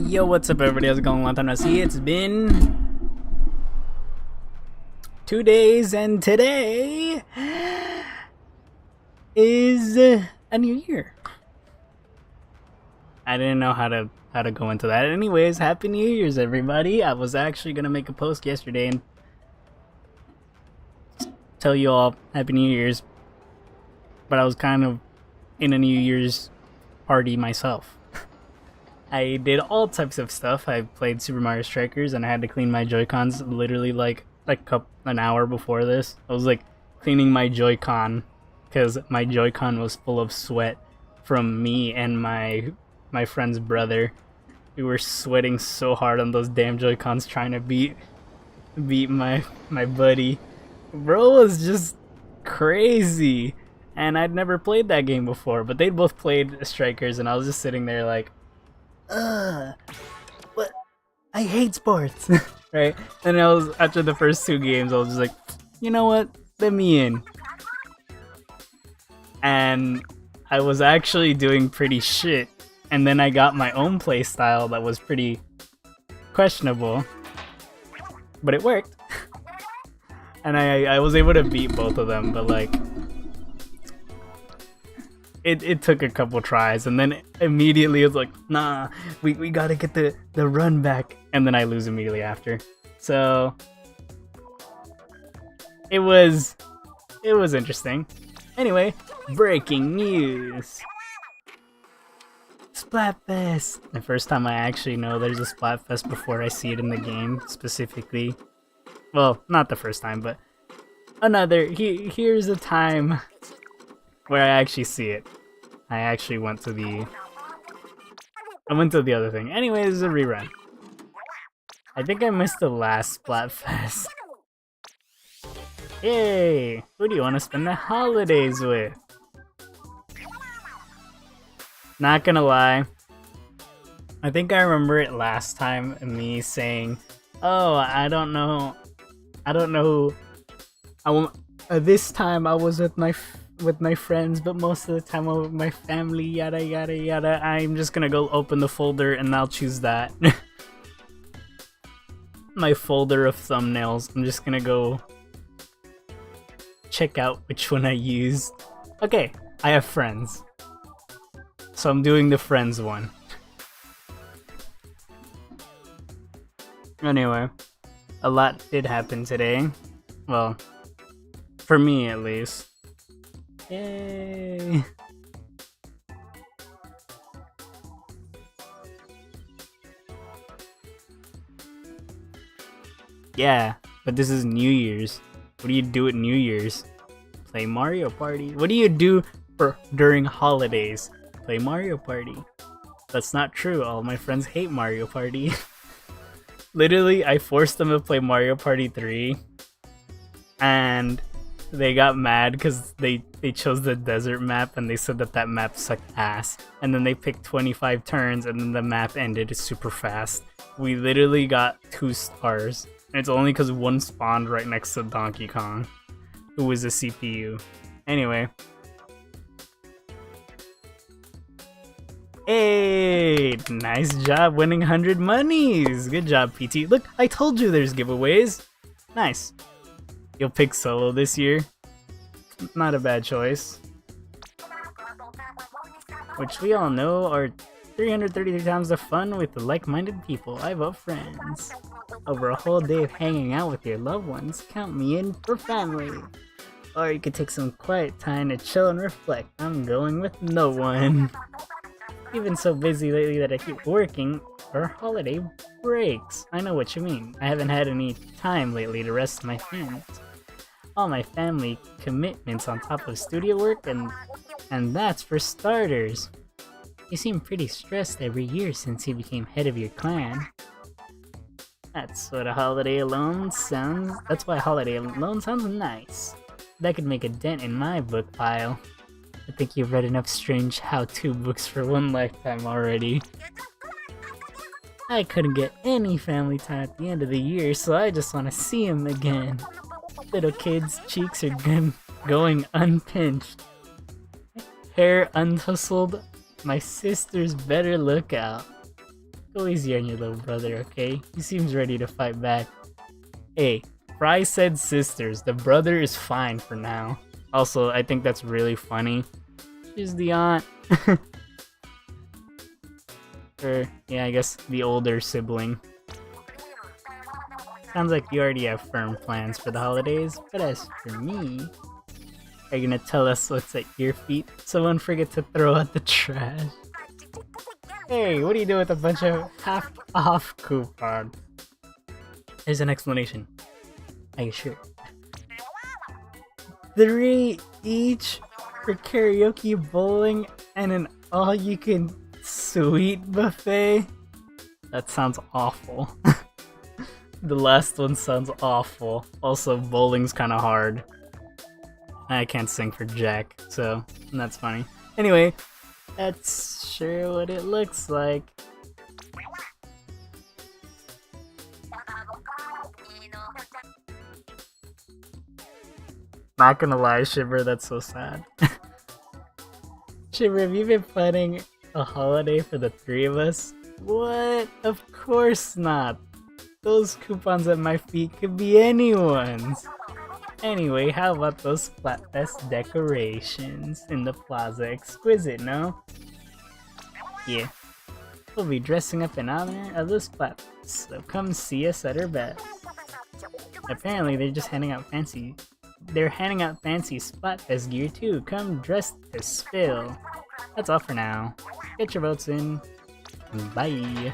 Yo, what's up everybody, how's it going? Long time no see. It's been 2 days and today is a new year. I didn't know how to go into that. Anyways, happy New Year's everybody. I was actually gonna make a post yesterday and tell you all happy New Year's, but I was kind of in a New Year's party myself. I did all types of stuff. I played Super Mario Strikers and I had to clean my Joy-Cons literally like an hour before this. I was like cleaning my Joy-Con because my Joy-Con was full of sweat from me and my friend's brother. We were sweating so hard on those damn Joy-Cons trying to beat my buddy. Bro was just crazy. And I'd never played that game before, but they'd both played Strikers and I was just sitting there like, what? I hate sports, right? And I was, after the first 2 games, I was just like, you know what? Let me in. And I was actually doing pretty shit. And then I got my own play style that was pretty questionable, but it worked. And I was able to beat both of them, but like, It took a couple tries, and then immediately it was like, nah, we gotta get the run back, and then I lose immediately after. So it was interesting. Anyway, breaking news. Splatfest! The first time I actually know there's a Splatfest before I see it in the game, specifically. Well, not the first time, but another. Here's a time where I actually see it. I actually went to the other thing. Anyways, it's a rerun. I think I missed the last Splatfest. Yay! Who do you want to spend the holidays with? Not gonna lie, I think I remember it last time, me saying, oh, I don't know, this time I was with my friends, but most of the time I'm with my family, yada yada yada. I'm just gonna go open the folder and I'll choose that. My folder of thumbnails. I'm just gonna go check out which one I used. Okay, I have friends, so I'm doing the friends one. Anyway, a lot did happen today. Well, for me at least. Yay! Yeah, but this is New Year's. What do you do at New Year's? Play Mario Party. What do you do for during holidays? Play Mario Party. That's not true. All my friends hate Mario Party. Literally, I forced them to play Mario Party 3, and they got mad because they chose the desert map and they said that map sucked ass. And then they picked 25 turns and then the map ended super fast. We literally got 2 stars. And it's only because one spawned right next to Donkey Kong, who was a CPU. Anyway. Hey, nice job winning 100 monies. Good job, PT. Look, I told you there's giveaways. Nice. You'll pick solo this year. Not a bad choice. Which we all know are 333 times the fun with the like-minded people. I vote friends. Over a whole day of hanging out with your loved ones, count me in for family. Or you could take some quiet time to chill and reflect. I'm going with no one. I've been so busy lately that I keep working for holiday breaks. I know what you mean. I haven't had any time lately to rest my hands. All my family commitments on top of studio work, and that's for starters. You seem pretty stressed every year since you became head of your clan. That's why holiday alone sounds nice. That could make a dent in my book pile. I think you've read enough strange how-to books for one lifetime already. I couldn't get any family time at the end of the year, so I just want to see him again. Little kid's cheeks are going unpinched. Hair untussled. My sisters better look out. Go easy on your little brother, okay? He seems ready to fight back. Hey, Fry said sisters. The brother is fine for now. Also, I think that's really funny. She's the aunt. Or, yeah, I guess the older sibling. Sounds like you already have firm plans for the holidays, but as for me... Are you gonna tell us what's at your feet? Someone forget to throw out the trash. Hey, what do you do with a bunch of half-off coupons? Here's an explanation. Are you sure? 3 each for karaoke, bowling, and an all-you-can-sweet buffet? That sounds awful. The last one sounds awful. Also, bowling's kinda hard. I can't sing for Jack, so that's funny. Anyway, that's sure what it looks like. Not gonna lie, Shiver, that's so sad. Shiver, have you been planning a holiday for the 3 of us? What? Of course not. Those coupons at my feet could be anyone's. Anyway, how about those Splatfest decorations in the plaza? Exquisite, no? Yeah. We'll be dressing up in honor of the Splatfest, so come see us at our best. Apparently, they're handing out fancy Splatfest gear too. Come dressed to spill. That's all for now. Get your votes in. Bye.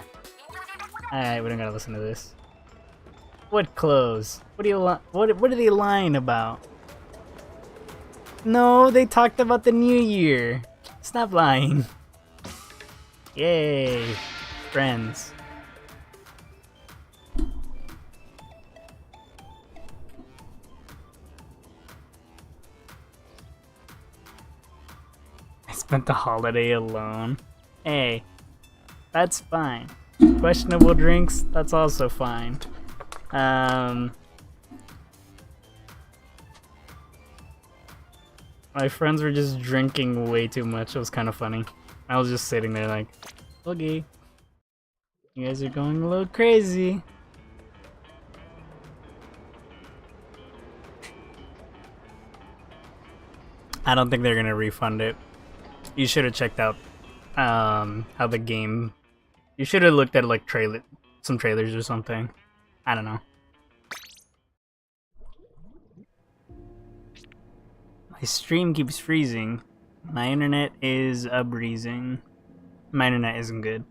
Alright, we don't gotta listen to this. What clothes? What are they lying about? No, they talked about the new year. Stop lying. Yay. Friends. I spent the holiday alone. Hey, that's fine. Questionable drinks, that's also fine. My friends were just drinking way too much. It was kind of funny. I was just sitting there like, okay, you guys are going a little crazy. I don't think they're gonna refund it. You should have checked out how the game. You should have looked at like some trailers or something. I don't know. My stream keeps freezing. My internet is a-breezing. My internet isn't good.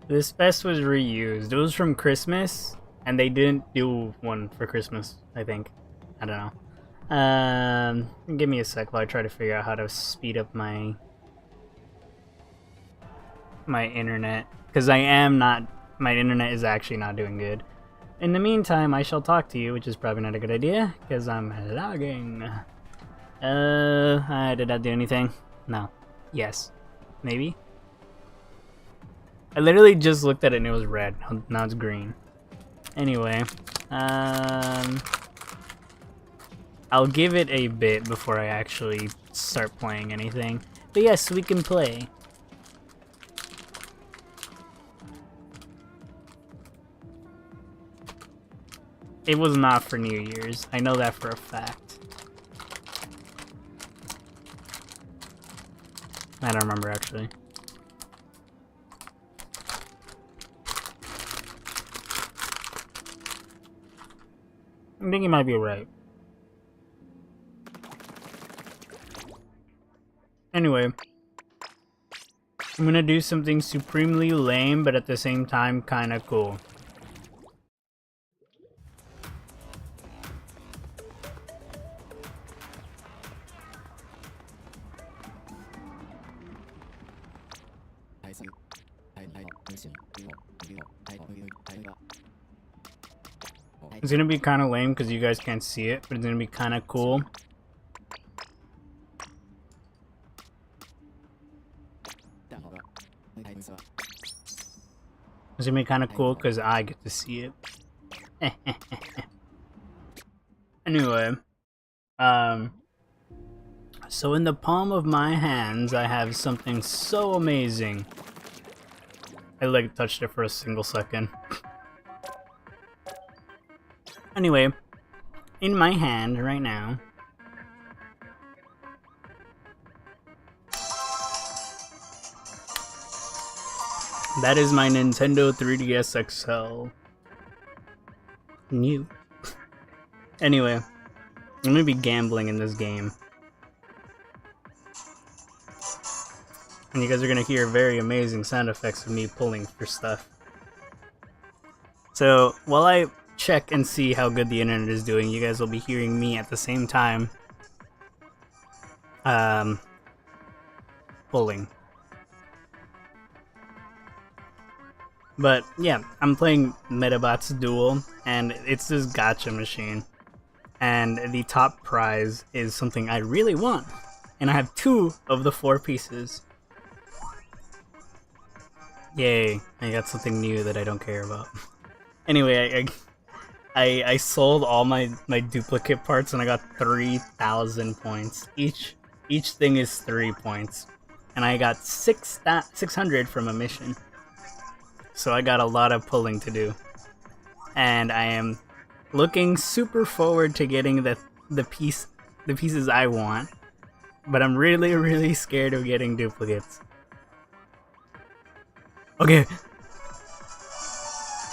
This vest was reused. It was from Christmas, and they didn't do one for Christmas, I think. I don't know. Give me a sec while I try to figure out how to speed up my internet, because my internet is actually not doing good. In the meantime, I shall talk to you, which is probably not a good idea, because I'm logging. Did I do anything? No. Yes. Maybe? I literally just looked at it and it was red. Now it's green. Anyway, I'll give it a bit before I actually start playing anything. But yes, we can play. It was not for New Year's. I know that for a fact. I don't remember actually. I think you might be right. Anyway, I'm gonna do something supremely lame, but at the same time kinda cool. It's gonna be kind of lame because you guys can't see it, but it's gonna be kind of cool. It's gonna be kind of cool because I get to see it. Anyway, so in the palm of my hands, I have something so amazing. I like touched it for a single second. Anyway, in my hand right now, that is my Nintendo 3DS XL. New. Anyway, I'm gonna be gambling in this game. And you guys are gonna hear very amazing sound effects of me pulling for stuff. So, while I check and see how good the internet is doing, you guys will be hearing me at the same time pulling. But yeah, I'm playing Metabots Duel, and it's this gacha machine, and the top prize is something I really want, and I have 2 of the 4 pieces. Yay, I got something new that I don't care about. Anyway, I sold all my duplicate parts and I got 3,000 points. Each thing is 3 points. And I got 600 from a mission. So I got a lot of pulling to do. And I am looking super forward to getting the pieces I want. But I'm really, really scared of getting duplicates. Okay.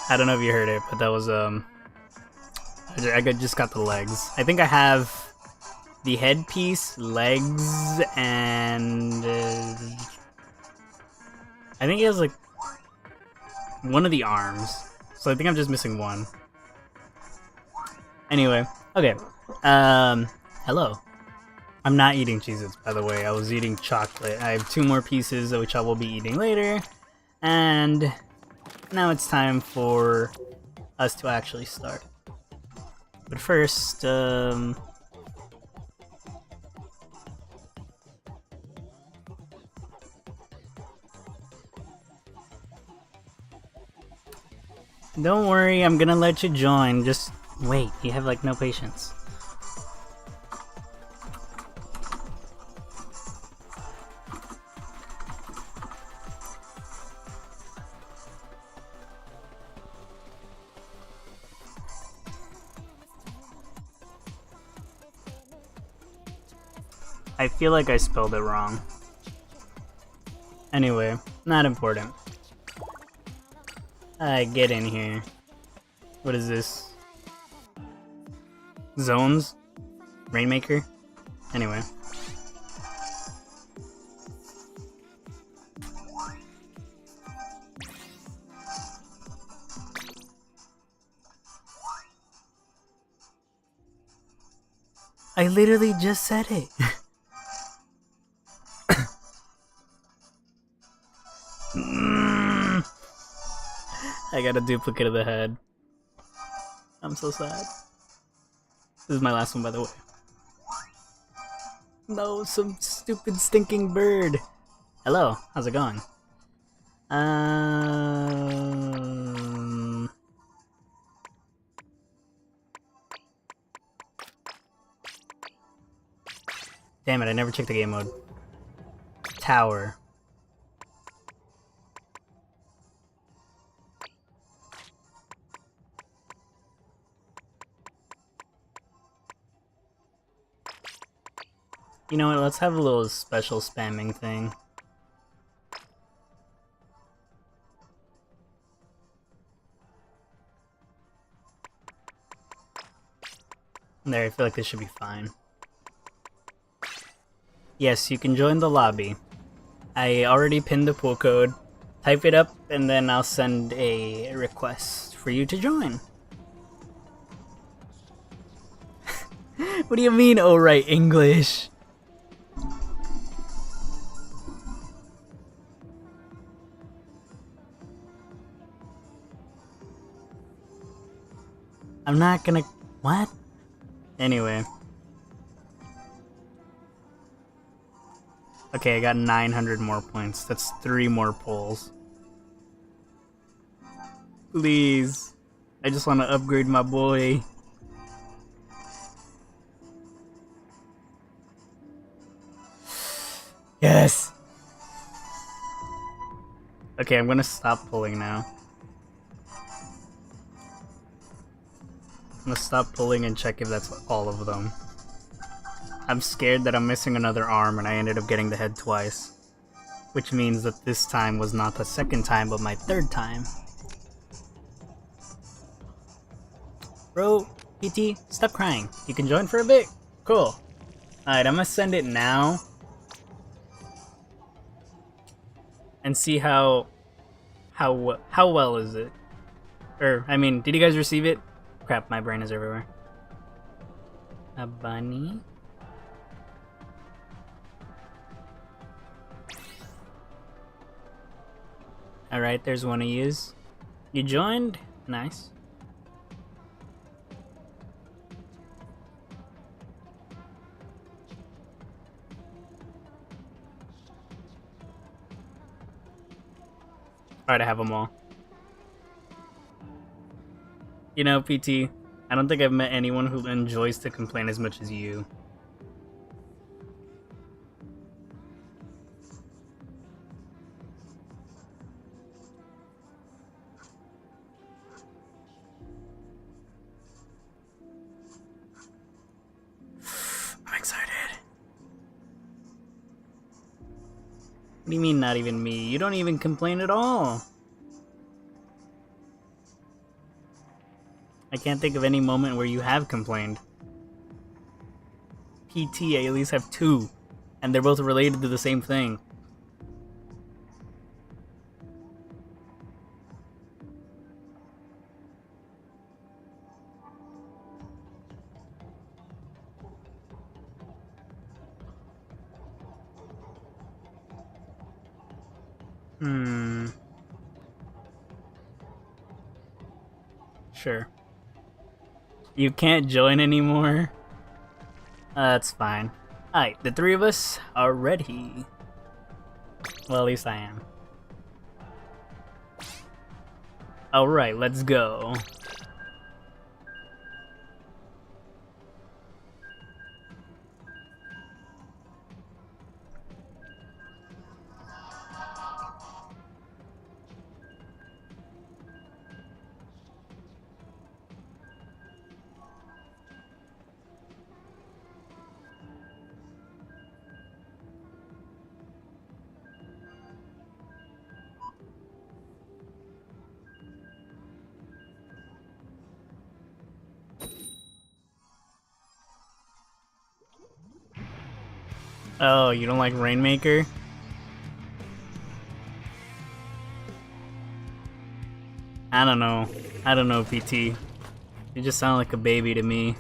I don't know if you heard it, but that was I just got the legs. I think I have the headpiece, legs, and I think he has like one of the arms. So I think I'm just missing one. Anyway, okay. Hello. I'm not eating Cheez-Its, by the way. I was eating chocolate. I have 2 more pieces, which I will be eating later. And now it's time for us to actually start. But first, don't worry, I'm gonna let you join. Just wait, you have like no patience. I feel like I spelled it wrong. Anyway, not important. Get in here. What is this? Zones? Rainmaker? Anyway. I literally just said it. I got a duplicate of the head. I'm so sad. This is my last one, by the way. No, some stupid stinking bird. Hello, how's it going? Damn it, I never checked the game mode. Tower. You know what, let's have a little special spamming thing. There, I feel like this should be fine. Yes, you can join the lobby. I already pinned the pool code. Type it up and then I'll send a request for you to join. What do you mean, oh right, English? I'm not gonna... What? Anyway. Okay, I got 900 more points. That's 3 more pulls. Please. I just want to upgrade my boy. Yes! Okay, I'm gonna stop pulling now. I'm gonna stop pulling and check if that's all of them. I'm scared that I'm missing another arm and I ended up getting the head twice. Which means that this time was not the second time, but my third time. Bro, PT, stop crying. You can join for a bit? Cool. Alright, I'm gonna send it now. And see how well is it? Or, I mean, did you guys receive it? Crap, my brain is everywhere. A bunny? Alright, there's one of yous. You joined? Nice. Alright, I have them all. You know, PT, I don't think I've met anyone who enjoys to complain as much as you. I'm excited. What do you mean, not even me? You don't even complain at all. I can't think of any moment where you have complained. PT, I at least have 2, and they're both related to the same thing. Sure. You can't join anymore? That's fine. Alright, the 3 of us are ready. Well, at least I am. Alright, let's go. Oh, you don't like Rainmaker? I don't know, PT. You just sound like a baby to me.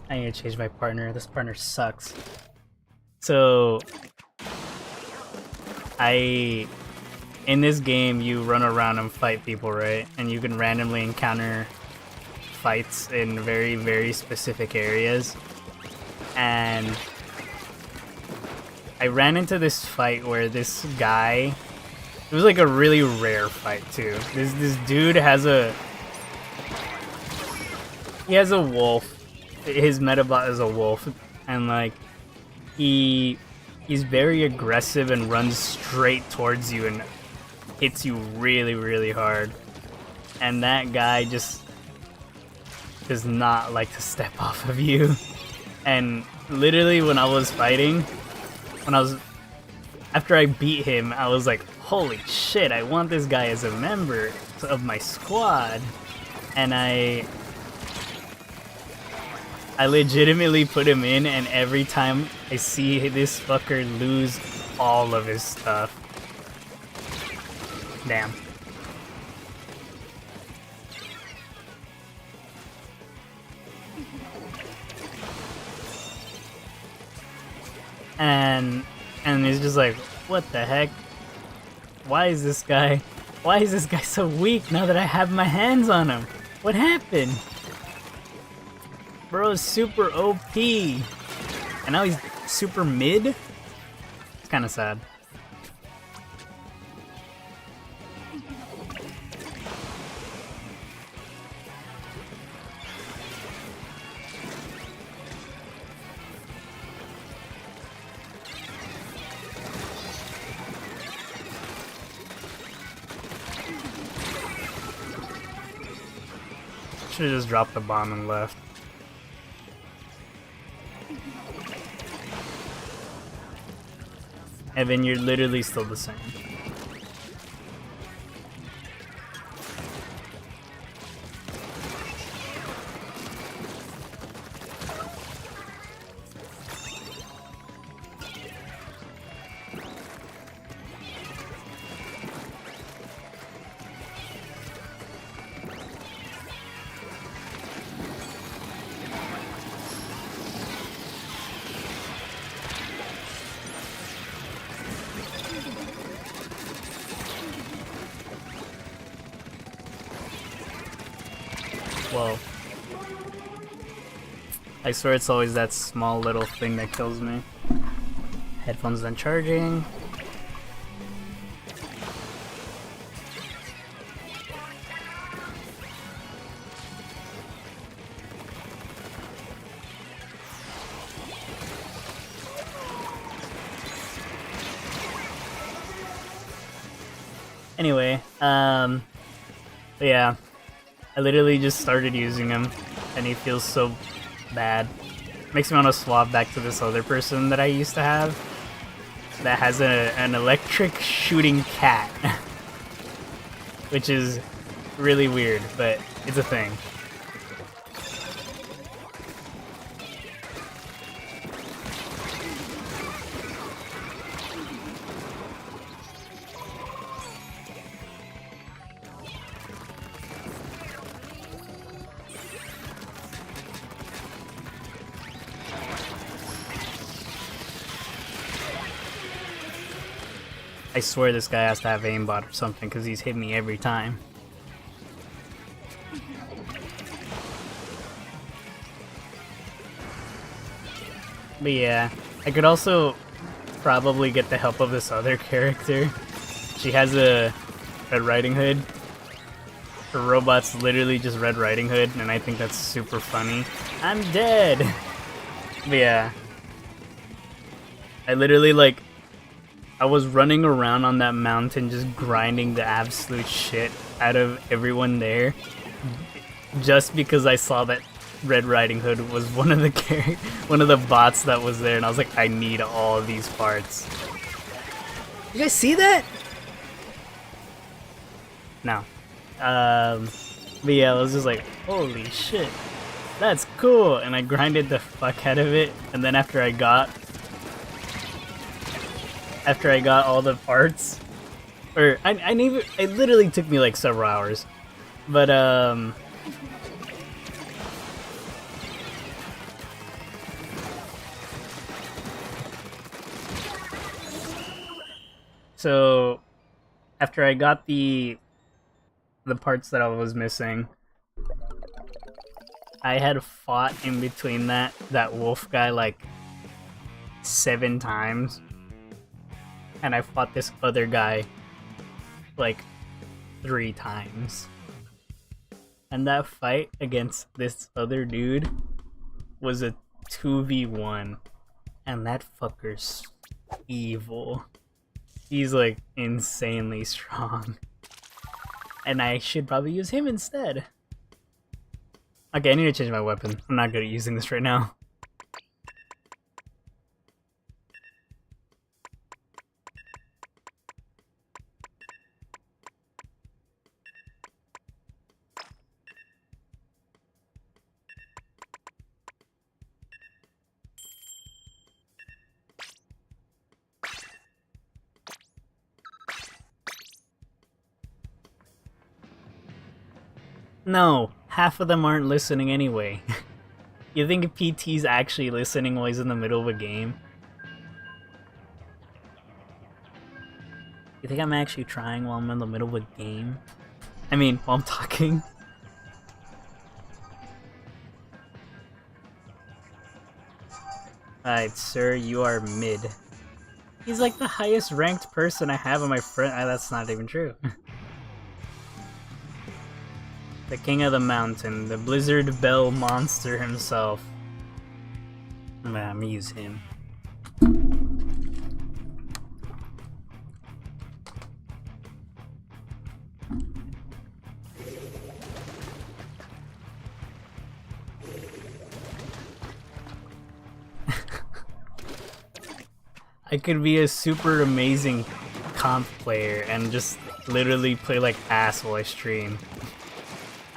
I need to change my partner. This partner sucks. So, in this game, you run around and fight people, right? And you can randomly encounter fights in very, very specific areas. And I ran into this fight where this guy, it was like a really rare fight too. This dude has a wolf. His Metabot is a wolf, and like he's very aggressive and runs straight towards you and hits you really, really hard. And that guy just does not like to step off of you. And literally when I was fighting, after I beat him, I was like, holy shit, I want this guy as a member of my squad. And I legitimately put him in, and every time I see this fucker lose all of his stuff. Damn. And he's just like, what the heck? Why is this guy so weak now that I have my hands on him? What happened? Bro's super OP. And now he's super mid? It's kinda sad. Should've just dropped the bomb and left. And then you're literally still the same. Whoa. I swear it's always that small little thing that kills me. Headphones done charging. Anyway, yeah. I literally just started using him, and he feels so bad. Makes me want to swap back to this other person that I used to have that has an electric shooting cat. Which is really weird, but it's a thing. I swear this guy has to have aimbot or something because he's hit me every time. But yeah, I could also probably get the help of this other character. She has a Red Riding Hood. Her robot's literally just Red Riding Hood, and I think that's super funny. I'm dead! But yeah. I literally like... I was running around on that mountain just grinding the absolute shit out of everyone there just because I saw that Red Riding Hood was one of the bots that was there, and I was like, I need all of these parts. You guys see that? No. But yeah, I was just like, holy shit, that's cool, and I grinded the fuck out of it, and then after I got all the parts, or it literally took me like several hours, but So after I got the parts that I was missing, I had fought in between that wolf guy like 7 times, and I fought this other guy like 3 times. And that fight against this other dude was a 2v1, and that fucker's evil. He's like insanely strong, and I should probably use him instead. Okay, I need to change my weapon. I'm not good at using this right now. No, half of them aren't listening anyway. You think PT's actually listening while he's in the middle of a game? You think I'm actually trying while I'm in the middle of a game? I mean, while I'm talking? Alright, sir, you are mid. He's like the highest ranked person I have on my friend. That's not even true. The king of the mountain, the blizzard bell monster himself. I'm gonna use him. I could be a super amazing comp player and just literally play like ass while I stream.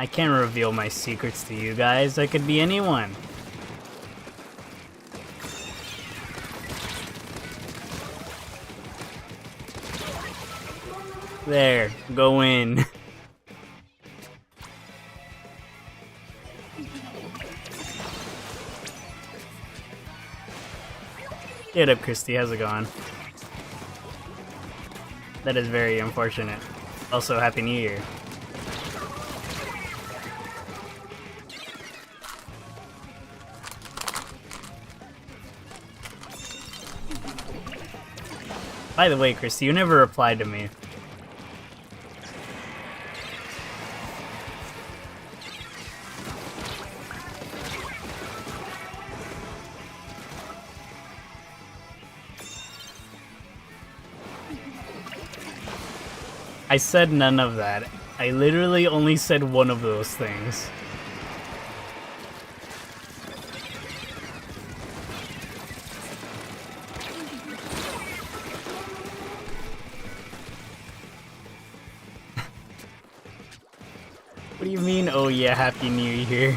I can't reveal my secrets to you guys. I could be anyone. There, go in. Get up, Christy. How's it going? That is very unfortunate. Also, Happy New Year. By the way, Christy, you never replied to me. I said none of that. I literally only said one of those things. What do you mean, oh yeah, Happy New Year?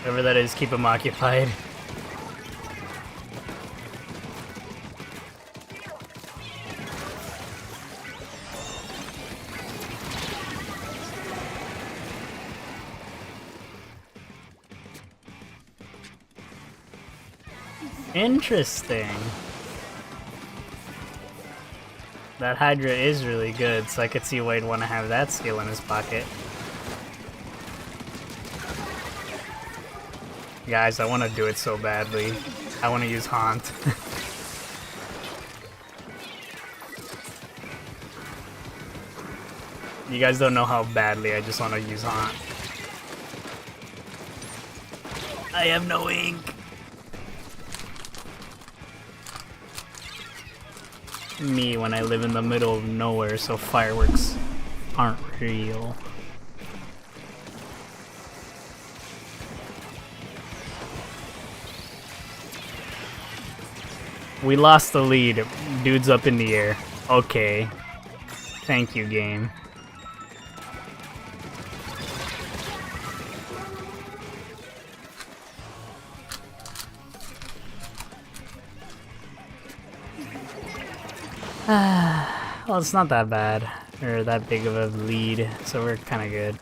Whatever that is, keep him occupied. Interesting. That Hydra is really good, so I could see why he'd want to have that skill in his pocket. Guys, I want to do it so badly. I want to use Haunt. You guys don't know how badly I just want to use Haunt. I have no ink! Me when I live in the middle of nowhere, so fireworks aren't real. We lost the lead. Dude's up in the air. Okay. Thank you, game. Well, it's not that bad, or that big of a lead, so we're kind of good.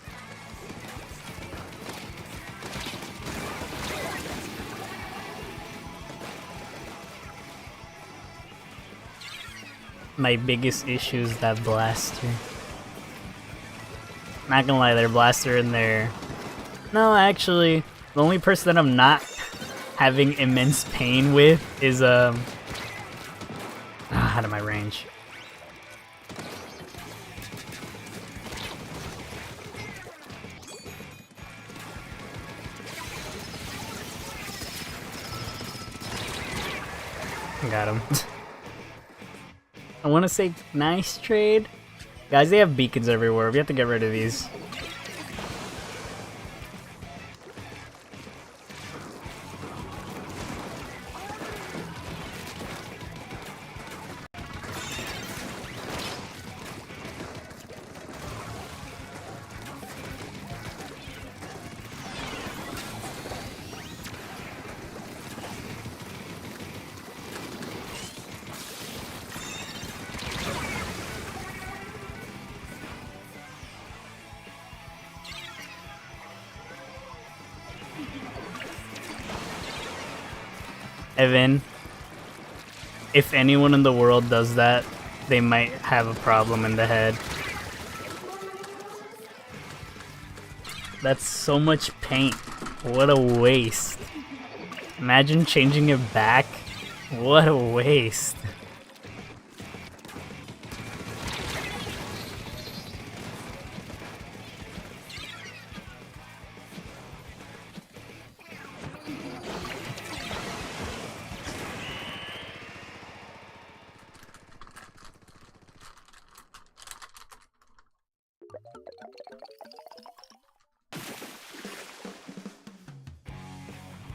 My biggest issue is that blaster. Not gonna lie, their blaster in there. No, actually, the only person that I'm not having immense pain with is out of my range. Got him. I want to say nice trade. Guys, they have beacons everywhere. We have to get rid of these. Evan, if anyone in the world does that, they might have a problem in the head. That's so much paint. What a waste. Imagine changing it back. What a waste.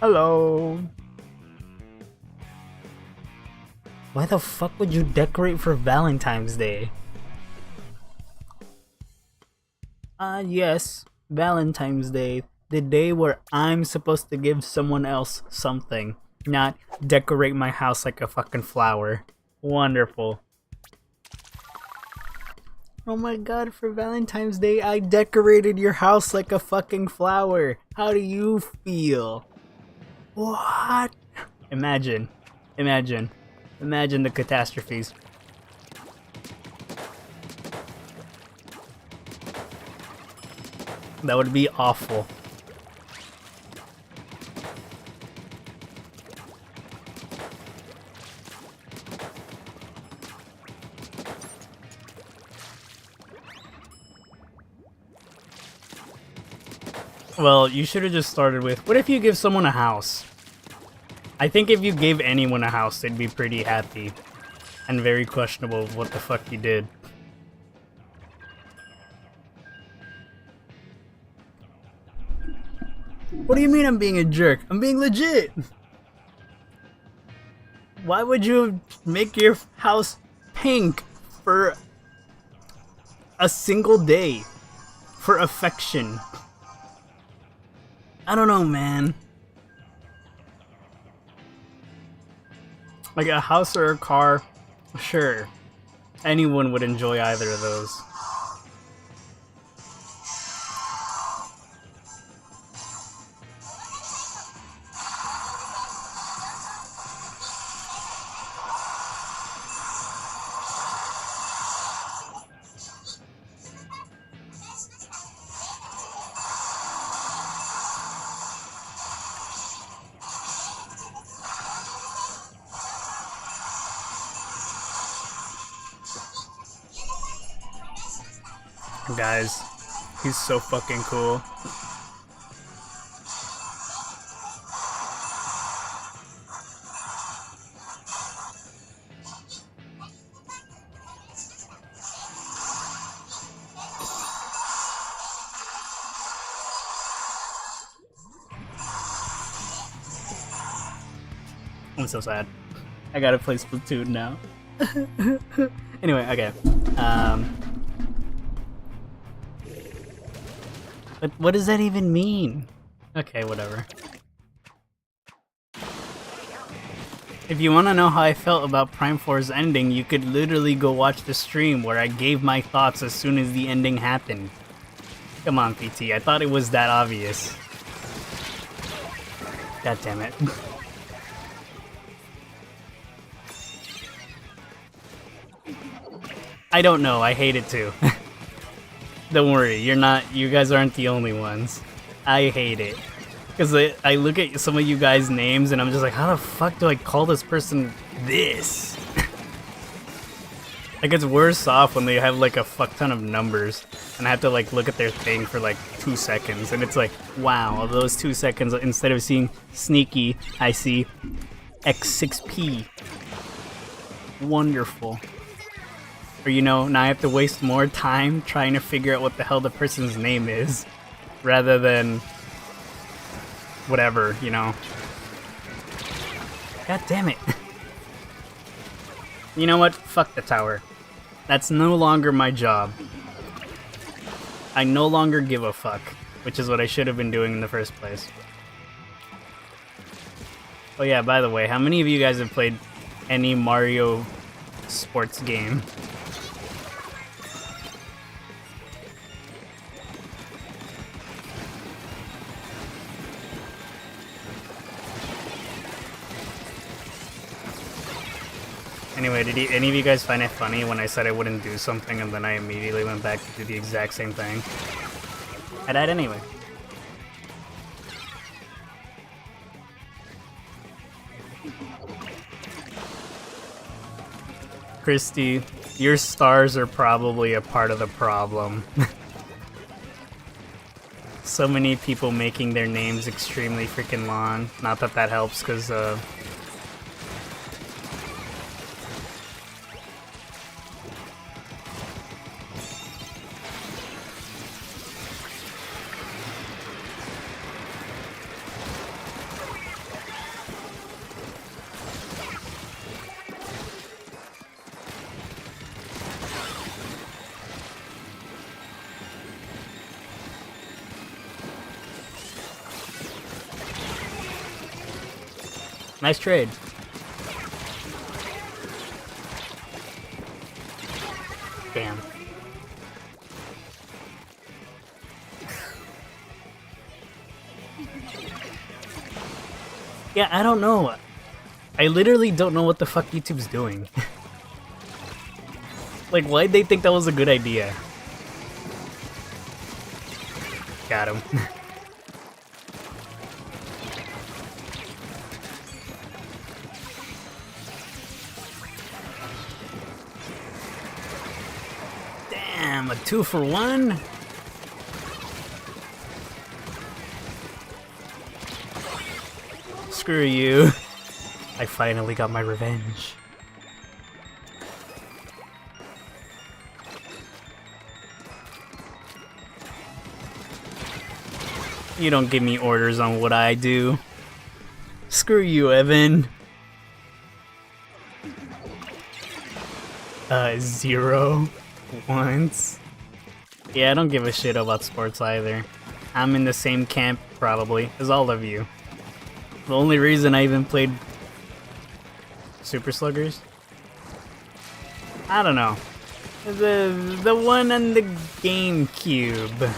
Hello. Why the fuck would you decorate for Valentine's Day? Yes, Valentine's Day. The day where I'm supposed to give someone else something, not decorate my house like a fucking flower. Wonderful. Oh my god, for Valentine's Day, I decorated your house like a fucking flower. How do you feel? What? Imagine the catastrophes. That would be awful. Well, you should have just started with, what if you give someone a house? I think if you gave anyone a house, they'd be pretty happy. And very questionable of what the fuck you did. What do you mean I'm being a jerk? I'm being legit! Why would you make your house pink for a single day? For affection? I don't know, man. Like a house or a car, sure. Anyone would enjoy either of those. Guys, he's so fucking cool. I'm so sad. I gotta play Splatoon now. Anyway, okay. But what does that even mean? Okay, whatever. If you want to know how I felt about Prime 4's ending, you could literally go watch the stream where I gave my thoughts as soon as the ending happened. Come on, PT, I thought it was that obvious. God damn it. I don't know, I hate it too. Don't worry, you guys aren't the only ones. I hate it. Because I look at some of you guys' names and I'm just like, how the fuck do I call this person this? It gets worse off when they have like a fuck ton of numbers and I have to like look at their thing for like 2 seconds and it's like, wow, those 2 seconds, instead of seeing Sneaky, I see X6P. Wonderful. Or you know, now I have to waste more time trying to figure out what the hell the person's name is rather than whatever, you know. God damn it. You know what? Fuck the tower. That's no longer my job. I no longer give a fuck, which is what I should have been doing in the first place. Oh yeah, by the way, how many of you guys have played any Mario sports game? Anyway, did any of you guys find it funny when I said I wouldn't do something and then I immediately went back to do the exact same thing? I died anyway. Christy, your stars are probably a part of the problem. So many people making their names extremely freaking long. Not that that helps, because nice trade. Damn. Yeah, I don't know. I literally don't know what the fuck YouTube's doing. Like, why'd they think that was a good idea? Got him. Damn, a 2-for-1? Screw you. I finally got my revenge. You don't give me orders on what I do. Screw you, Evan. 0 once. Yeah, I don't give a shit about sports either. I'm in the same camp, probably, as all of you. The only reason I even played Super Sluggers? I don't know. The one on the GameCube.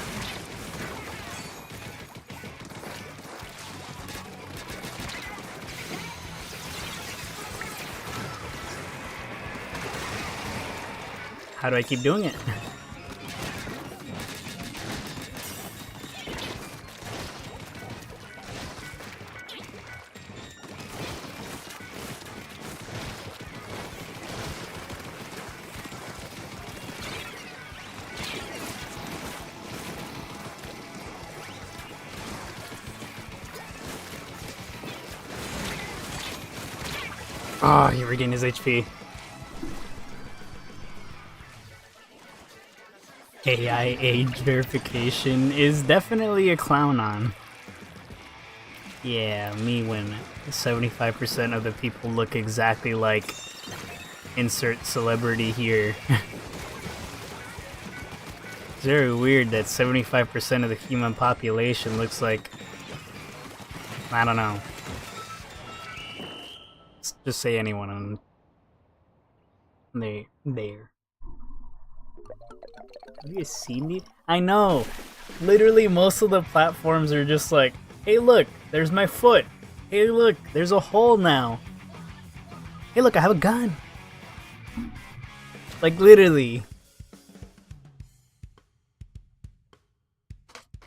How do I keep doing it? Oh, he regained his HP. AI age verification is definitely a clown on. Yeah, me when 75% of the people look exactly like insert celebrity here. It's very weird that 75% of the human population looks like, I don't know, just say anyone on there. Have you seen me? I know. Literally, most of the platforms are just like, hey, look, there's my foot. Hey, look, there's a hole now. Hey, look, I have a gun. Like, literally.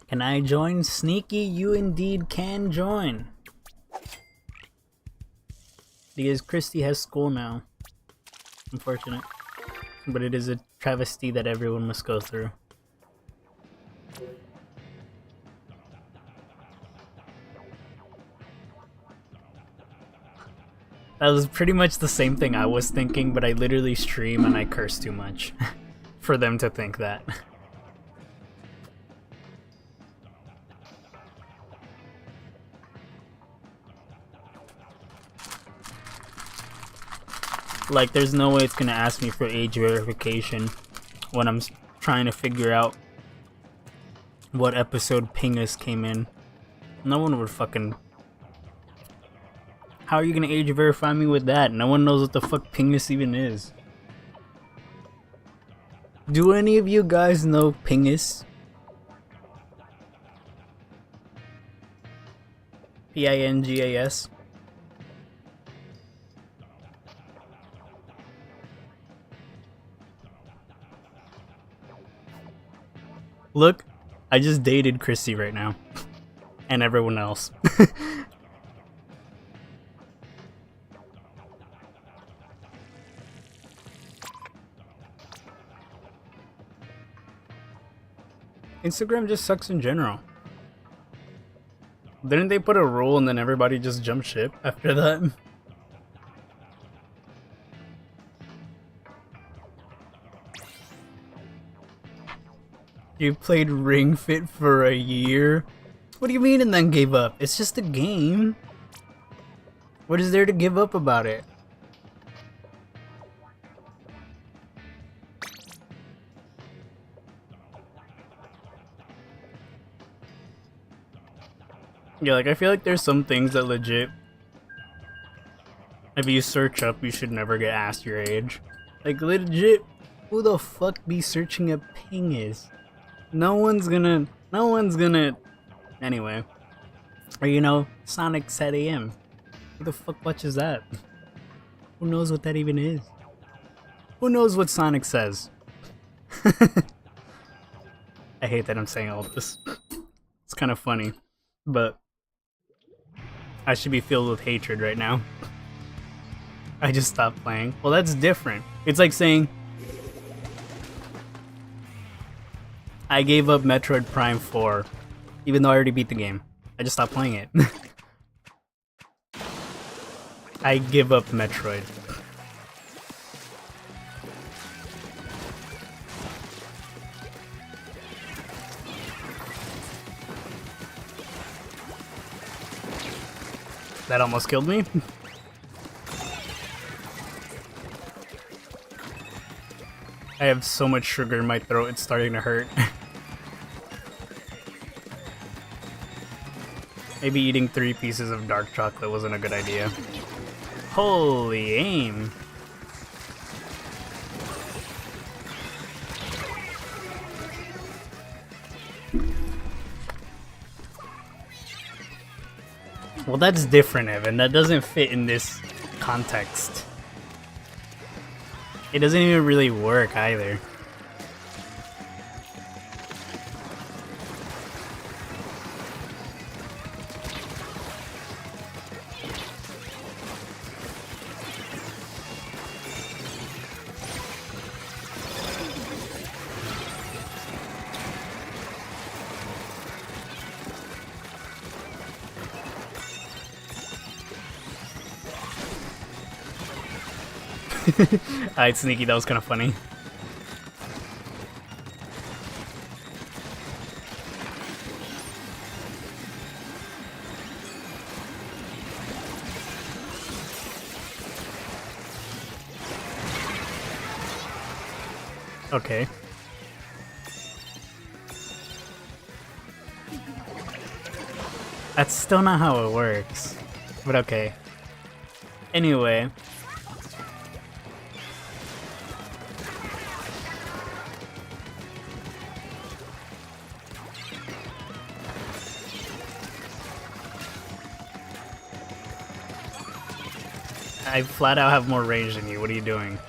Can I join? Sneaky, you indeed can join. Because Christy has school now. Unfortunate. But it is a travesty that everyone must go through. That was pretty much the same thing I was thinking, but I literally stream and I curse too much for them to think that. Like, there's no way it's gonna ask me for age verification when I'm trying to figure out what episode Pingus came in. No one would fucking... How are you gonna age verify me with that? No one knows what the fuck Pingus even is. Do any of you guys know Pingus? Pingas? Look, I just dated Chrissy right now. And everyone else. Instagram just sucks in general. Didn't they put a rule and then everybody just jumped ship after that? You played Ring Fit for a year? What do you mean and then gave up? It's just a game. What is there to give up about it? Yeah, like, I feel like there's some things that legit, if you search up, you should never get asked your age. Like, legit, who the fuck be searching a Pingus? No one's gonna, anyway. Or, you know, Sonic Set AM. Who the fuck watches that? Who knows what that even is? Who knows what Sonic says? I hate that I'm saying all this. It's kind of funny, but I should be filled with hatred right now. I just stopped playing. Well, that's different. It's like saying I gave up Metroid Prime 4, even though I already beat the game. I just stopped playing it. I give up Metroid. That almost killed me. I have so much sugar in my throat, it's starting to hurt. Maybe eating 3 pieces of dark chocolate wasn't a good idea. Holy aim. Well, that's different, Evan. That doesn't fit in this context. It doesn't even really work either. Alright, Sneaky, that was kind of funny. Okay. That's still not how it works. But okay. Anyway. I flat out have more range than you. What are you doing?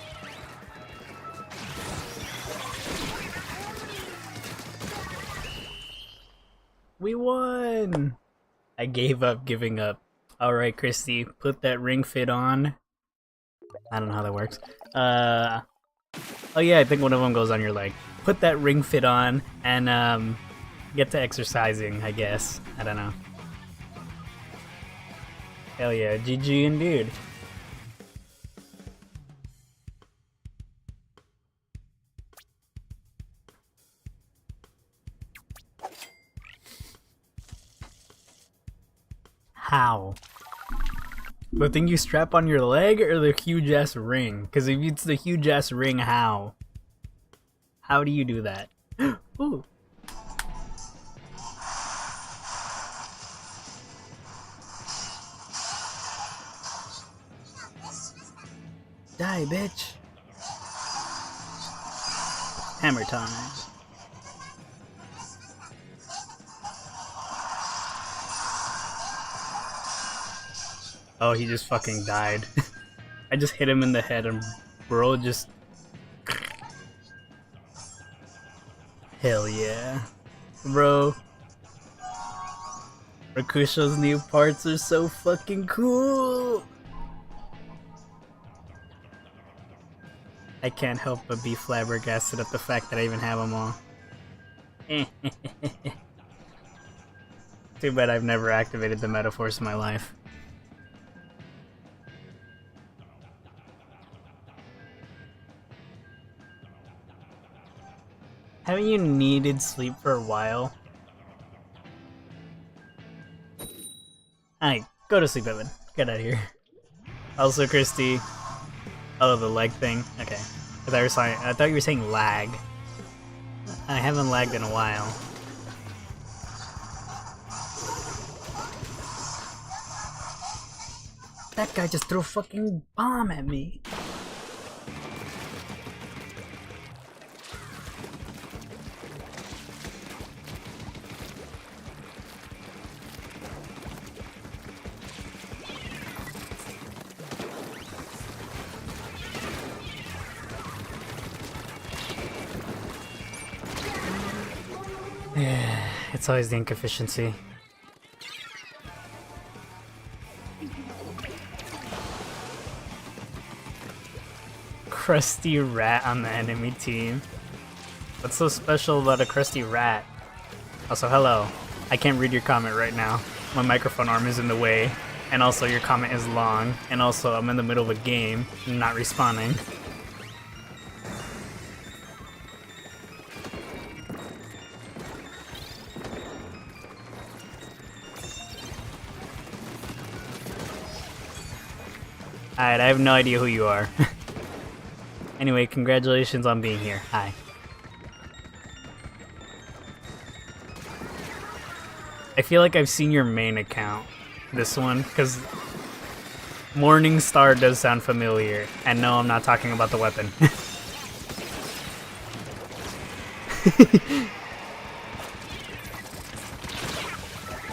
We won! I gave up giving up. Alright, Christy, put that ring fit on. I don't know how that works. Oh yeah, I think one of them goes on your leg. Put that ring fit on and get to exercising, I guess. I don't know. Hell yeah, GG indeed. How? The thing you strap on your leg or the huge ass ring? Because if it's the huge ass ring, how? How do you do that? Ooh. Die, bitch. Hammer time. Oh, he just fucking died. I just hit him in the head and bro just... Hell yeah. Bro. Rakusho's new parts are so fucking cool! I can't help but be flabbergasted at the fact that I even have them all. Too bad I've never activated the metaphors in my life. Haven't you needed sleep for a while? Alright, go to sleep, Evan. Get out of here. Also, Christy. Oh, the leg thing? Okay. I thought you were saying lag. I haven't lagged in a while. That guy just threw a fucking bomb at me. Yeah, it's always the inefficiency. Crusty rat on the enemy team. What's so special about a crusty rat? Also, hello. I can't read your comment right now. My microphone arm is in the way. And also, your comment is long. And also, I'm in the middle of a game. I'm not responding. Alright, I have no idea who you are. Anyway, congratulations on being here. Hi. I feel like I've seen your main account. This one, because Morningstar does sound familiar. And no, I'm not talking about the weapon.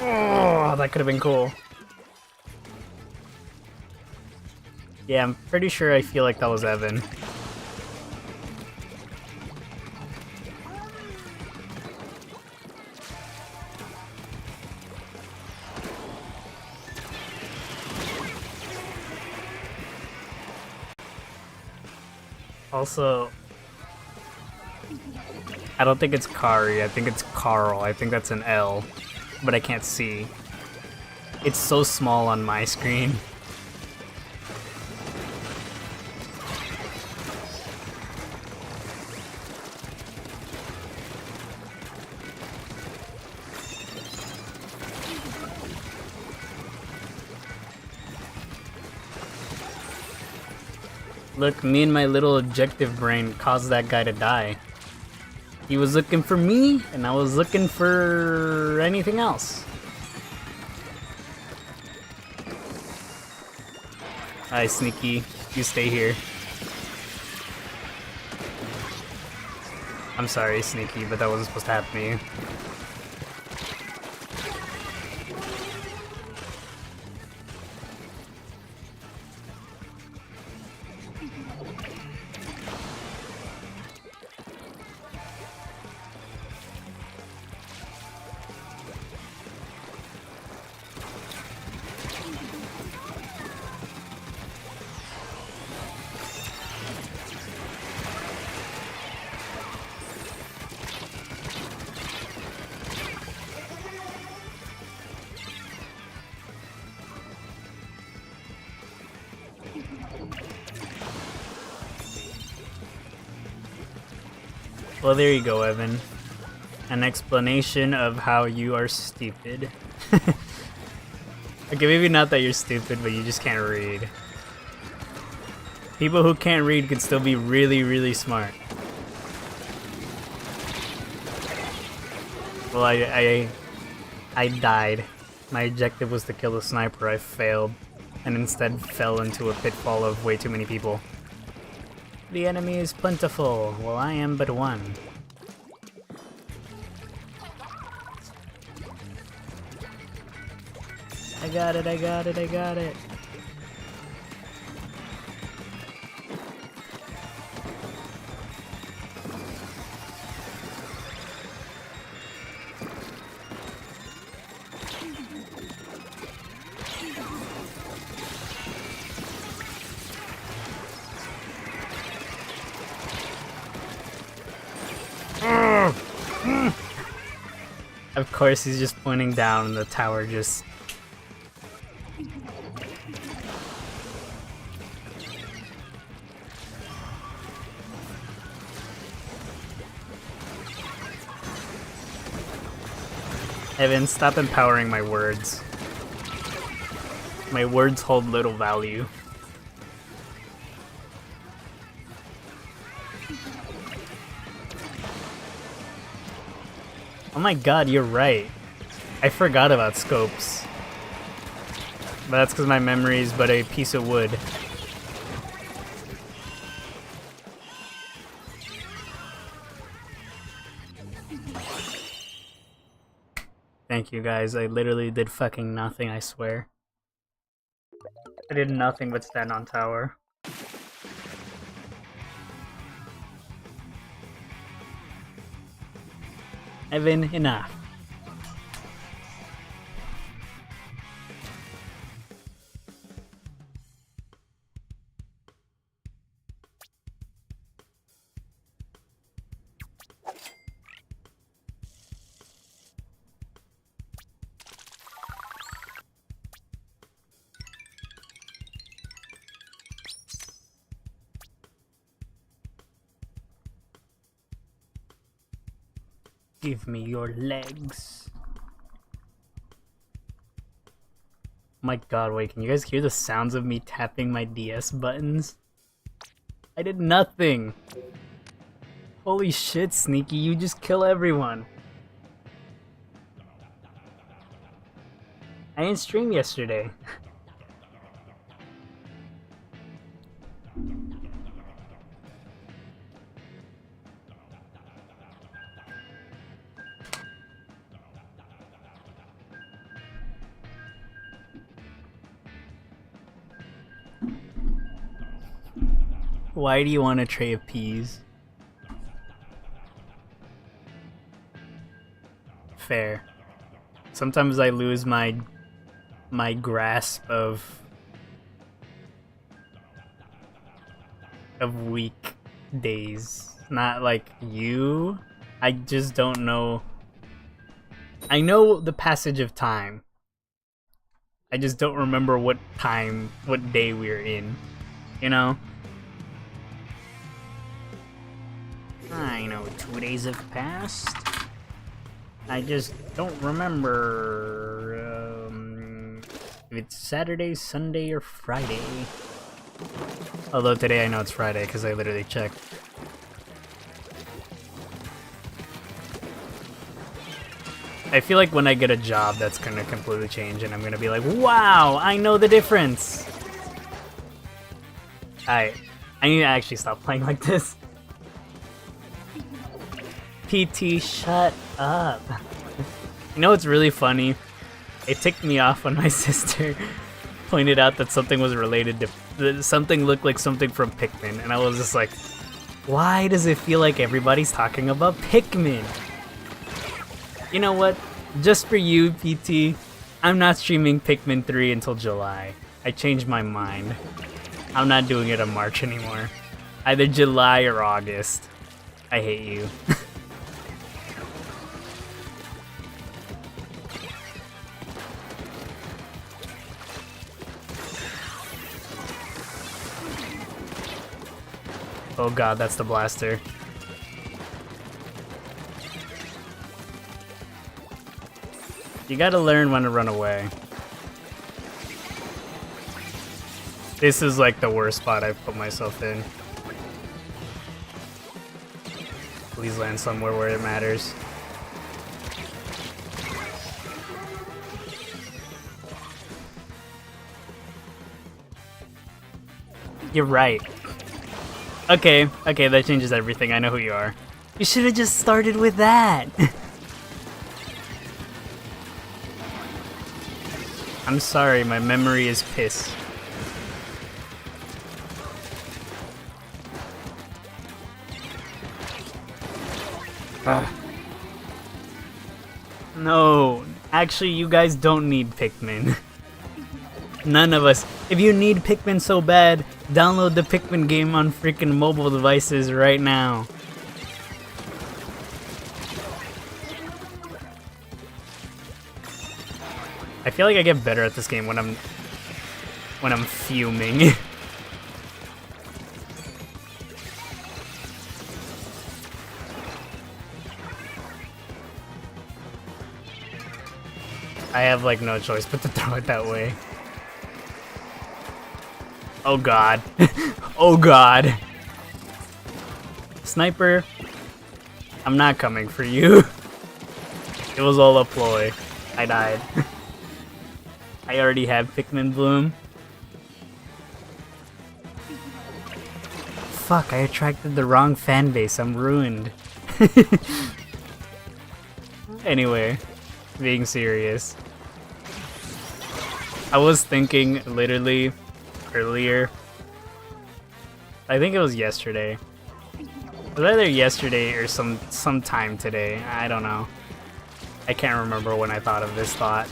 Oh, that could have been cool. Yeah, I'm pretty sure I feel like that was Evan. Also, I don't think it's Kari, I think it's Carl, I think that's an L, but I can't see. It's so small on my screen. Look, me and my little objective brain caused that guy to die. He was looking for me, and I was looking for anything else. Hi, Sneaky. You stay here. I'm sorry, Sneaky, but that wasn't supposed to happen to you. Well, there you go, Evan. An explanation of how you are stupid. Okay, maybe not that you're stupid, but you just can't read. People who can't read could still be really, really smart. Well, I died. My objective was to kill the sniper. I failed, and instead fell into a pitfall of way too many people. The enemy is plentiful, while I am but one. I got it, I got it, I got it. Of course, he's just pointing down and the tower just... Evan, stop empowering my words. My words hold little value. Oh my god, you're right. I forgot about scopes. But that's because my memory is but a piece of wood. Thank you guys, I literally did fucking nothing, I swear. I did nothing but stand on tower. Evan, enough. Give me your legs. My god, wait, can you guys hear the sounds of me tapping my DS buttons? I did nothing! Holy shit, Sneaky, you just kill everyone! I didn't stream yesterday. Why do you want a tray of peas? Fair. Sometimes I lose my grasp of weak days. Not like you. I just don't know. I know the passage of time. I just don't remember what day we're in. You know? I know 2 days have passed. I just don't remember if it's Saturday, Sunday, or Friday. Although today I know it's Friday because I literally checked. I feel like when I get a job, that's gonna completely change, and I'm gonna be like, wow, I know the difference. I need to actually stop playing like this. PT, shut up. You know what's really funny? It ticked me off when my sister pointed out that something was related to... something looked like something from Pikmin, and I was just like, why does it feel like everybody's talking about Pikmin? You know what? Just for you, PT, I'm not streaming Pikmin 3 until July. I changed my mind. I'm not doing it in March anymore. Either July or August. I hate you. Oh god, that's the blaster. You gotta learn when to run away. This is like the worst spot I've put myself in. Please land somewhere where it matters. You're right. Okay, that changes everything. I know who you are. You should have just started with that. I'm sorry, my memory is piss. No, actually you guys don't need Pikmin. None of us. If you need Pikmin so bad, download the Pikmin game on freaking mobile devices right now. I feel like I get better at this game when I'm fuming. I have like no choice but to throw it that way. Oh god. Oh god. Sniper, I'm not coming for you. It was all a ploy. I died. I already have Pikmin Bloom. Fuck, I attracted the wrong fan base. I'm ruined. Anyway, being serious. I was thinking literally earlier. I think it was yesterday. It was either yesterday or sometime today. I don't know. I can't remember when I thought of this thought.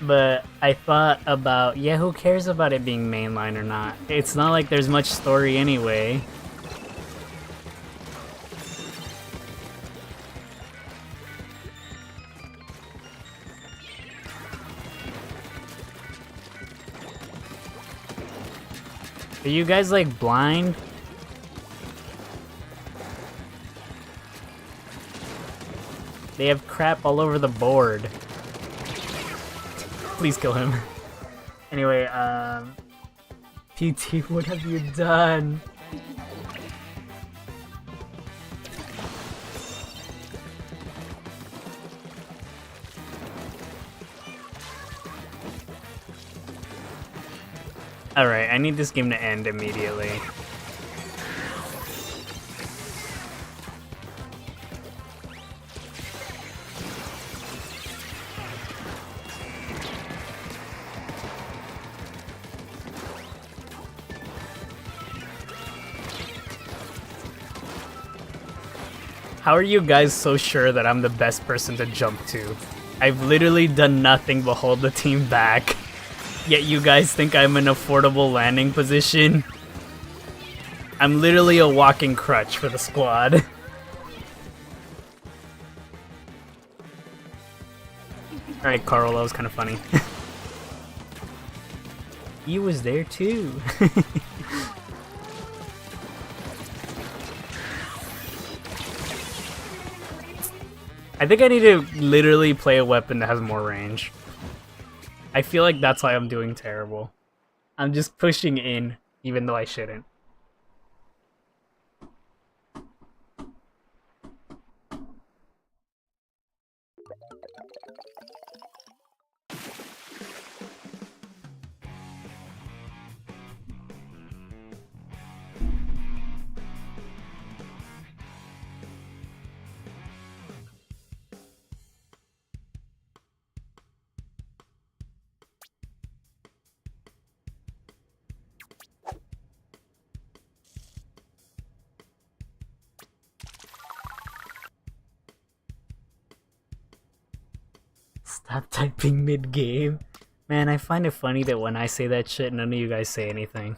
But I thought about, yeah, who cares about it being mainline or not? It's not like there's much story anyway. Are you guys like blind? They have crap all over the board. Please kill him. Anyway, PT, what have you done? Alright, I need this game to end immediately. How are you guys so sure that I'm the best person to jump to? I've literally done nothing but hold the team back. Yet you guys think I'm an affordable landing position? I'm literally a walking crutch for the squad. Alright, Carl, that was kind of funny. You was there too. I think I need to literally play a weapon that has more range. I feel like that's why I'm doing terrible. I'm just pushing in, even though I shouldn't. Stop typing mid-game. Man, I find it funny that when I say that shit, none of you guys say anything.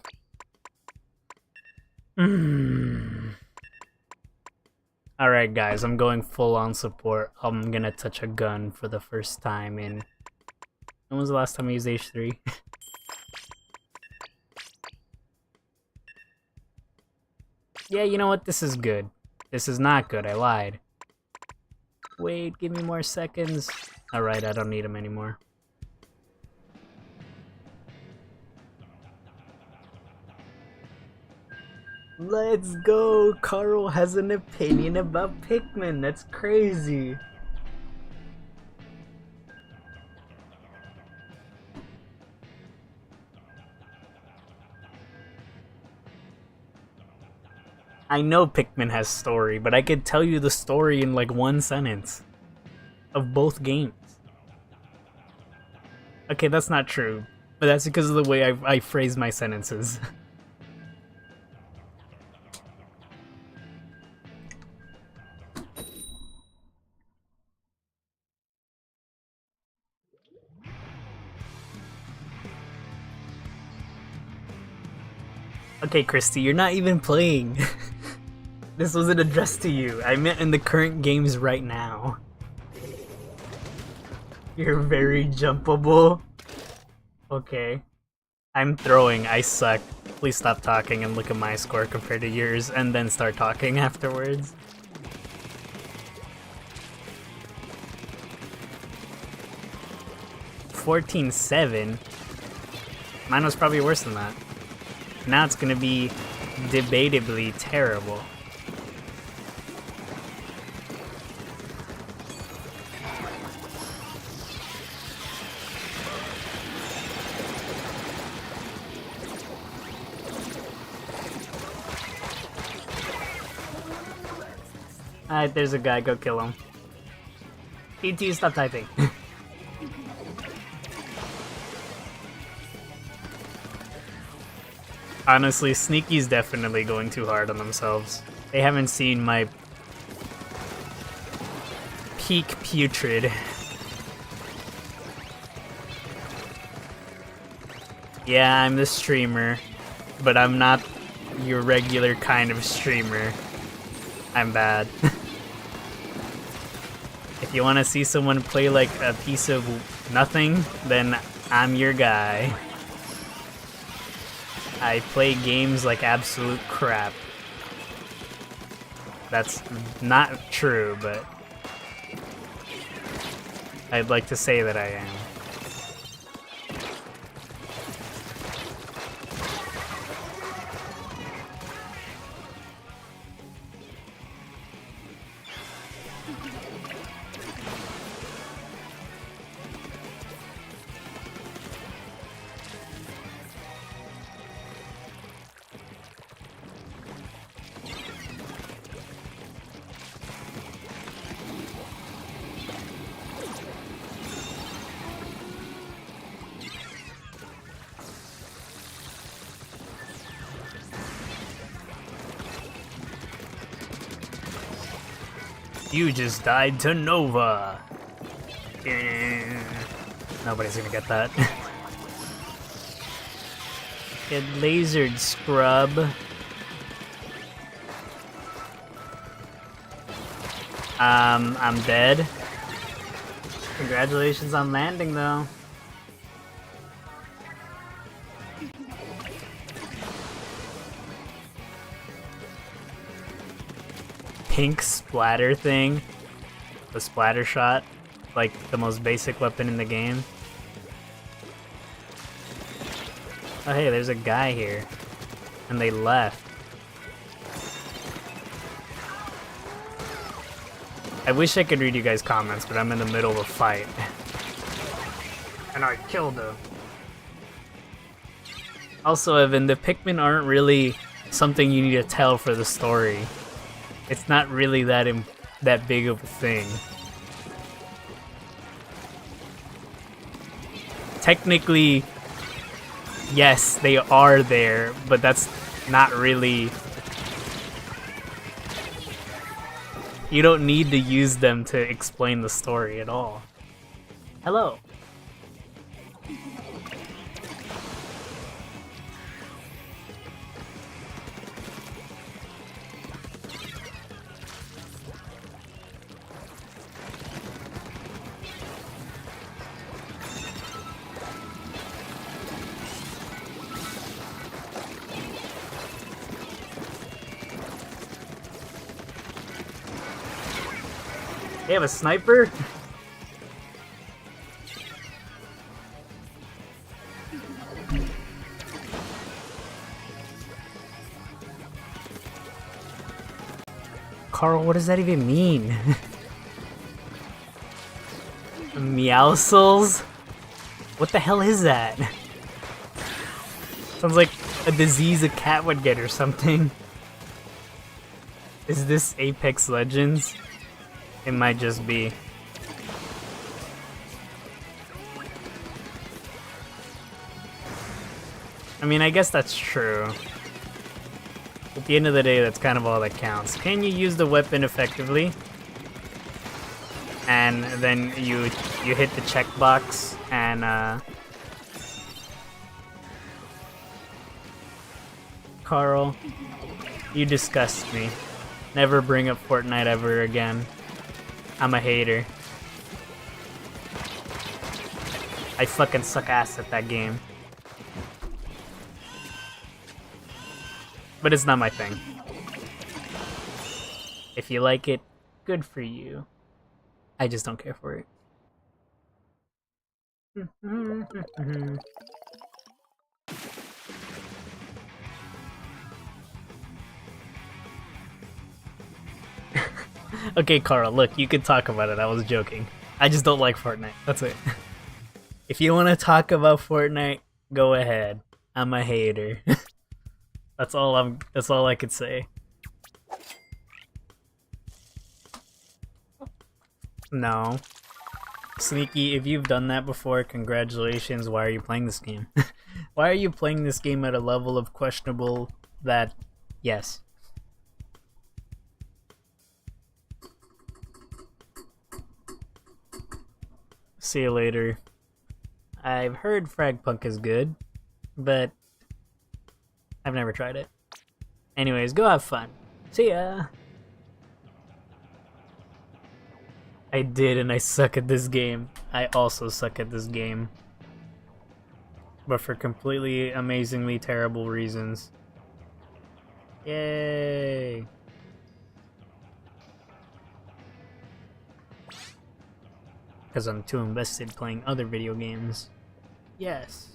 Alright guys, I'm going full on support. I'm gonna touch a gun for the first time in... When was the last time I used H3? Yeah, you know what? This is good. This is not good, I lied. Wait, give me more seconds. Alright, I don't need them anymore. Let's go! Carl has an opinion about Pikmin. That's crazy. I know Pikmin has story, but I could tell you the story in like one sentence. Of both games. Okay, that's not true. But that's because of the way I phrase my sentences. Okay, Christy, you're not even playing. This wasn't addressed to you. I meant in the current games right now. You're very jumpable. Okay. I'm throwing. I suck. Please stop talking and look at my score compared to yours, and then start talking afterwards. $14.7? Mine was probably worse than that. Now it's gonna be debatably terrible. Alright, there's a guy, go kill him. PT, stop typing. Honestly, Sneaky's definitely going too hard on themselves. They haven't seen my peak putrid. Yeah, I'm the streamer, but I'm not your regular kind of streamer. I'm bad. If you want to see someone play like a piece of nothing, then I'm your guy. I play games like absolute crap. That's not true, but I'd like to say that I am. You just died to Nova. Nobody's gonna get that. Get lasered, scrub. I'm dead. Congratulations on landing, though. Pink splatter thing, the splatter shot, like the most basic weapon in the game. Oh hey, there's a guy here, and they left. I wish I could read you guys' comments, but I'm in the middle of a fight. And I killed him. Also, Evan, the Pikmin aren't really something you need to tell for the story. It's not really that big of a thing. Technically, yes, they are there, but that's not really... You don't need to use them to explain the story at all. Hello. They have a sniper? Carl, what does that even mean? Meowscles? What the hell is that? Sounds like a disease a cat would get or something. Is this Apex Legends? It might just be. I mean, I guess that's true. At the end of the day, that's kind of all that counts. Can you use the weapon effectively? And then you hit the checkbox and Carl, you disgust me. Never bring up Fortnite ever again. I'm a hater. I fucking suck ass at that game. But it's not my thing. If you like it, good for you. I just don't care for it. Okay, Carl, look, you can talk about it. I was joking. I just don't like Fortnite. That's it. If you want to talk about Fortnite, go ahead. I'm a hater. That's all I could say. No. Sneaky, if you've done that before, congratulations. Why are you playing this game? Why are you playing this game at a level of questionable that, yes. See you later. I've heard Fragpunk is good, but I've never tried it. Anyways, go have fun. See ya! I did, and I suck at this game. I also suck at this game. But for completely, amazingly terrible reasons. Yay! Because I'm too invested playing other video games. Yes.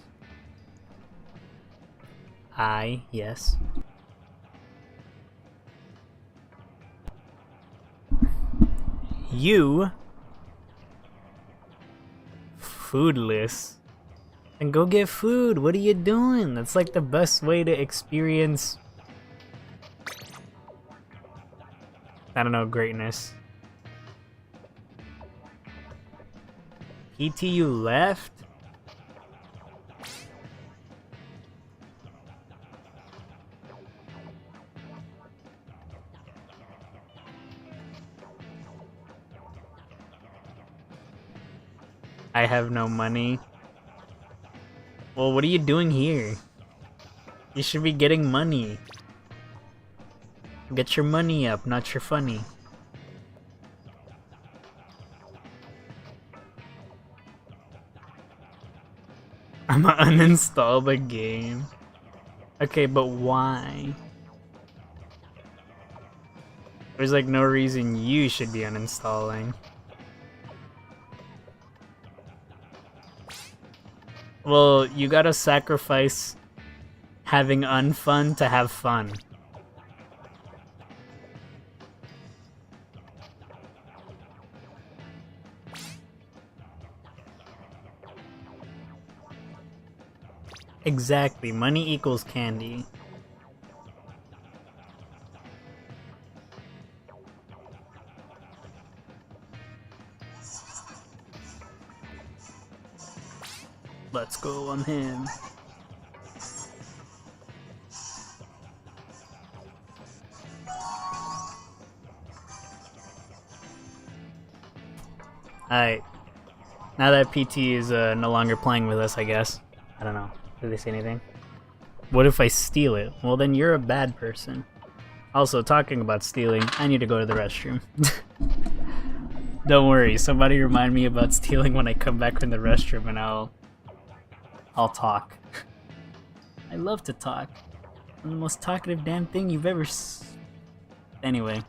Yes. You foodless and go get food. What are you doing? That's like the best way to experience, I don't know, greatness. PTU left? I have no money. Well, what are you doing here? You should be getting money. Get your money up, not your funny. I'ma uninstall the game. Okay, but why? There's like no reason you should be uninstalling. Well, you gotta sacrifice having unfun to have fun. Exactly, money equals candy. Let's go on him. Alright. Now that PT is no longer playing with us, I guess. I don't know. Did they say anything? What if I steal it? Well, then you're a bad person. Also, talking about stealing, I need to go to the restroom. Don't worry, somebody remind me about stealing when I come back from the restroom and I'll talk. I love to talk. I'm the most talkative damn thing you've ever Anyway.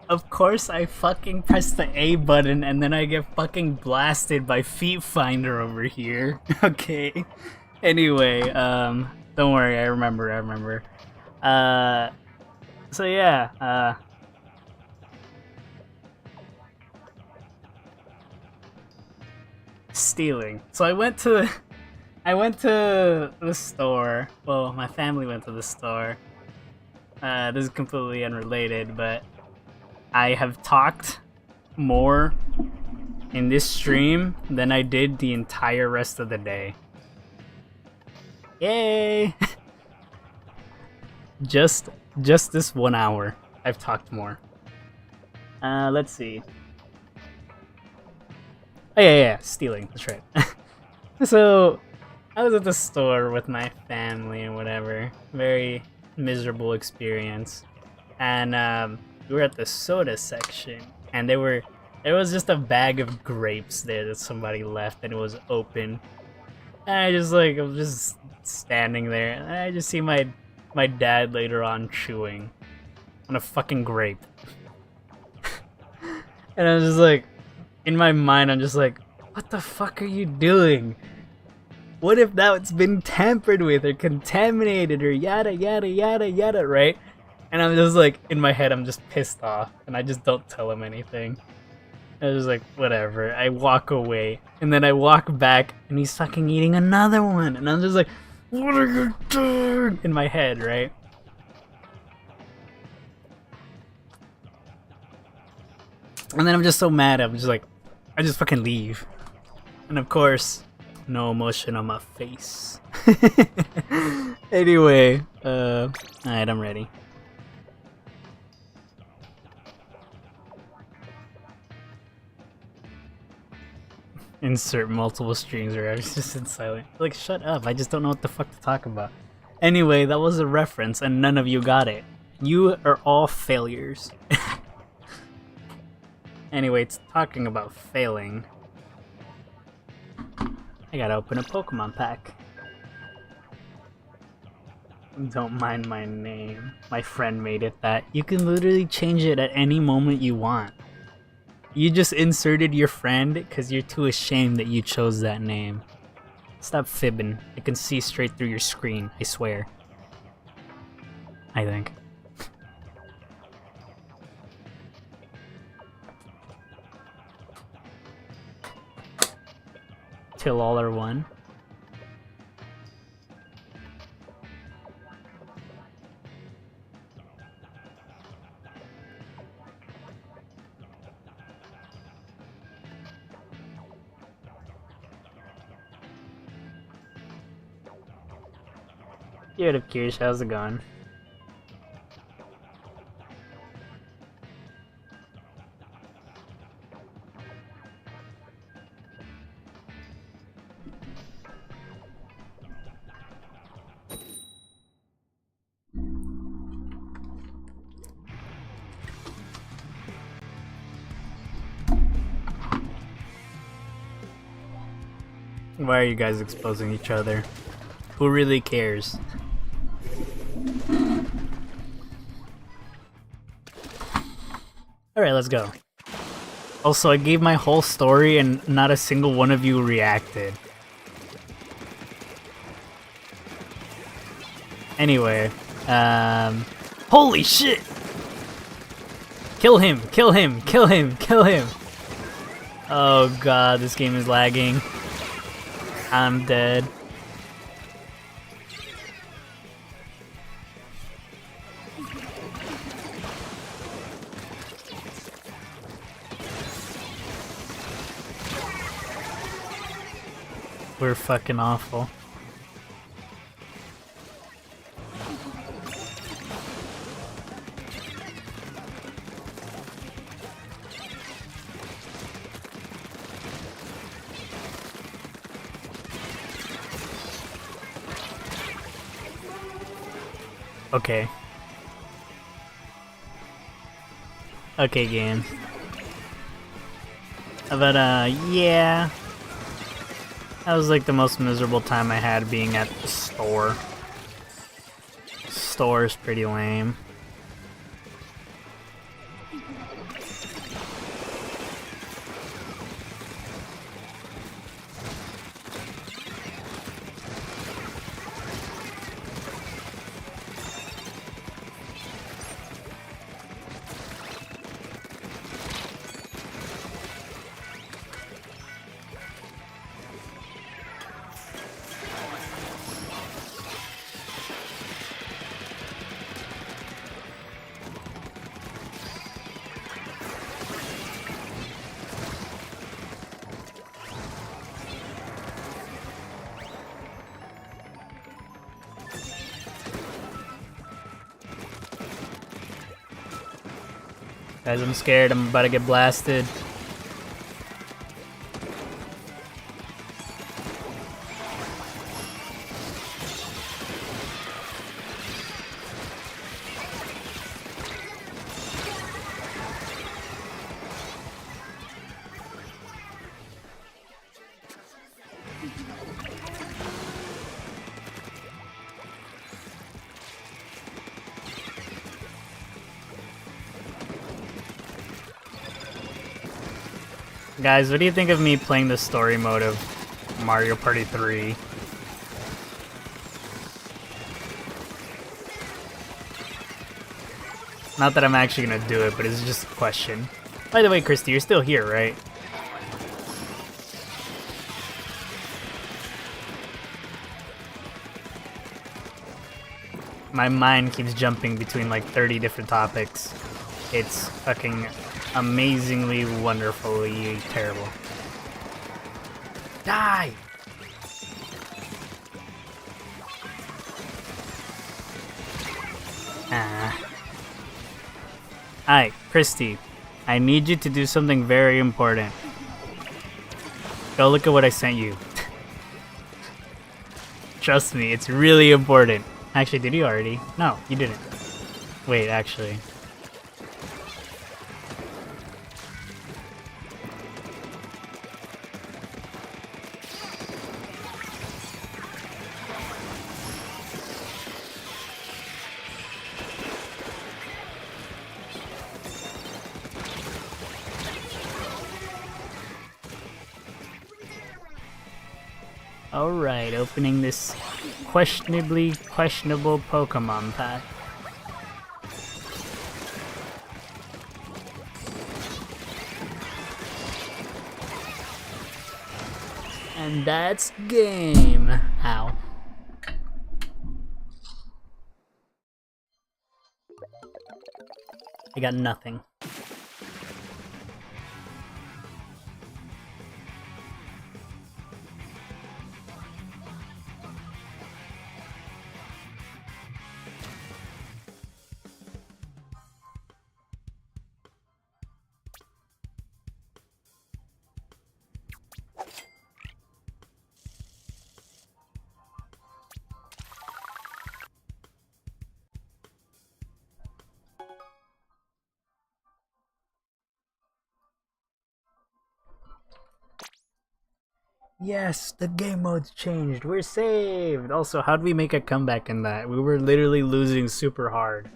Of course I fucking press the A button and then I get fucking blasted by Feet Finder over here. Okay. Anyway, don't worry, I remember. So yeah, stealing. So I went to the store. Well, my family went to the store. This is completely unrelated, but I have talked more in this stream than I did the entire rest of the day. Yay! just this 1 hour, I've talked more. Let's see. Oh yeah, stealing. That's right. So, I was at the store with my family and whatever. Very miserable experience. And we were at the soda section, and there was just a bag of grapes there that somebody left, and it was open. And I was just standing there, and I just see my dad later on chewing on a fucking grape. And I was just like, in my mind, I'm just like, what the fuck are you doing? What if now it's been tampered with or contaminated or yada yada yada yada, right? And I'm just like, in my head, I'm just pissed off, and I just don't tell him anything. I was just like, whatever. I walk away, and then I walk back, and he's fucking eating another one, and I'm just like, what are you doing? In my head, right? And then I'm just so mad, I'm just like, I just fucking leave. And of course, no emotion on my face. Anyway, alright, I'm ready. Insert multiple strings or I was just in silent. Like, shut up, I just don't know what the fuck to talk about. Anyway, that was a reference and none of you got it. You are all failures. Anyway, it's talking about failing. I gotta open a Pokemon pack. Don't mind my name. My friend made it that. You can literally change it at any moment you want. You just inserted your friend because you're too ashamed that you chose that name. Stop fibbing. I can see straight through your screen, I swear. I think. Till all are one. Yo, up, Kirish, how's it going? Why are you guys exposing each other? Who really cares? Alright, let's go. Also, I gave my whole story and not a single one of you reacted. Anyway, holy shit! Kill him, kill him, kill him, kill him! Oh god, this game is lagging. I'm dead. We're fucking awful. Okay. Okay, game. But, yeah. That was like the most miserable time I had being at the store. Store's pretty lame. Guys, I'm scared. I'm about to get blasted. Guys, what do you think of me playing the story mode of Mario Party 3? Not that I'm actually gonna do it, but it's just a question. By the way, Christy, you're still here, right? My mind keeps jumping between like 30 different topics. It's fucking amazingly, wonderfully terrible. Die! Alright, Christy, I need you to do something very important. Go look at what I sent you. Trust me, it's really important. Actually, did you already? No, you didn't. Wait, actually. Alright, opening this questionably questionable Pokemon pack. And that's game. Ow. I got nothing. Yes, the game mode's changed. We're saved. Also, how'd we make a comeback in that? We were literally losing super hard.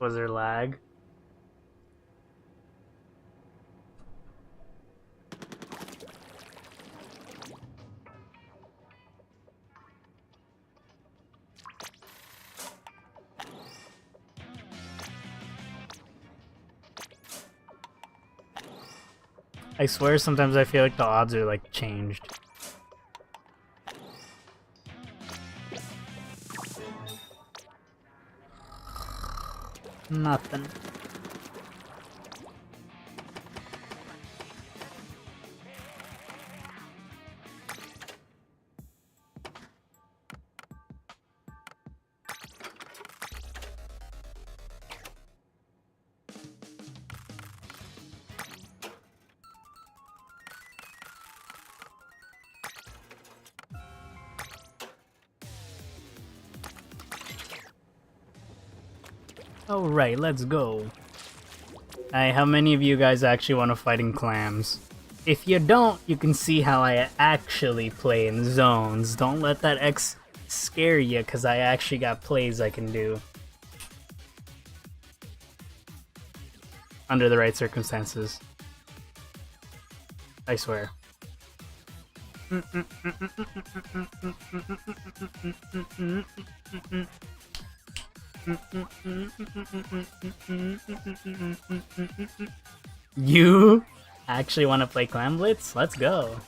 Was there lag? I swear sometimes I feel like the odds are like changed. Nothing. Alright, let's go. How many of you guys actually want to fight in clams? If you don't, you can see how I actually play in zones. Don't let that X scare you, because I actually got plays I can do. Under the right circumstances. I swear. You actually want to play Clam Blitz? Let's go.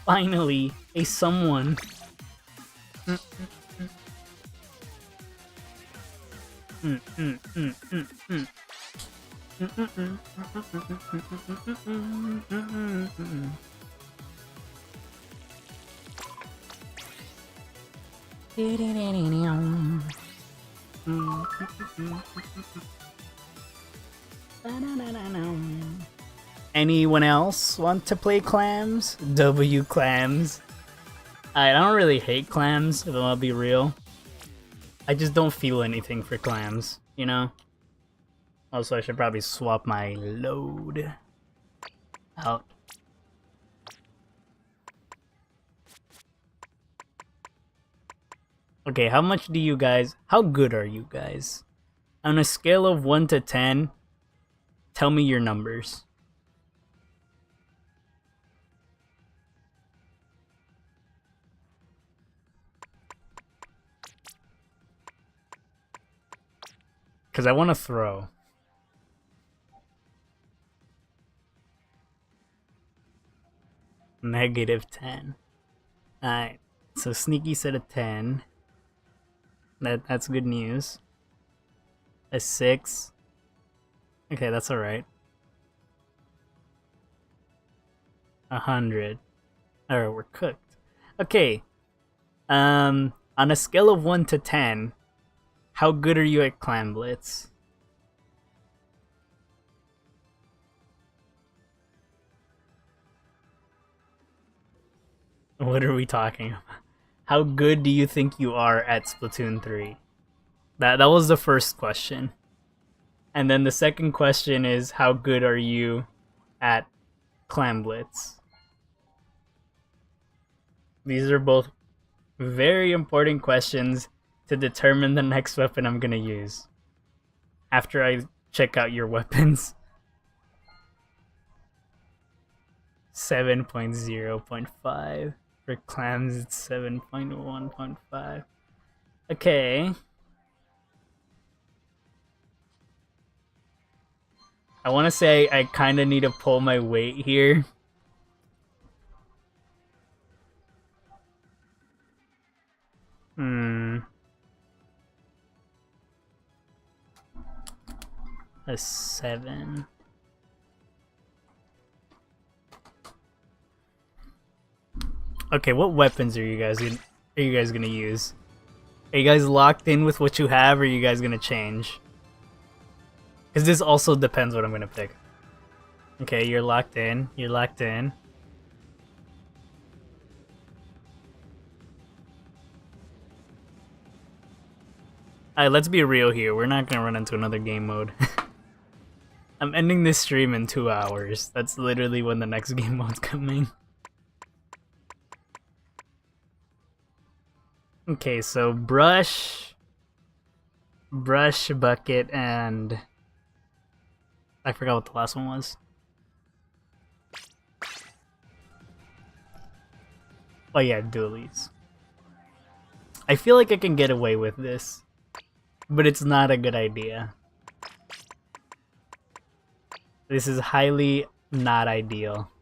Finally, a someone. Anyone else want to play clams? W clams. I don't really hate clams, if I'll be real. I just don't feel anything for clams, you know? Also, I should probably swap my load out. Okay, how much do you guys... How good are you guys? On a scale of 1 to 10, tell me your numbers. Because I want to throw. -10. Alright, so Sneaky said a 10. That's good news. A 6. Okay, that's alright. 100. Alright, we're cooked. Okay. On a scale of 1 to 10, how good are you at Clan Blitz? What are we talking about? How good do you think you are at Splatoon 3? That was the first question. And then the second question is, how good are you at Clan Blitz? These are both very important questions to determine the next weapon I'm gonna use. After I check out your weapons. 7.0.5. For clams, it's 7.1.5. Okay. I want to say I kind of need to pull my weight here. A 7. Okay, what weapons are you guys gonna use? Are you guys locked in with what you have, or are you guys gonna change? Because this also depends what I'm gonna pick. Okay, you're locked in. You're locked in. Alright, let's be real here. We're not gonna run into another game mode. I'm ending this stream in 2 hours. That's literally when the next game mode's coming. Okay, so brush, bucket, and I forgot what the last one was. Oh yeah, dualies. I feel like I can get away with this, but it's not a good idea. This is highly not ideal.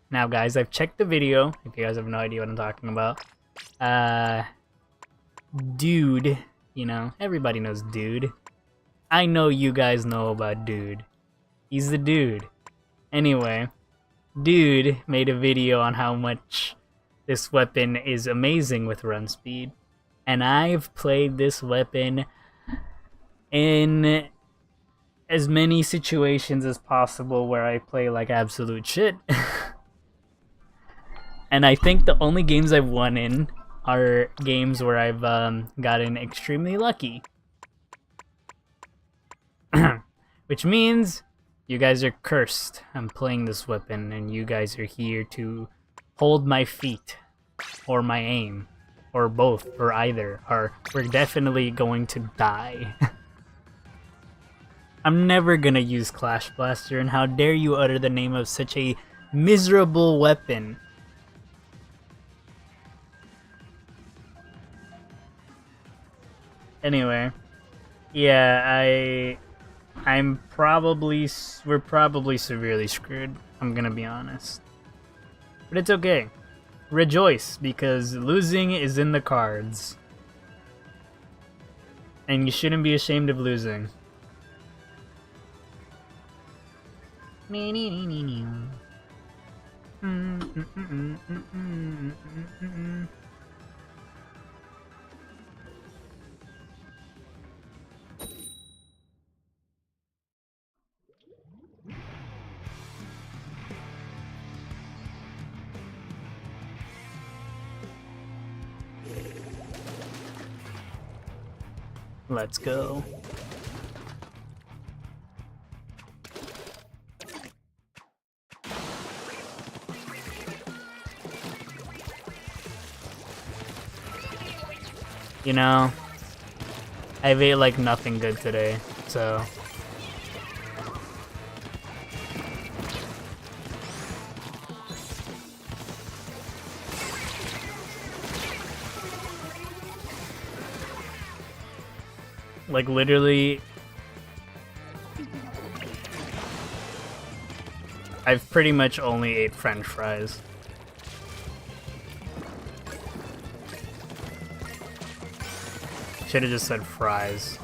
Now guys, I've checked the video, if you guys have no idea what I'm talking about. Dude, you know, everybody knows Dude. I know you guys know about Dude. He's the dude. Anyway, Dude made a video on how much this weapon is amazing with run speed. And I've played this weapon in as many situations as possible where I play like absolute shit. And I think the only games I've won in are games where I've gotten extremely lucky. Which means you guys are cursed. I'm playing this weapon and you guys are here to hold my feet. Or my aim. Or both. Or either. Or we're definitely going to die. I'm never gonna use Clash Blaster, and how dare you utter the name of such a miserable weapon. Anyway, yeah, we're probably severely screwed. I'm gonna be honest. But it's okay. Rejoice, because losing is in the cards. And you shouldn't be ashamed of losing. Let's go. You know, I've ate like nothing good today, so. Like literally, I've pretty much only ate French fries. Should have just said fries.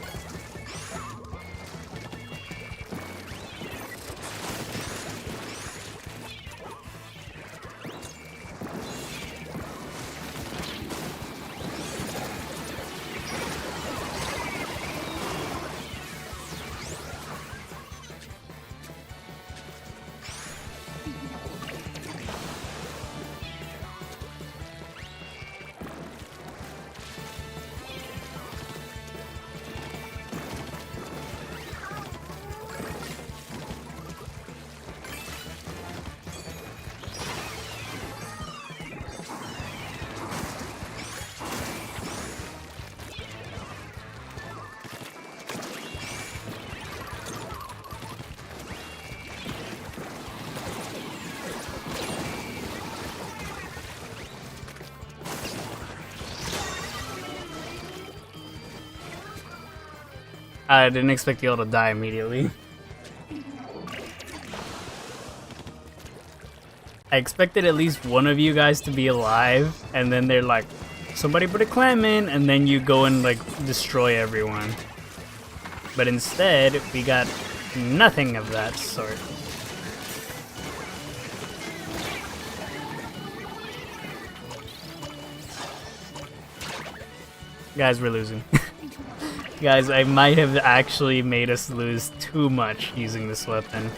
I didn't expect y'all to die immediately. I expected at least one of you guys to be alive, and then they're like, somebody put a clam in, and then you go and like destroy everyone. But instead, we got nothing of that sort. Guys, we're losing. Guys, I might have actually made us lose too much using this weapon.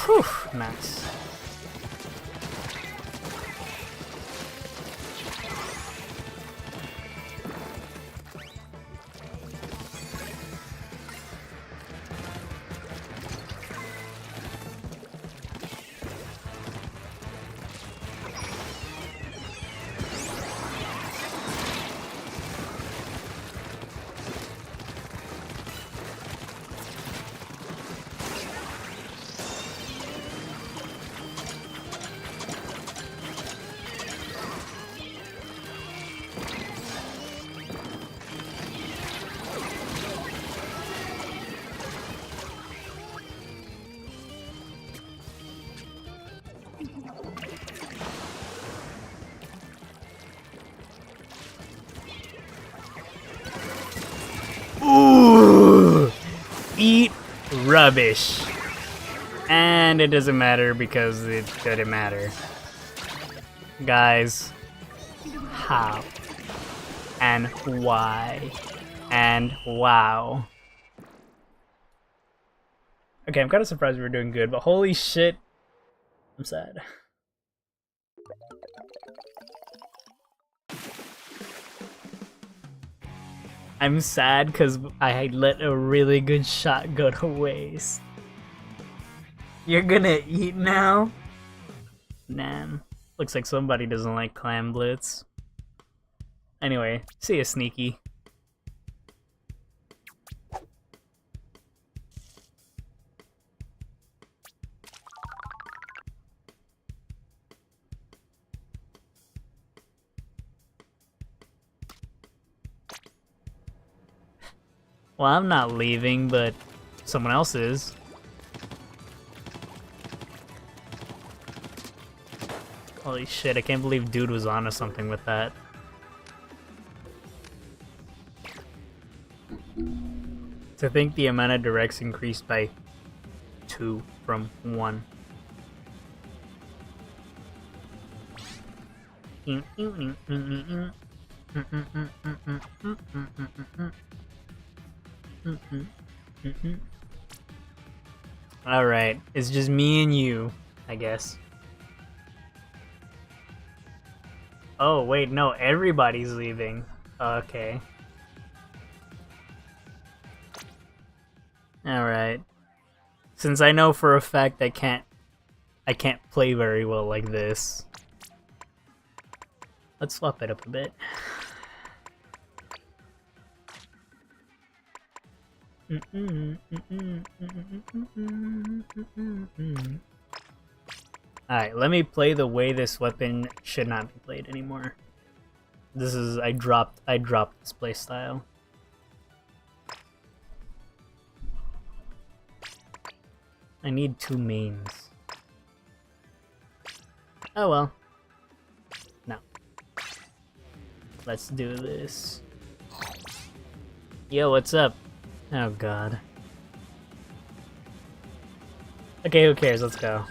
Whew, nice. Ooh! Eat rubbish. And it doesn't matter because it didn't matter. Guys, how? And why? And wow. Okay, I'm kind of surprised we were doing good, but holy shit, I'm sad. I'm sad because I had let a really good shot go to waste. You're gonna eat now? Damn. Looks like somebody doesn't like Clam Blitz. Anyway, see ya, Sneaky. Well, I'm not leaving, but someone else is. Holy shit, I can't believe dude was onto something with that. To think the amount of directs increased by 2 from 1. Alright, it's just me and you, I guess. Oh, wait, no, everybody's leaving. Okay. Alright. Since I know for a fact I can't play very well like this. Let's swap it up a bit. Alright, let me play the way this weapon should not be played anymore. This is I dropped this play style. I need 2 mains. Oh well. No. Let's do this. Yo, what's up? Oh god. Okay, who cares? Let's go.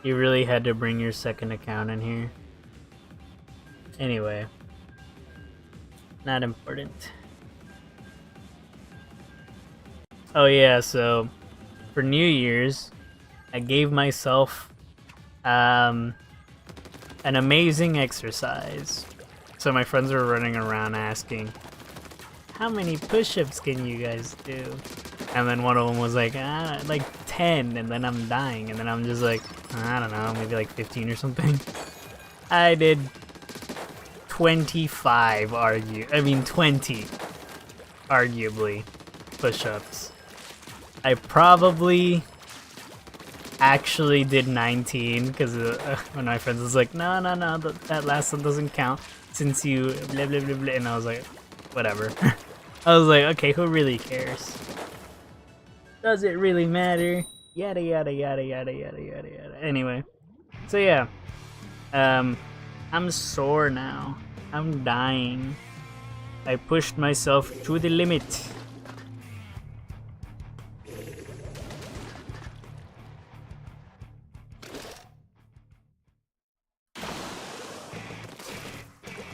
You really had to bring your second account in here. Anyway. Not important. Oh yeah, so for New Year's, I gave myself an amazing exercise. So my friends were running around asking, how many push-ups can you guys do? And then one of them was like, like 10, and then I'm dying, and then I'm just like, I don't know, maybe like 15 or something. I did 25 20 arguably push-ups. I probably actually did 19 because when my friends was like, no, that last one doesn't count since you blah blah blah blah, and I was like, whatever. I was like, okay, who really cares? Does it really matter? Yada yada yada yada yada yada yada. Anyway, so yeah, I'm sore now. I'm dying. I pushed myself to the limit.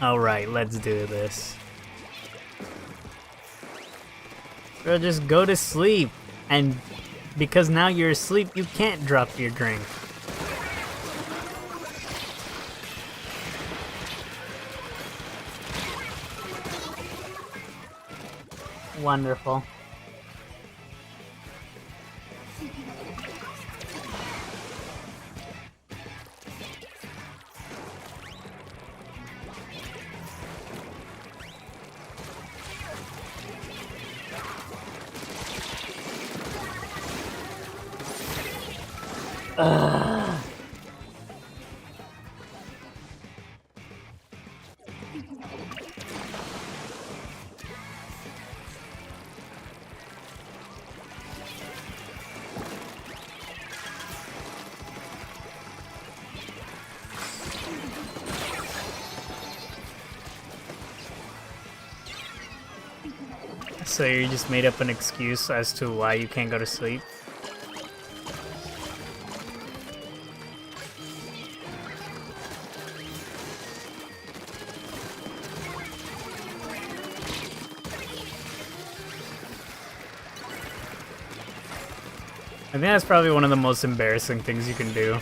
Alright, let's do this. Bro, just go to sleep. And because now you're asleep, you can't drop your drink. Wonderful. So you just made up an excuse as to why you can't go to sleep? I think that's probably one of the most embarrassing things you can do.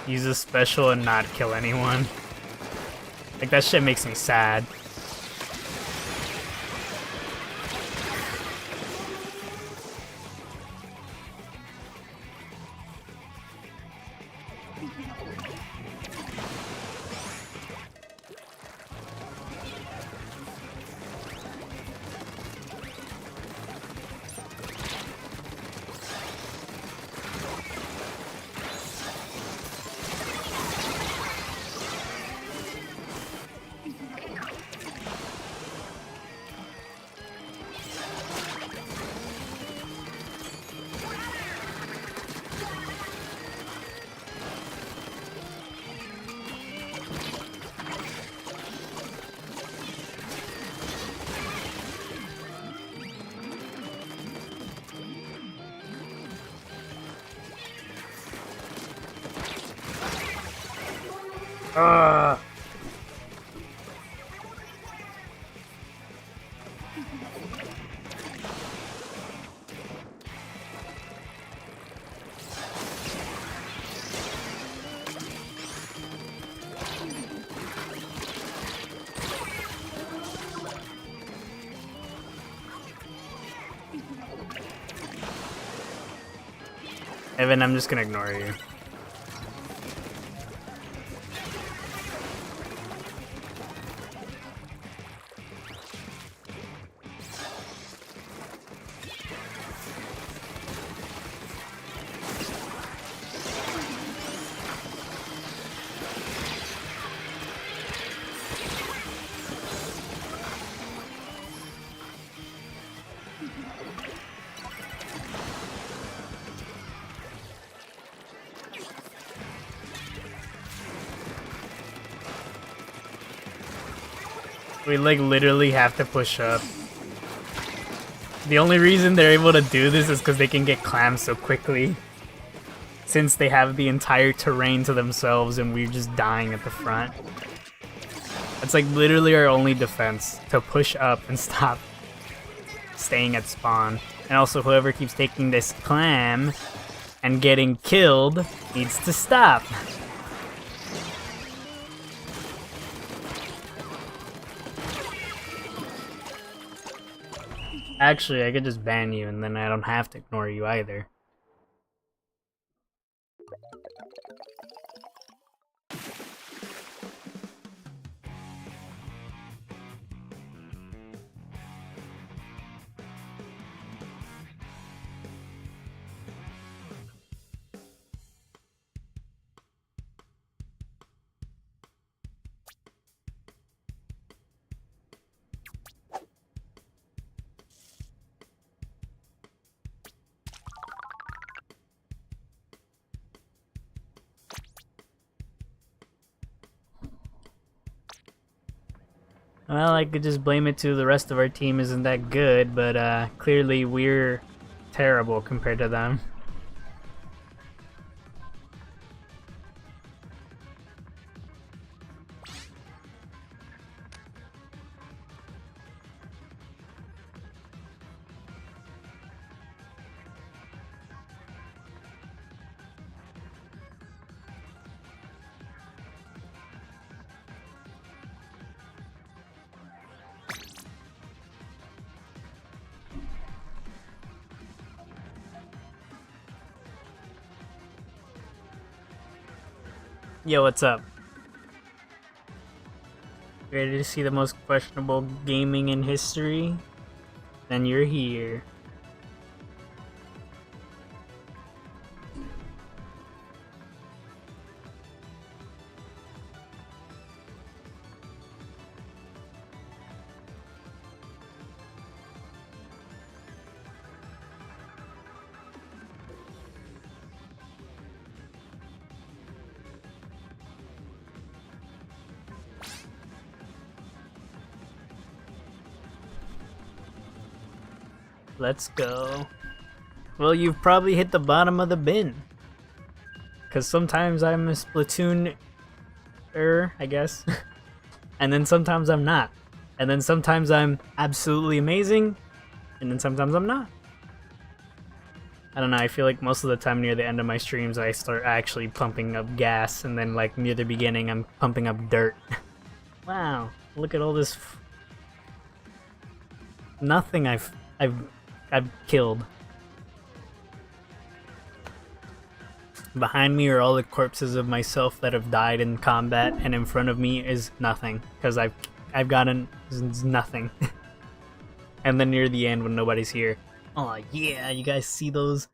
Use a special and not kill anyone. Like, that shit makes me sad. Ugh. Evan, I'm just gonna ignore you. We like literally have to push up. The only reason they're able to do this is because they can get clams so quickly. Since they have the entire terrain to themselves and we're just dying at the front. It's like literally our only defense, to push up and stop staying at spawn. And also whoever keeps taking this clam and getting killed needs to stop. Actually, I could just ban you and then I don't have to ignore you either. Well, I could just blame it to the rest of our team isn't that good, but clearly we're terrible compared to them. Yo, what's up? Ready to see the most questionable gaming in history? Then you're here. Let's go. Well, you've probably hit the bottom of the bin. Because sometimes I'm a Splatoon-er, I guess. And then sometimes I'm not. And then sometimes I'm absolutely amazing. And then sometimes I'm not. I don't know, I feel like most of the time near the end of my streams I start actually pumping up gas. And then like near the beginning I'm pumping up dirt. Wow, look at all this... Nothing I've killed. Behind me are all the corpses of myself that have died in combat, and in front of me is nothing, because I've gotten nothing. And then near the end when nobody's here, oh yeah, you guys see those?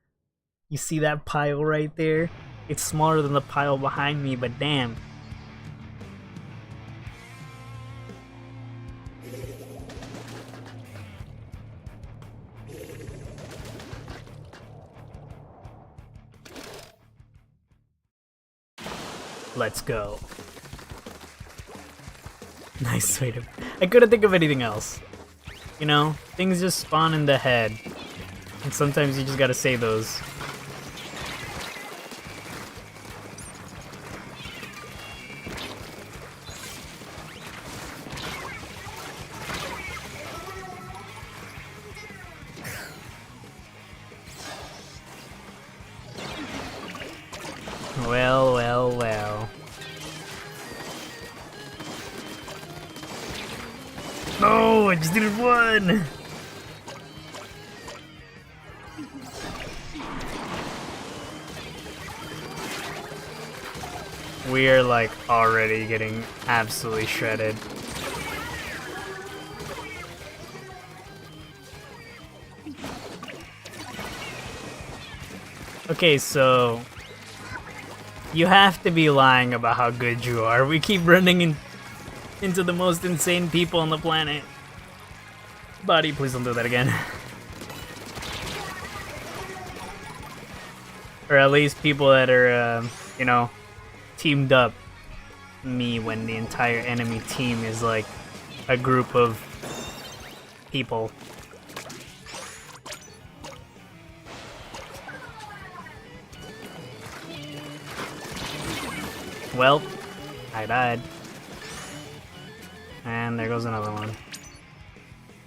You see that pile right there? It's smaller than the pile behind me, but damn. Let's go. Nice way to... I couldn't think of anything else. You know, things just spawn in the head. And sometimes you just gotta say those. Well, well, well. No, I just needed one! We are like already getting absolutely shredded. Okay, so you have to be lying about how good you are. We keep running into the most insane people on the planet. Buddy, please don't do that again. Or at least people that are, you know, teamed up. Me when the entire enemy team is like a group of people. Well, I died. And there goes another one.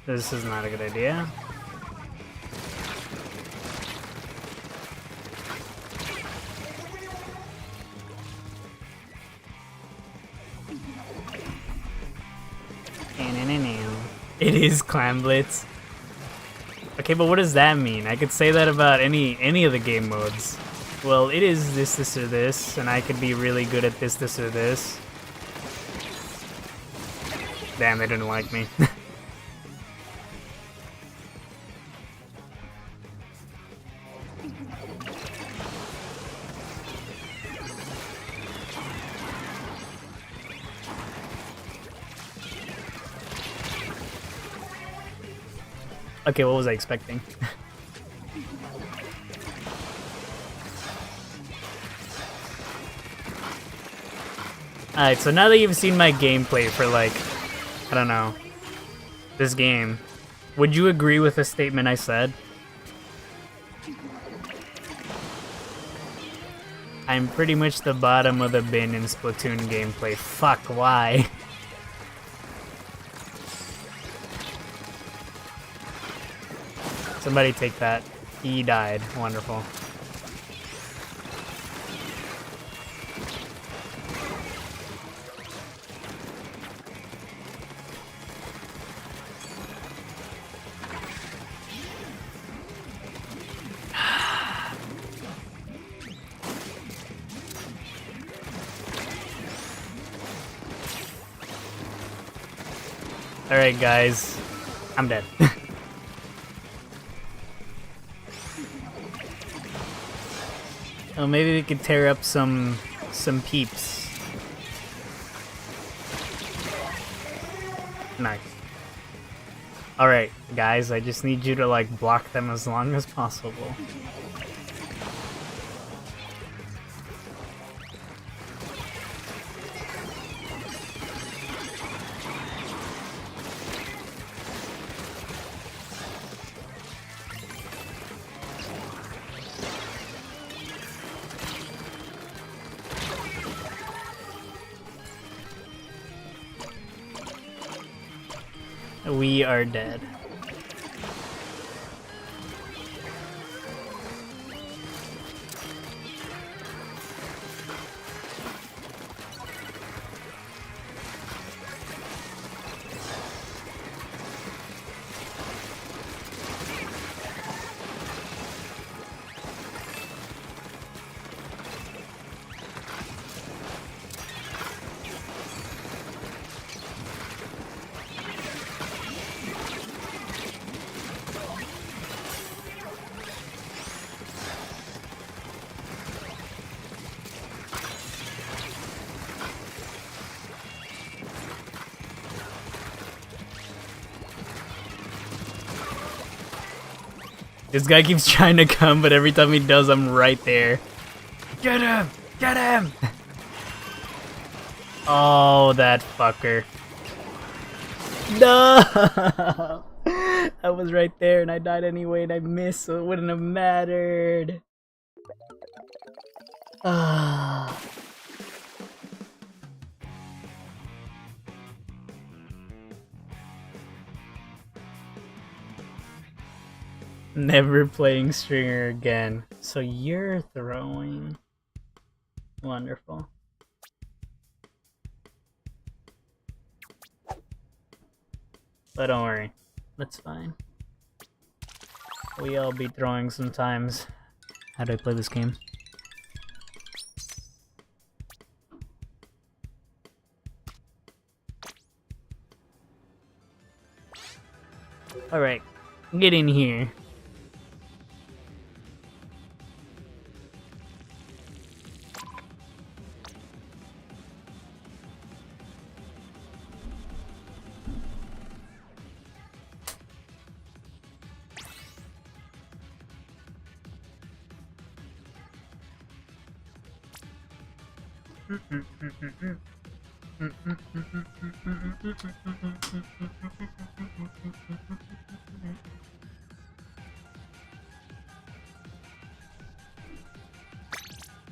This is not a good idea. It is Clan Blitz. Okay, but what does that mean? I could say that about any of the game modes. Well, it is this, or this, and I could be really good at this, or this. Damn, they didn't like me. Okay, what was I expecting? Alright, so now that you've seen my gameplay for like, I don't know, this game, would you agree with the statement I said? I'm pretty much the bottom of the bin in Splatoon gameplay. Fuck, why? Somebody take that. He died. Wonderful. Alright guys, I'm dead. Oh, maybe we could tear up some peeps. Nice. Alright, guys, I just need you to like block them as long as possible. We are dead. This guy keeps trying to come, but every time he does, I'm right there. Get him! Get him! Oh, that fucker. No! I was right there and I died anyway and I missed, so it wouldn't have mattered. Ah. Never playing Stringer again. So you're throwing. Wonderful. But don't worry, that's fine. We all be throwing sometimes. How do I play this game? Alright, get in here.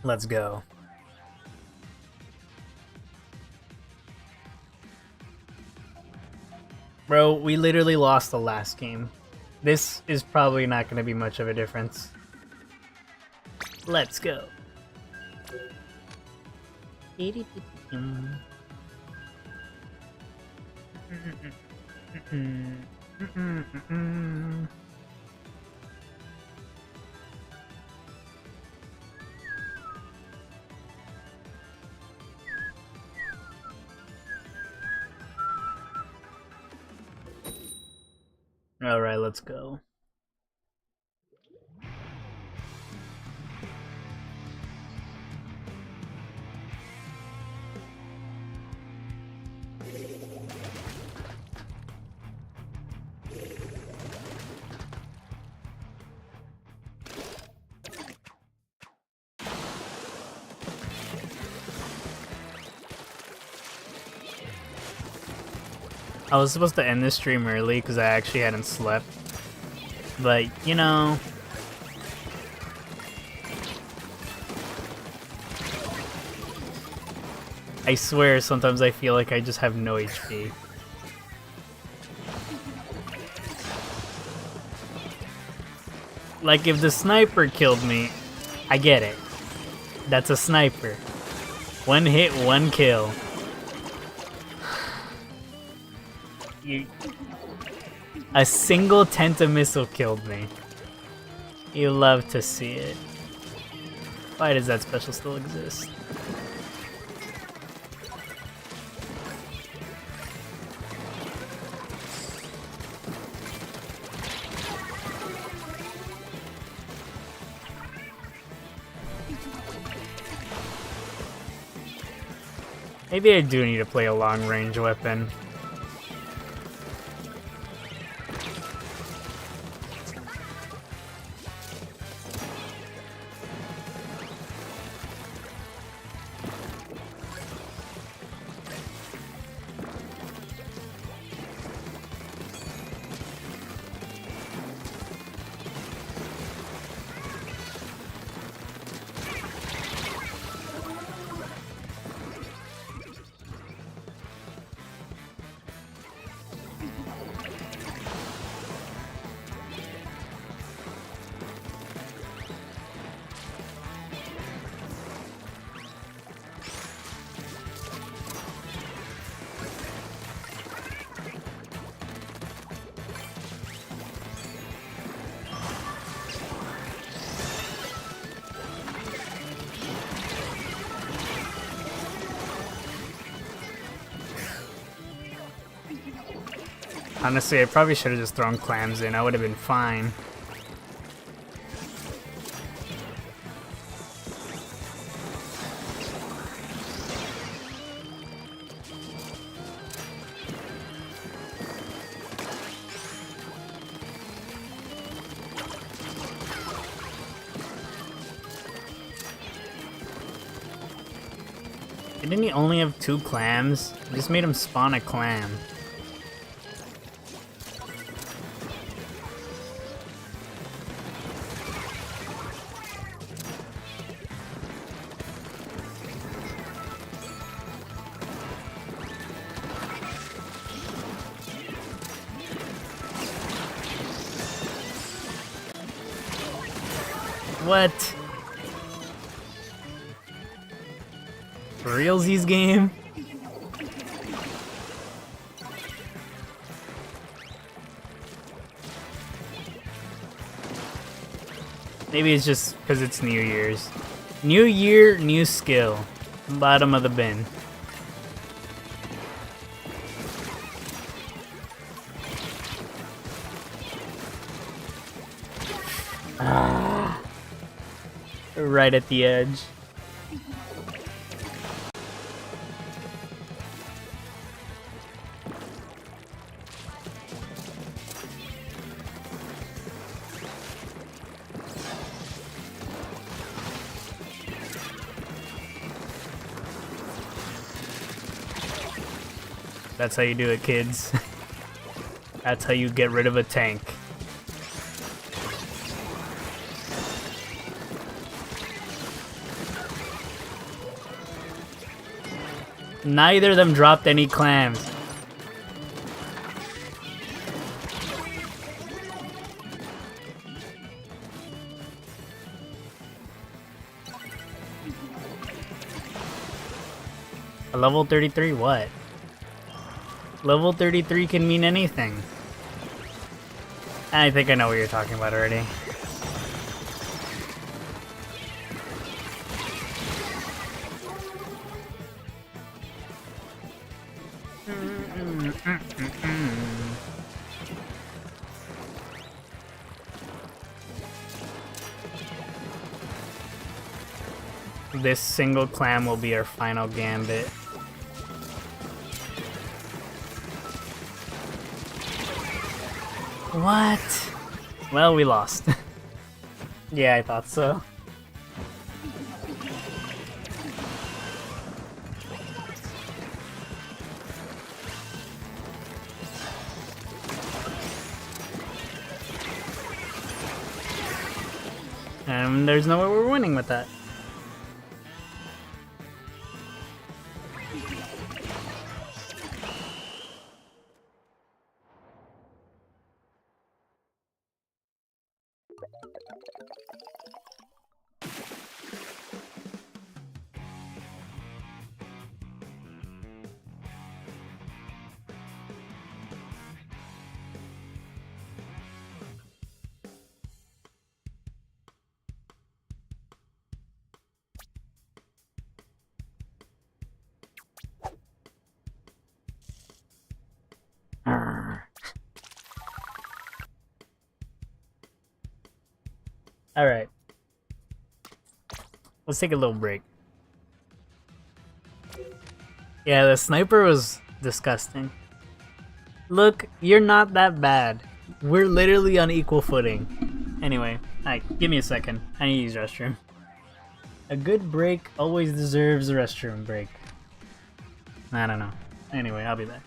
Let's go. Bro, we literally lost the last game. This is probably not going to be much of a difference. Let's go. Alright, let's go. I was supposed to end this stream early because I actually hadn't slept. But, you know... I swear, sometimes I feel like I just have no HP. Like, if the sniper killed me, I get it. That's a sniper. One hit, one kill. A single Tenta missile killed me. You love to see it. Why does that special still exist? Maybe I do need to play a long-range weapon. Honestly, I probably should have just thrown clams in. I would have been fine. Didn't he only have 2 clams? I just made him spawn a clam. What? For realsies game? Maybe it's just because it's New Year's. New year, new skill. Bottom of the bin. Ah, right at the edge. That's how you do it, kids. That's how you get rid of a tank. Neither of them dropped any clams. A level 33 what? Level 33 can mean anything. I think I know what you're talking about already. This single clam will be our final gambit. What? Well, we lost. Yeah, I thought so. And there's no way we're winning with that. Alright. Let's take a little break. Yeah, the sniper was disgusting. Look, you're not that bad. We're literally on equal footing. Anyway, give me a second. I need to use the restroom. A good break always deserves a restroom break. I don't know. Anyway, I'll be back.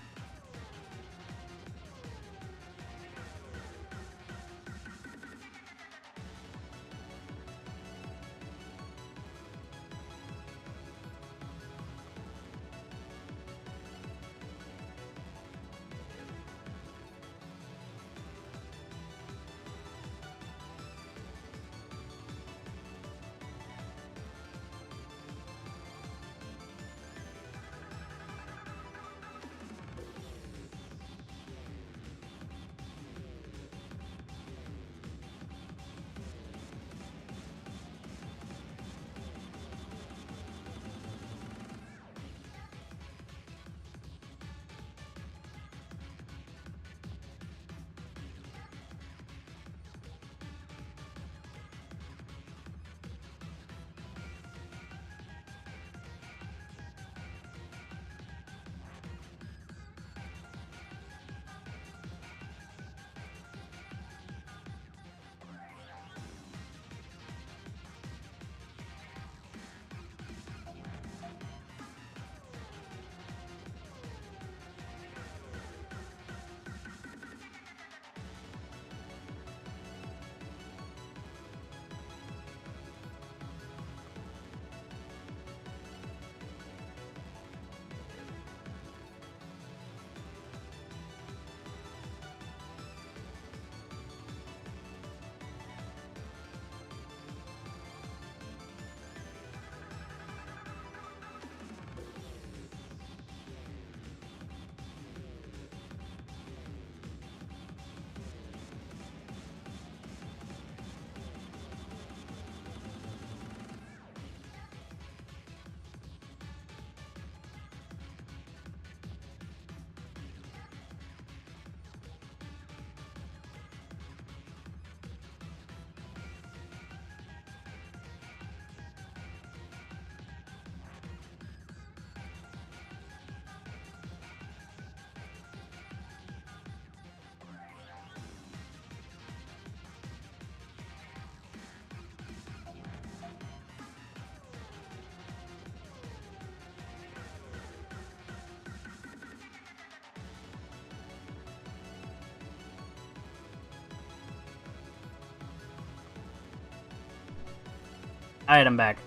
Alright, I'm back.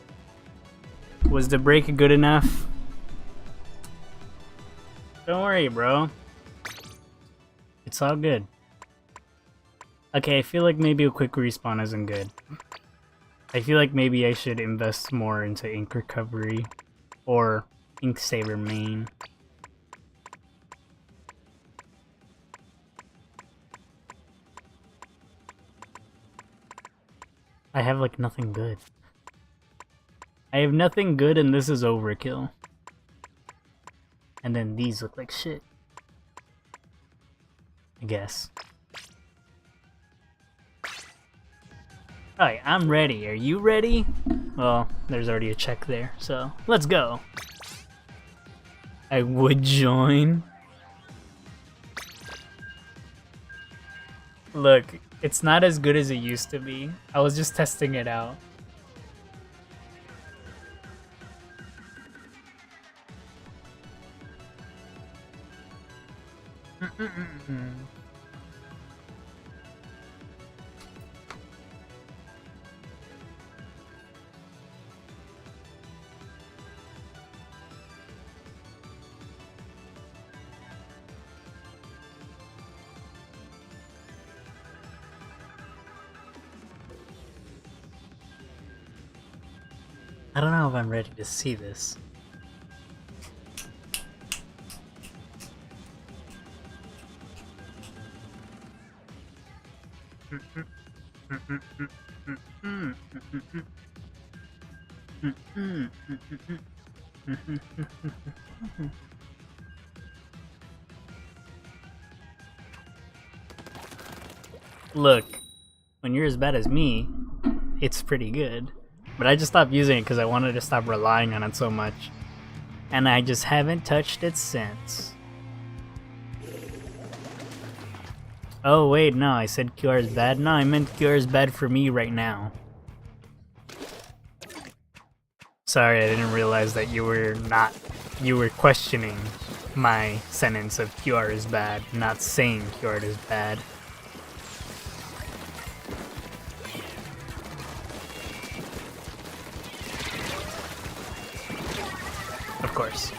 Was the break good enough? Don't worry, bro. It's all good. Okay, I feel like maybe a quick respawn isn't good. I feel like maybe I should invest more into ink recovery or ink saver main. I have like nothing good. I have nothing good and this is overkill. And then these look like shit. I guess. Alright, I'm ready. Are you ready? Well, there's already a check there, so let's go. I would join. Look, it's not as good as it used to be. I was just testing it out. I don't know if I'm ready to see this. Look, when you're as bad as me, it's pretty good. But I just stopped using it because I wanted to stop relying on it so much. And I just haven't touched it since. Oh wait, no, I said QR is bad? No, I meant QR is bad for me right now. Sorry, I didn't realize that you were questioning my sentence of QR is bad, not saying QR is bad. Of course.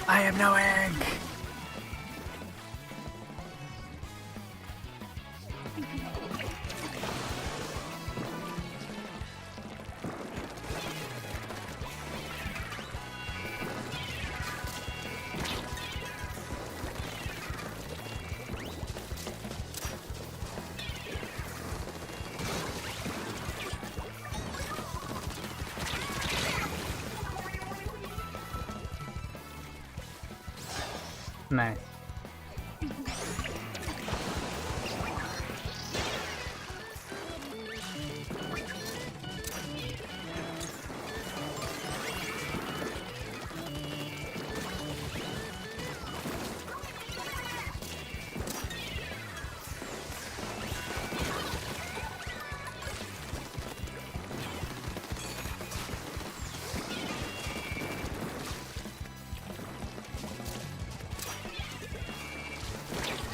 I have no ink! Nice.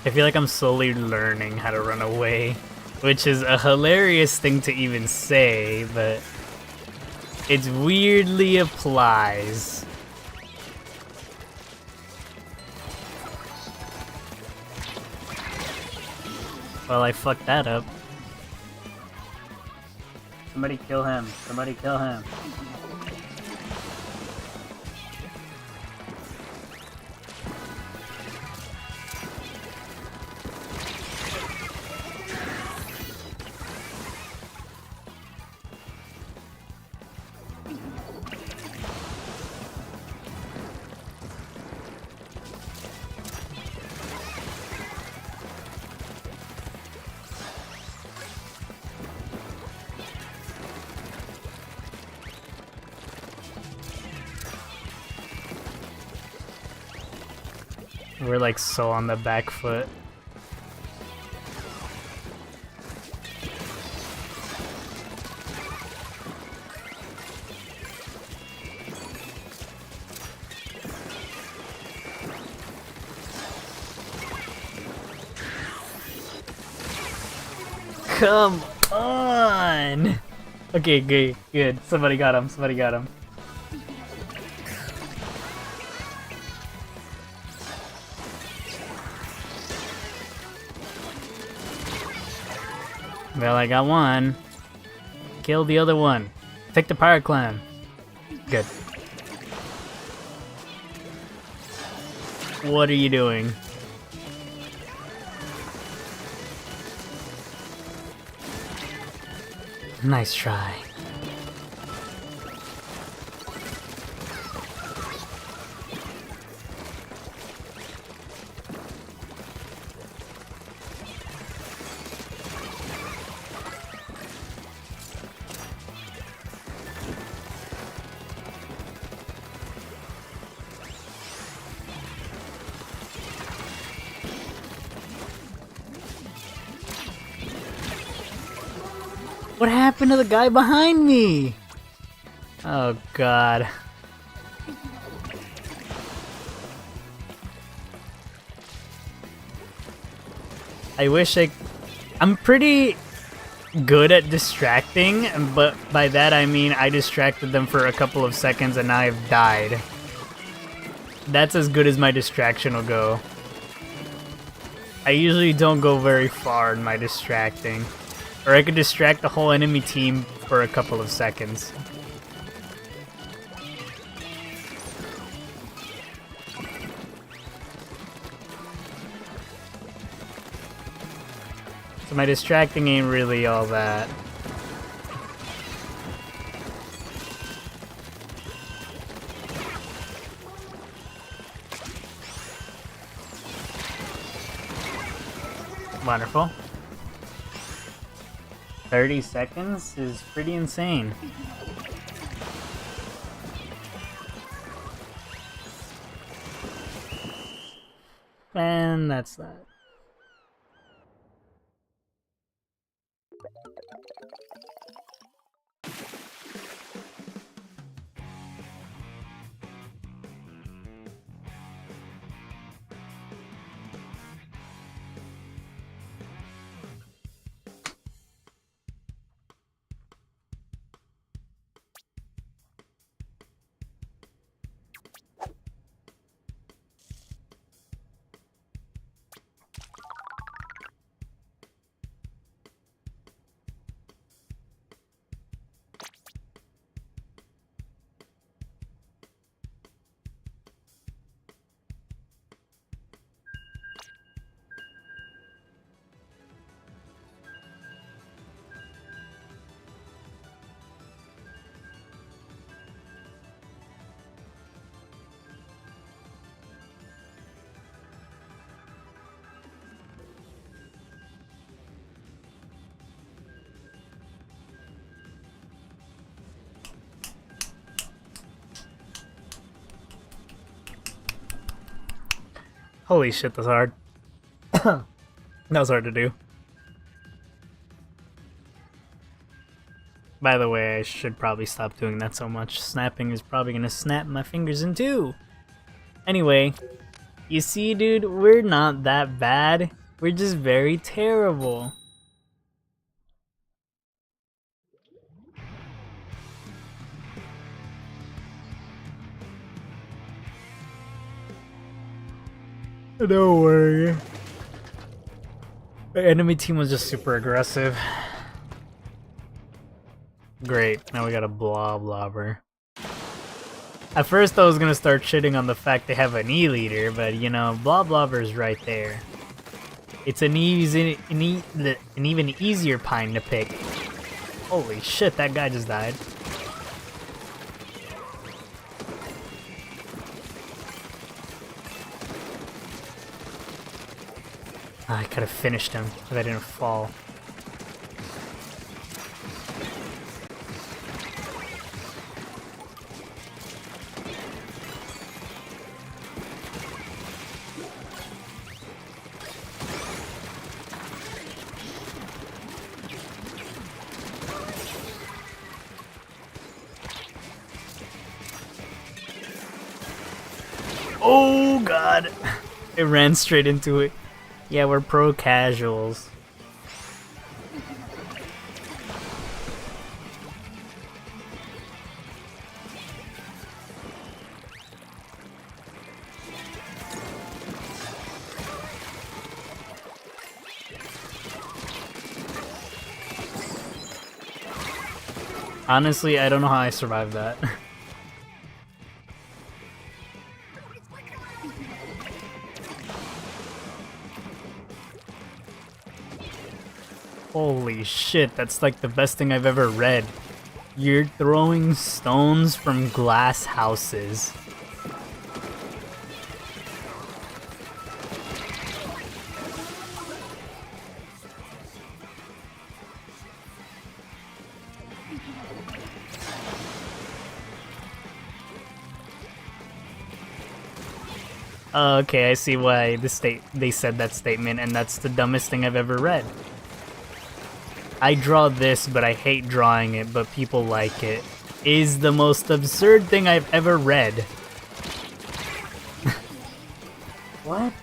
I feel like I'm slowly learning how to run away, which is a hilarious thing to even say, but it weirdly applies. Well, I fucked that up. Somebody kill him. Somebody kill him. We're like so on the back foot. Come on! Okay, good. Somebody got him. Somebody got him. Well, I got one. Kill the other one. Take the Pirate Clan. Good. What are you doing? Nice try. What happened to the guy behind me? Oh god. I wish I'm pretty good at distracting, but by that I mean I distracted them for a couple of seconds and now I've died. That's as good as my distraction will go. I usually don't go very far in my distracting. Or I could distract the whole enemy team for a couple of seconds. So my distracting ain't really all that. Wonderful. 30 seconds is pretty insane. And that's that. Holy shit, that's hard. That was hard to do. By the way, I should probably stop doing that so much. Snapping is probably gonna snap my fingers in two. Anyway, you see, dude, we're not that bad. We're just very terrible. Don't worry. The enemy team was just super aggressive. Great, now we got a blobber. At first I was gonna start shitting on the fact they have an E leader, but you know, blobber's right there. It's an even easier pine to pick. Holy shit, that guy just died. I could have finished him if I didn't fall. god. It ran straight into it. Yeah, we're pro casuals. Honestly, I don't know how I survived that. Holy shit, that's like the best thing I've ever read. You're throwing stones from glass houses. Okay, I see why they said that statement, and that's the dumbest thing I've ever read. I draw this, but I hate drawing it, but people like it. Is the most absurd thing I've ever read. What?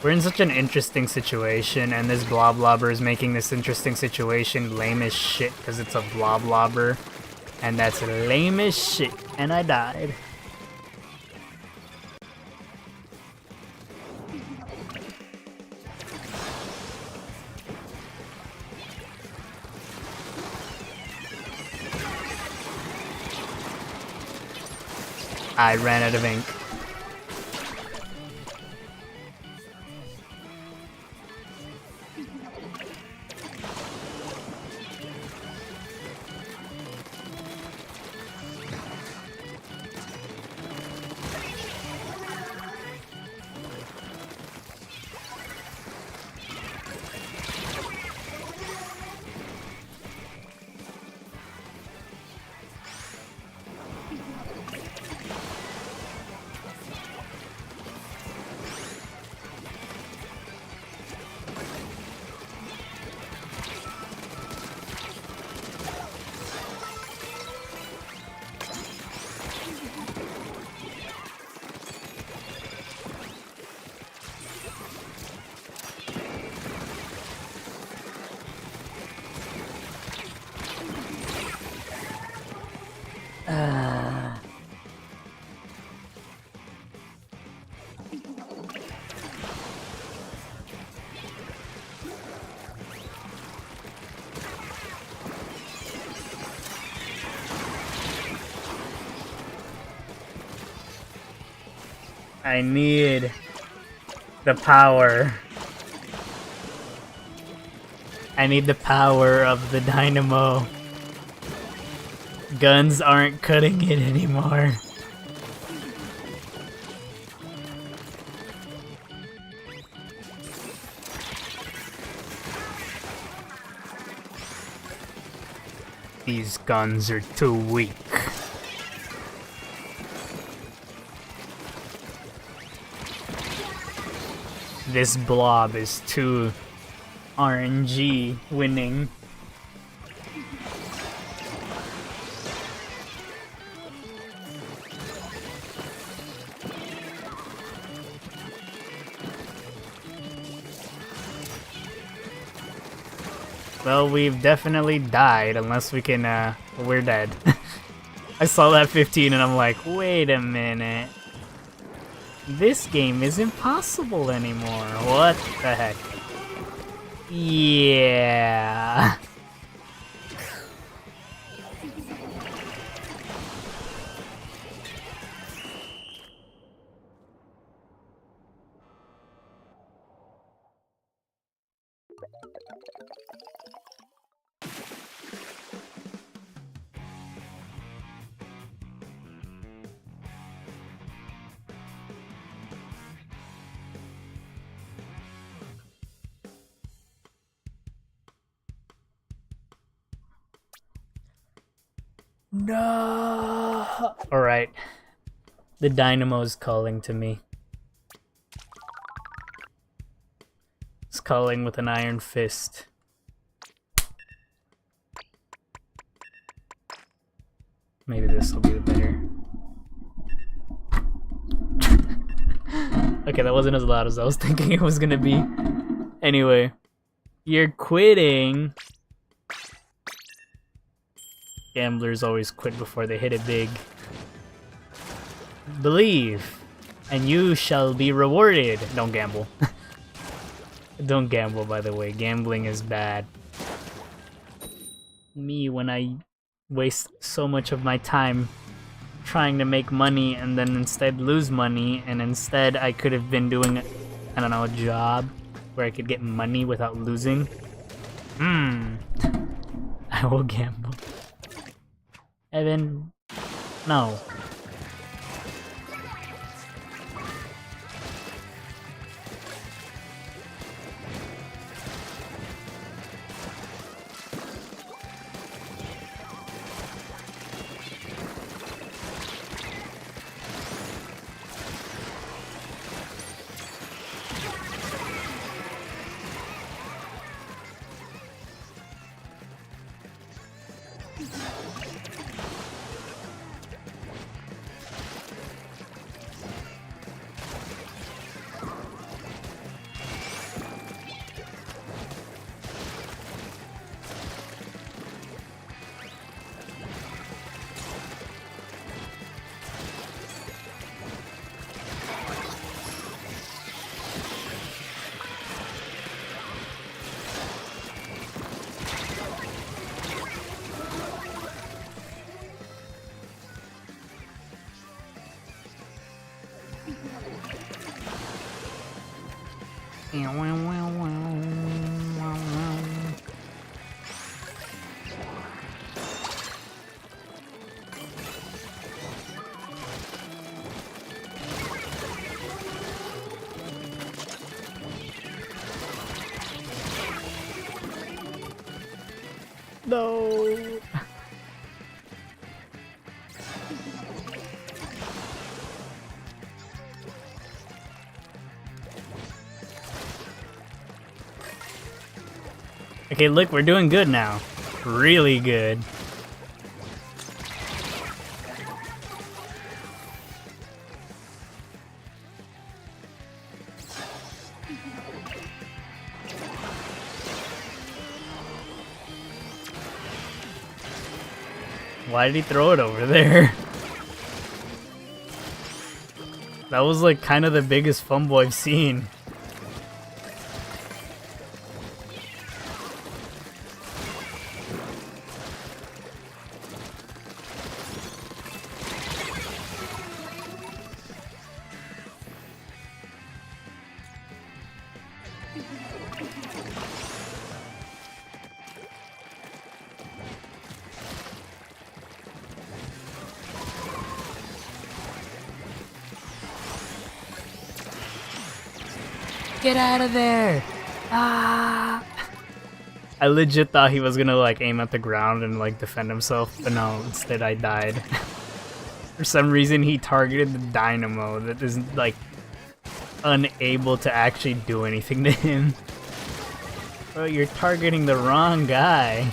We're in such an interesting situation, and this bloblobber is making this interesting situation lame as shit because it's a bloblobber, and that's lame as shit, and I died. I ran out of ink. I need the power. I need the power of the dynamo. Guns aren't cutting it anymore. These guns are too weak. This blob is too RNG winning. Well, we've definitely died unless we can, we're dead. I saw that 15 and I'm like, wait a minute. This game is impossible anymore. What the heck? Yeah. No. All right. The dynamo's calling to me. It's calling with an iron fist. Maybe this will be the better. Okay, that wasn't as loud as I was thinking it was gonna be. Anyway, you're quitting. Gamblers always quit before they hit it big. Believe, and you shall be rewarded. Don't gamble. Don't gamble, by the way. Gambling is bad. Me, when I waste so much of my time trying to make money and then instead lose money, and instead I could have been doing, I don't know, a job where I could get money without losing. I will gamble. Evan, no. No. Okay, look, we're doing good now. Really good. Why did he throw it over there? That was like kind of the biggest fumble I've seen. Get out of there! Ah! I legit thought he was gonna like aim at the ground and like defend himself, but no, instead I died. For some reason he targeted the dynamo that is like unable to actually do anything to him. Bro, you're targeting the wrong guy.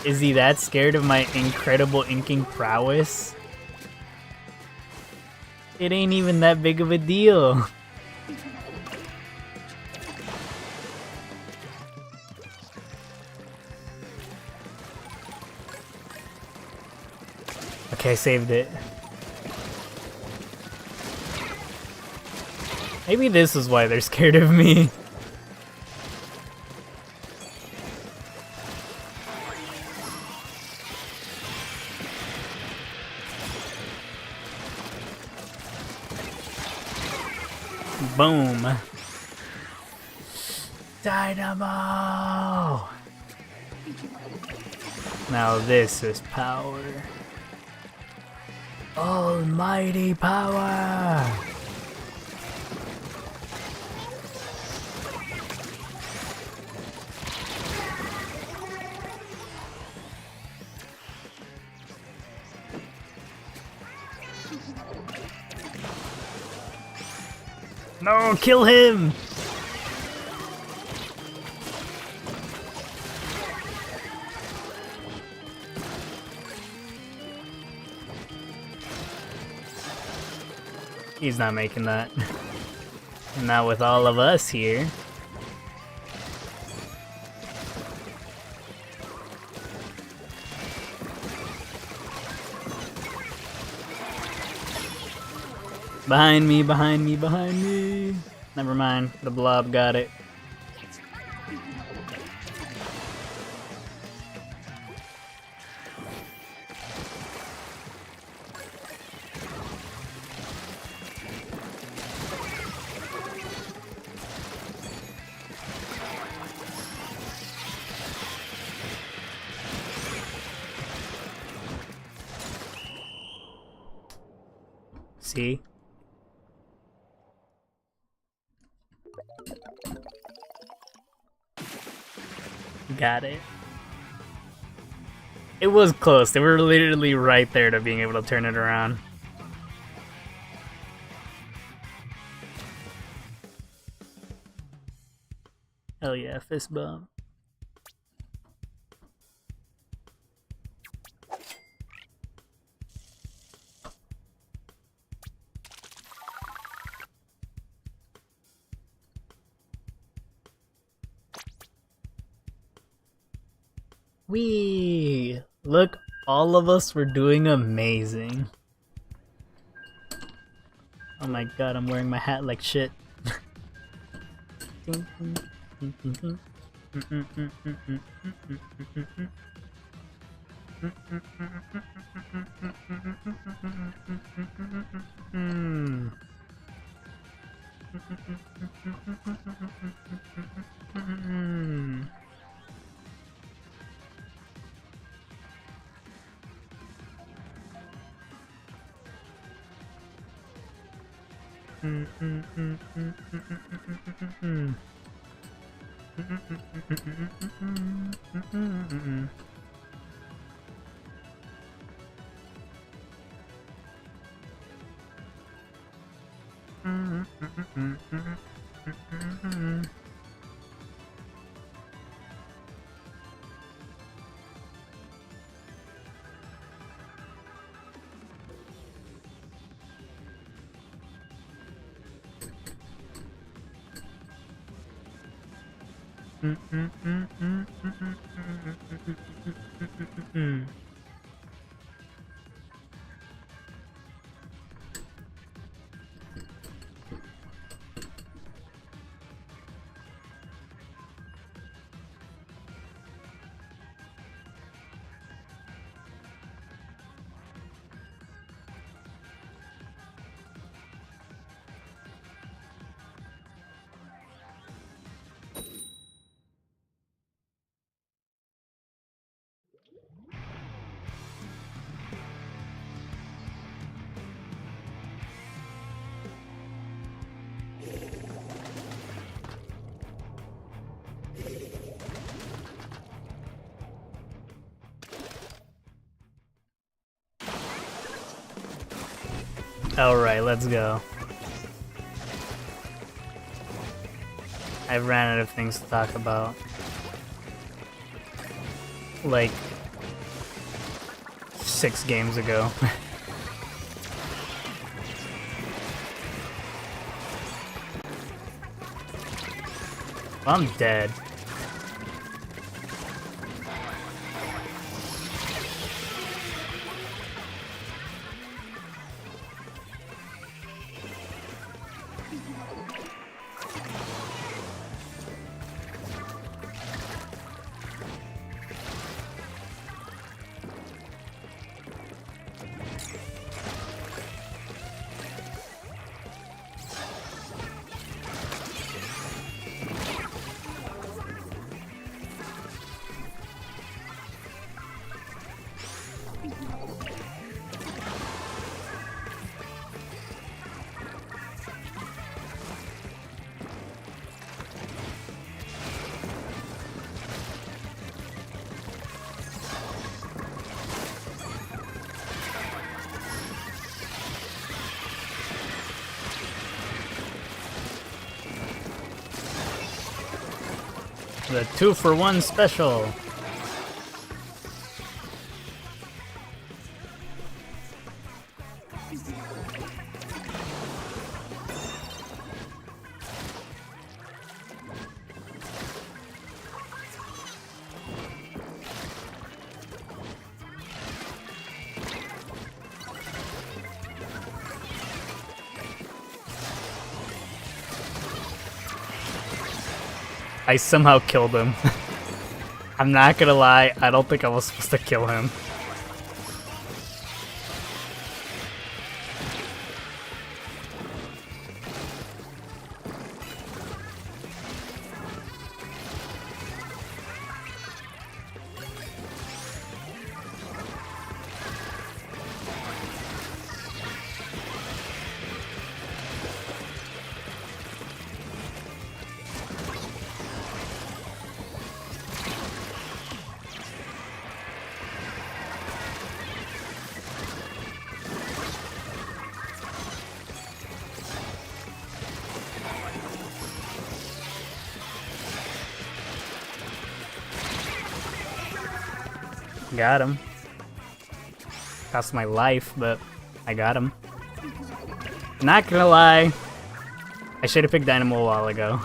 Is he that scared of my incredible inking prowess? It ain't even that big of a deal. Okay, I saved it. Maybe this is why they're scared of me. Boom. Dynamo! Now this is power. Almighty power! No, kill him! He's not making that. Not with all of us here. Behind me, behind me, behind me. Never mind, the blob got it. See? Got it. It was close. They were literally right there to being able to turn it around. Hell yeah, fist bump. Wee! Look, all of us were doing amazing. Oh my god, I'm wearing my hat like shit. Alright, let's go. I ran out of things to talk about. Like 6 games ago. I'm dead. The 2-for-1 special. I somehow killed him. I'm not gonna lie, I don't think I was supposed to kill him. Got him. Cost my life, but I got him. Not gonna lie, I should have picked Dynamo a while ago.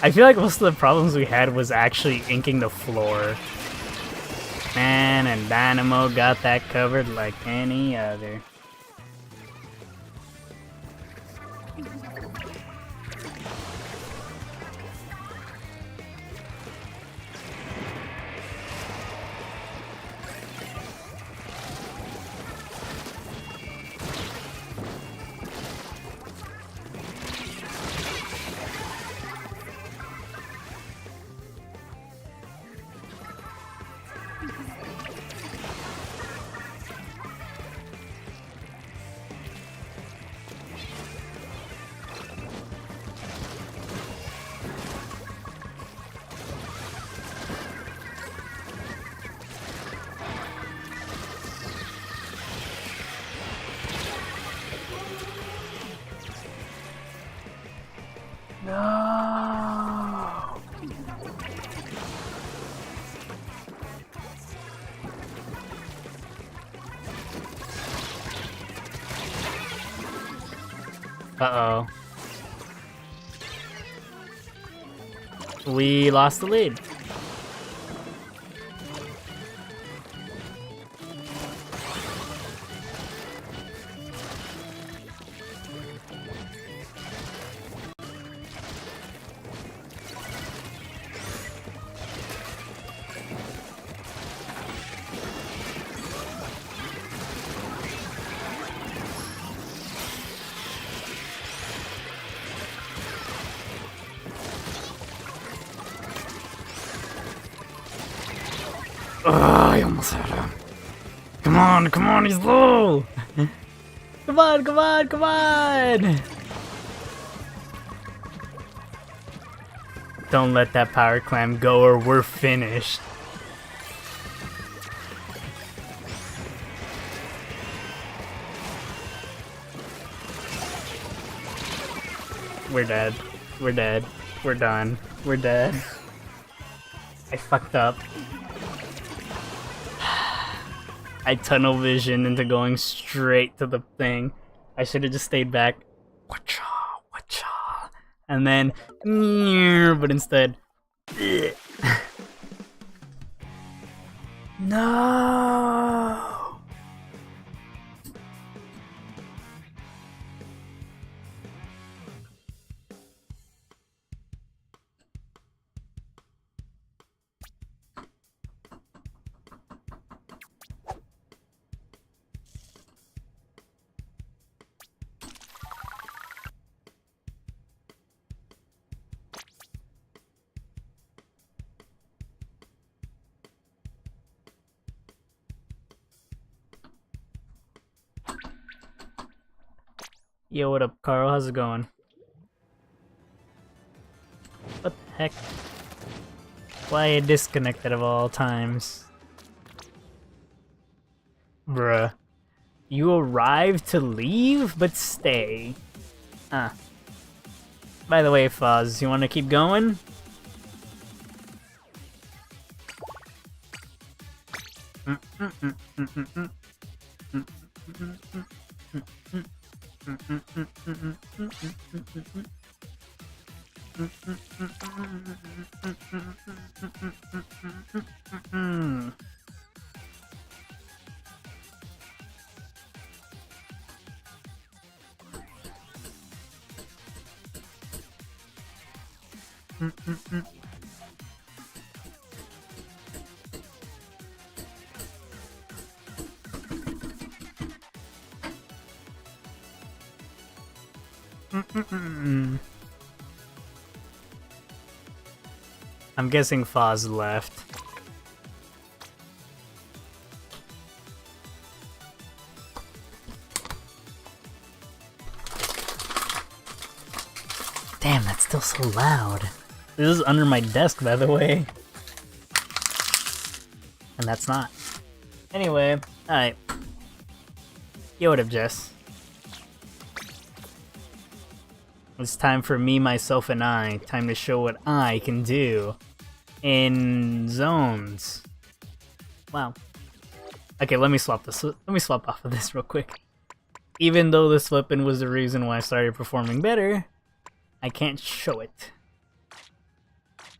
I feel like most of the problems we had was actually inking the floor. Man, and Dynamo got that covered like any other. No. Uh-oh. We lost the lead. I almost had him. Come on, he's low! Come on! Don't let that power clam go or we're finished. We're dead. We're done. We're dead. I fucked up. I tunnel vision into going straight to the thing. I should have just stayed back. Wacha. And then, but instead, no. Yo, what up, Carl? How's it going? What the heck? Why are you disconnected of all times? Bruh. You arrived to leave, but stay. Huh. By the way, Foz, you wanna keep going? I'm guessing Foz left. Damn, that's still so loud. This is under my desk, by the way. And that's not. Anyway, alright. Yo, what up, Jess? It's time for me, myself, and I. Time to show what I can do in zones. Wow. Okay, let me swap this. Let me swap off of this real quick. Even though this weapon was the reason why I started performing better, I can't show it.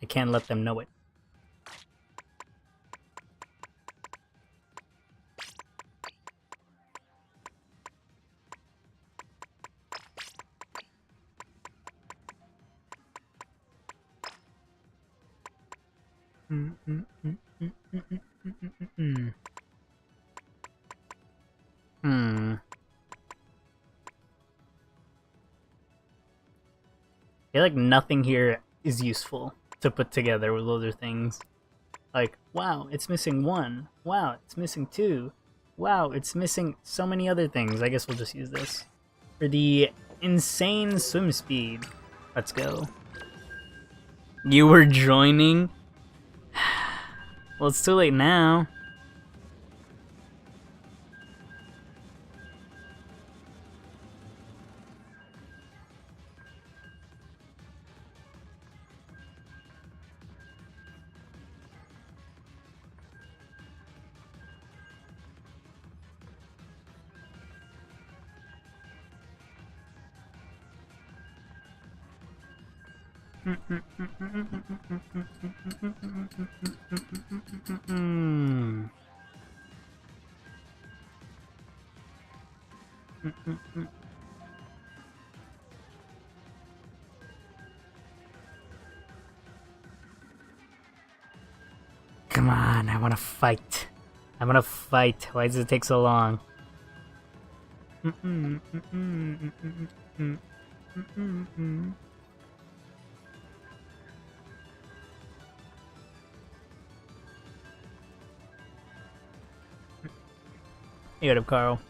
I can't let them know it. I feel like nothing here is useful to put together with other things. Like, wow, it's missing 1. Wow, it's missing 2. Wow, it's missing so many other things. I guess we'll just use this. For the insane swim speed. Let's go. You were joining? Well, it's too late now. Come on, I wanna fight. I wanna fight. Why does it take so long? Hey, what up, Carl?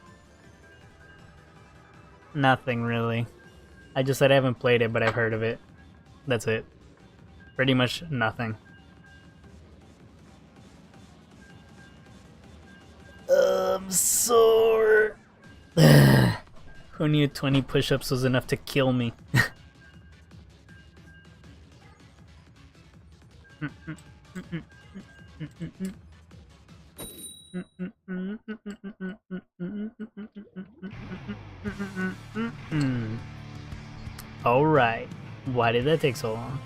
Nothing really. I just said I haven't played it, but I've heard of it. That's it. Pretty much nothing. I'm sore. Who knew 20 push-ups was enough to kill me? Alright. Why did that take so long?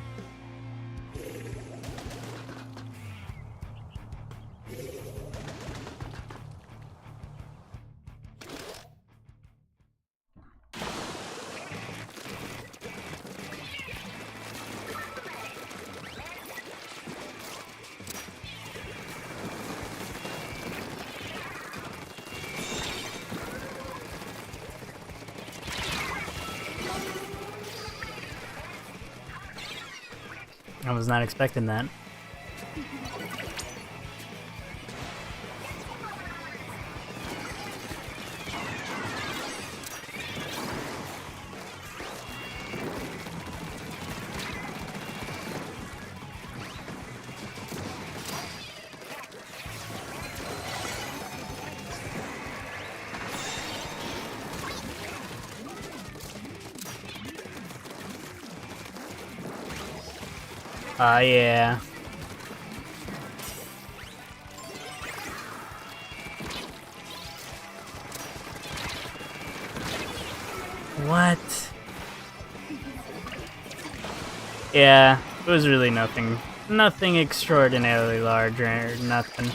I was not expecting that. Yeah. What? Yeah, it was really nothing. Nothing extraordinarily large or nothing.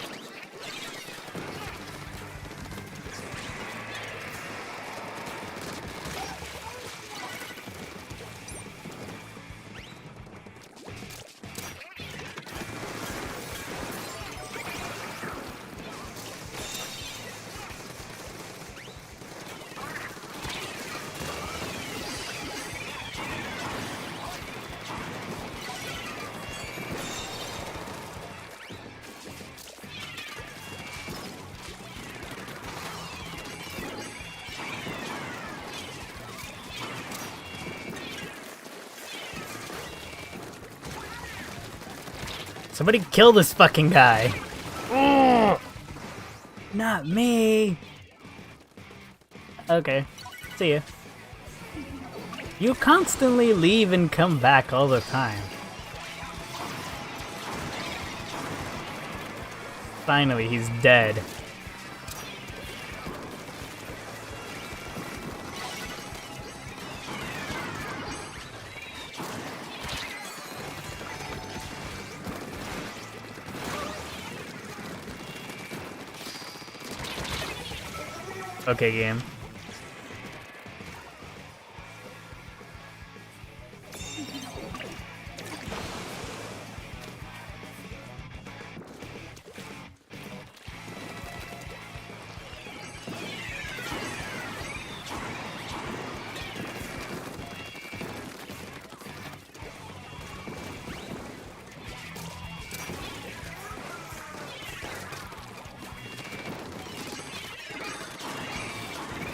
Somebody kill this fucking guy. Ugh. Not me. Okay, see ya. You constantly leave and come back all the time. Finally, he's dead. Okay, game.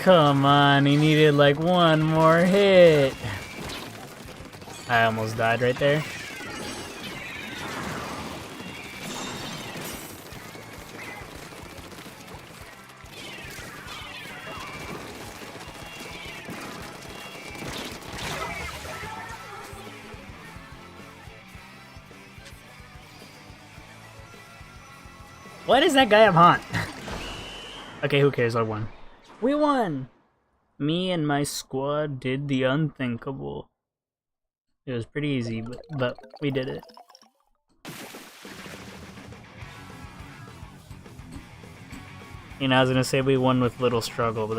Come on, he needed like one more hit. I almost died right there. Why does that guy have haunt? Okay, who cares? I won. We won! Me and my squad did the unthinkable. It was pretty easy, but we did it. You know, I was gonna say we won with little struggle, but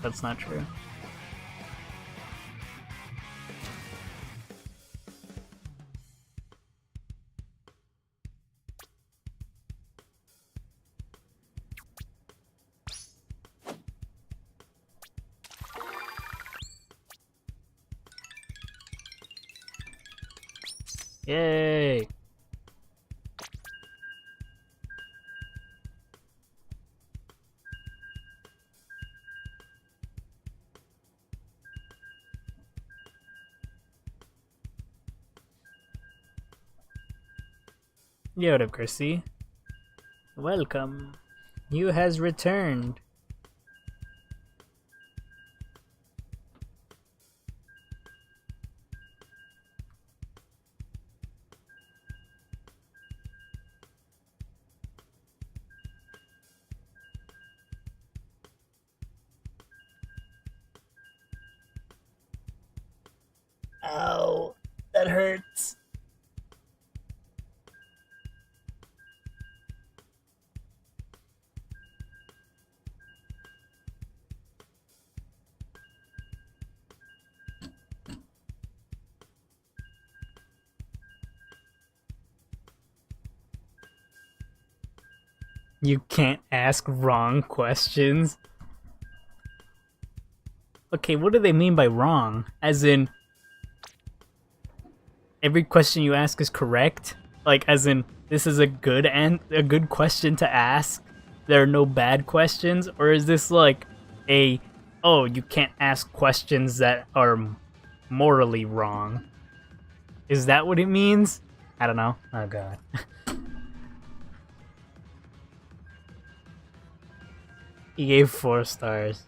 that's not true. Yay! Yo, what up, Chrissy? Welcome. You has returned. Ow, that hurts. You can't ask wrong questions. Okay, what do they mean by wrong? As in, every question you ask is correct? Like, as in, this is a good question to ask? There are no bad questions? Or is this like a, oh, you can't ask questions that are morally wrong? Is that what it means? I don't know. Oh god. He gave 4 stars.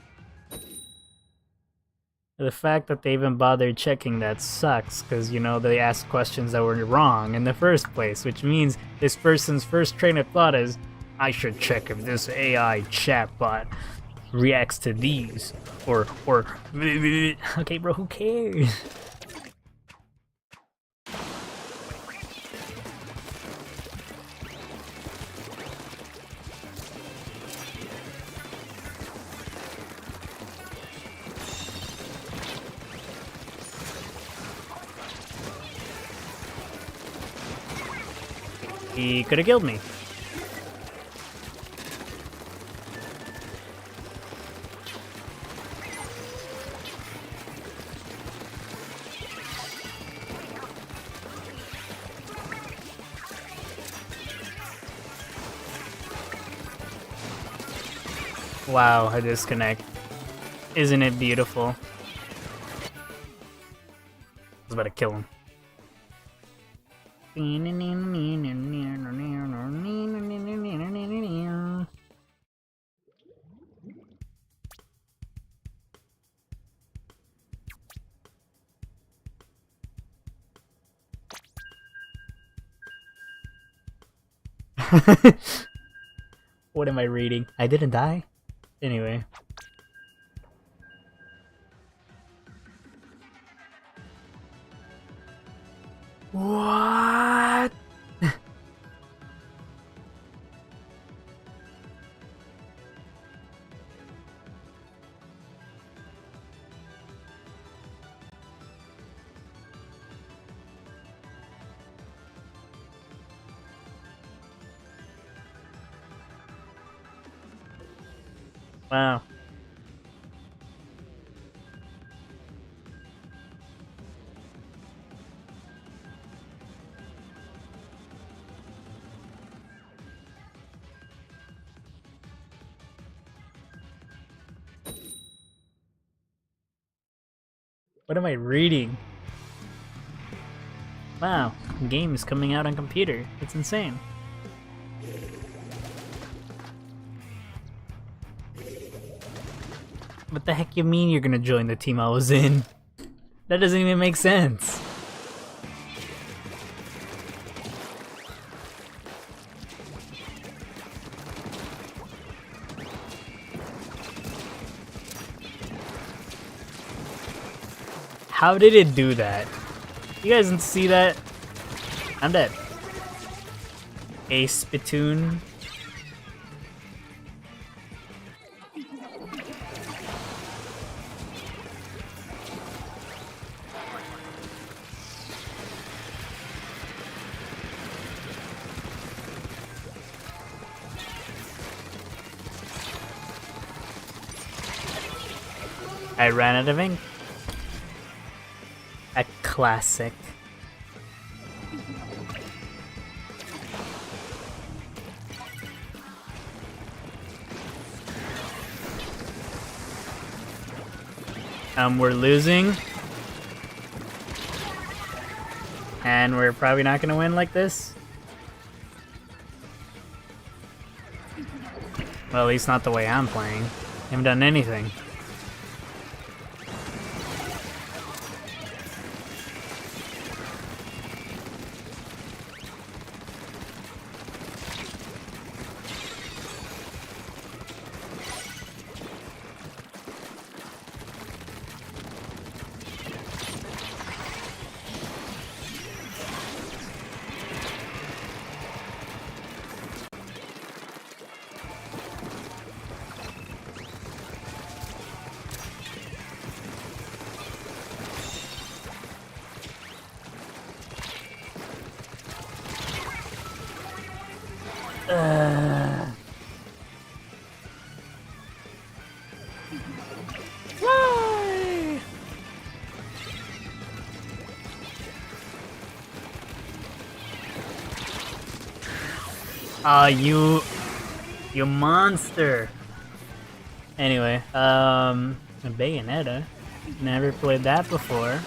The fact that they even bothered checking that sucks, because, you know, they asked questions that were wrong in the first place, which means this person's first train of thought is, I should check if this AI chatbot reacts to these, or okay, bro, who cares? He could have killed me. Wow, a disconnect. Isn't it beautiful? I was about to kill him. What am I reading? I didn't die? Anyway. What? Wow. What am I reading? Wow, the game is coming out on computer. It's insane. What the heck you mean you're gonna join the team I was in? That doesn't even make sense. How did it do that? You guys didn't see that? I'm dead. A Splatoon. I ran out of ink. A classic. We're losing. And we're probably not gonna win like this. Well, at least not the way I'm playing. Haven't done anything. Why? You monster. Anyway, Bayonetta. Never played that before.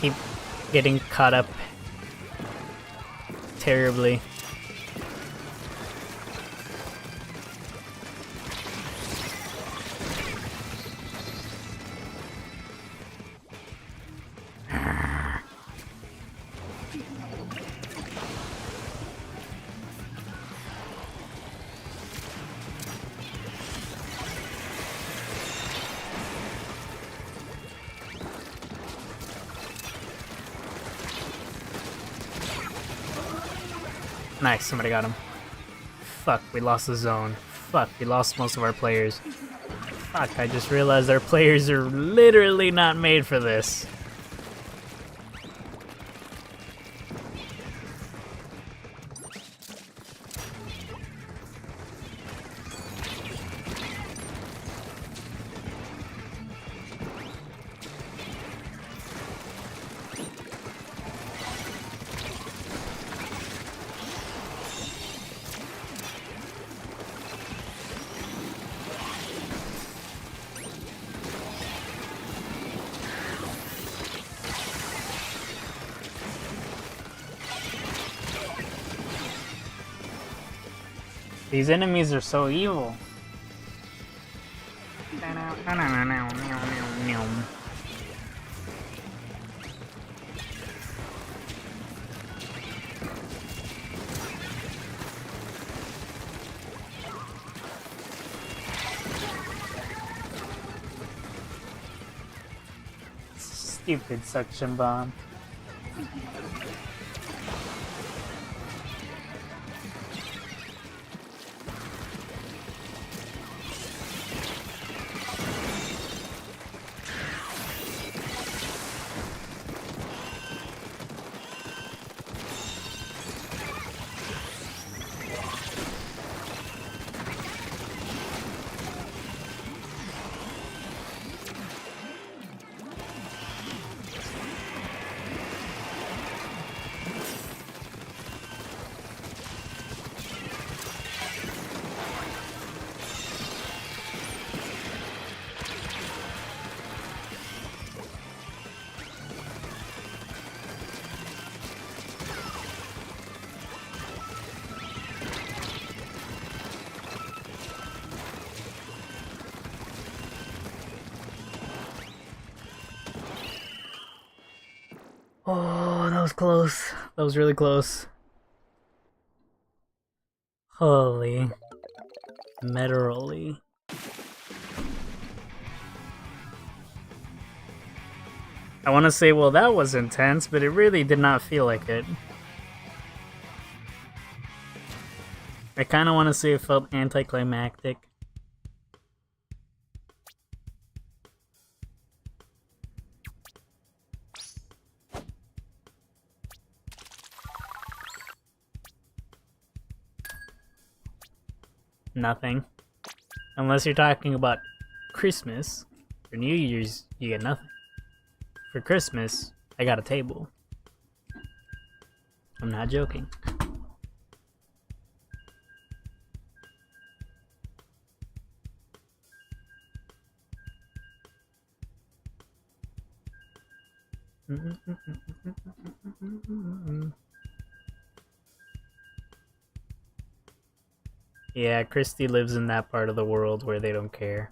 keep getting caught up terribly. Nice, somebody got him. Fuck, we lost the zone. Fuck, we lost most of our players. Fuck, I just realized our players are literally not made for this. These enemies are so evil. Stupid suction bomb. Oh, that was close. That was really close. Holy. Metterly. I want to say, well, that was intense, but it really did not feel like it. I kind of want to say it felt anticlimactic. Nothing. Unless you're talking about Christmas. For New Year's, you get nothing. For Christmas, I got a table. I'm not joking. Yeah, Christy lives in that part of the world where they don't care.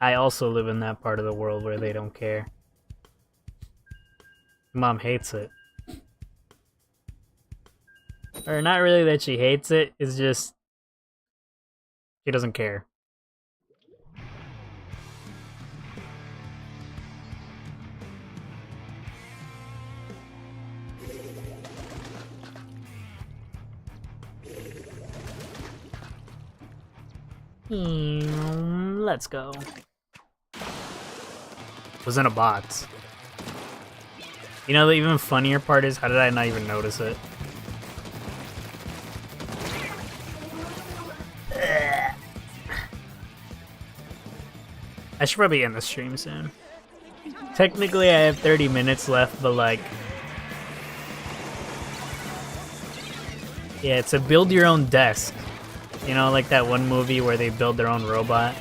I also live in that part of the world where they don't care. Mom hates it. Or not really that she hates it, it's just she doesn't care. Let's go. Was in a box. You know, the even funnier part is, how did I not even notice it? I should probably end the stream soon. Technically, I have 30 minutes left, but like... yeah, it's a build your own desk. You know, like that one movie where they build their own robot.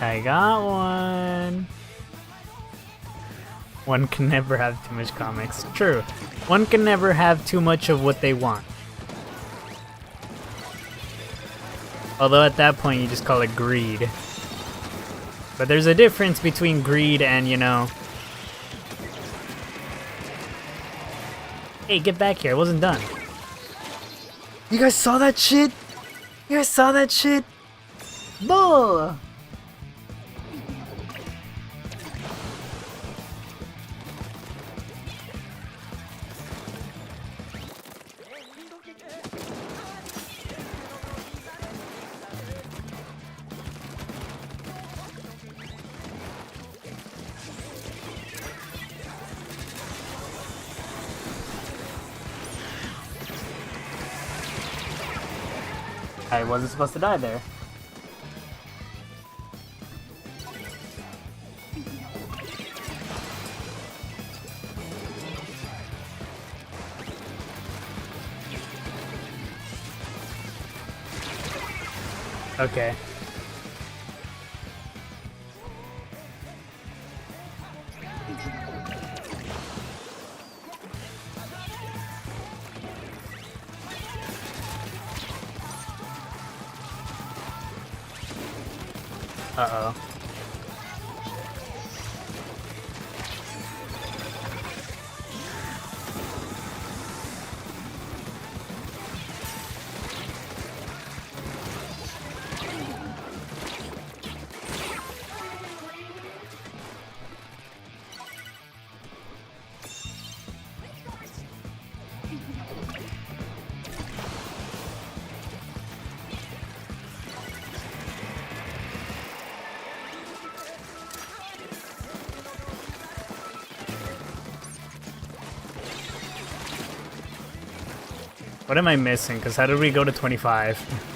I got one. One can never have too much comics. True. One can never have too much of what they want. Although at that point you just call it greed. But there's a difference between greed and, you know... Hey, get back here. I wasn't done. You guys saw that shit? You guys saw that shit? Bull! I wasn't supposed to die there. Okay. Uh-oh. What am I missing? Because how did we go to 25?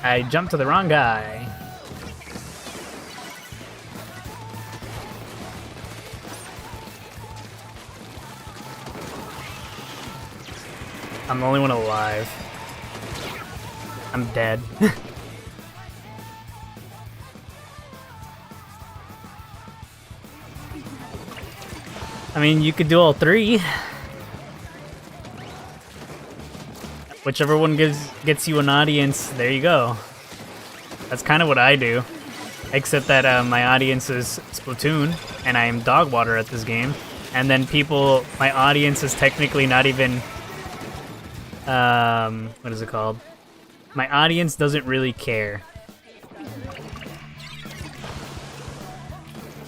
I jumped to the wrong guy. I'm the only one alive. I'm dead. I mean, you could do all three. Whichever one gets you an audience, there you go. That's kind of what I do. Except that my audience is Splatoon, and I am dog water at this game. And then people, my audience is technically not even... what is it called? My audience doesn't really care.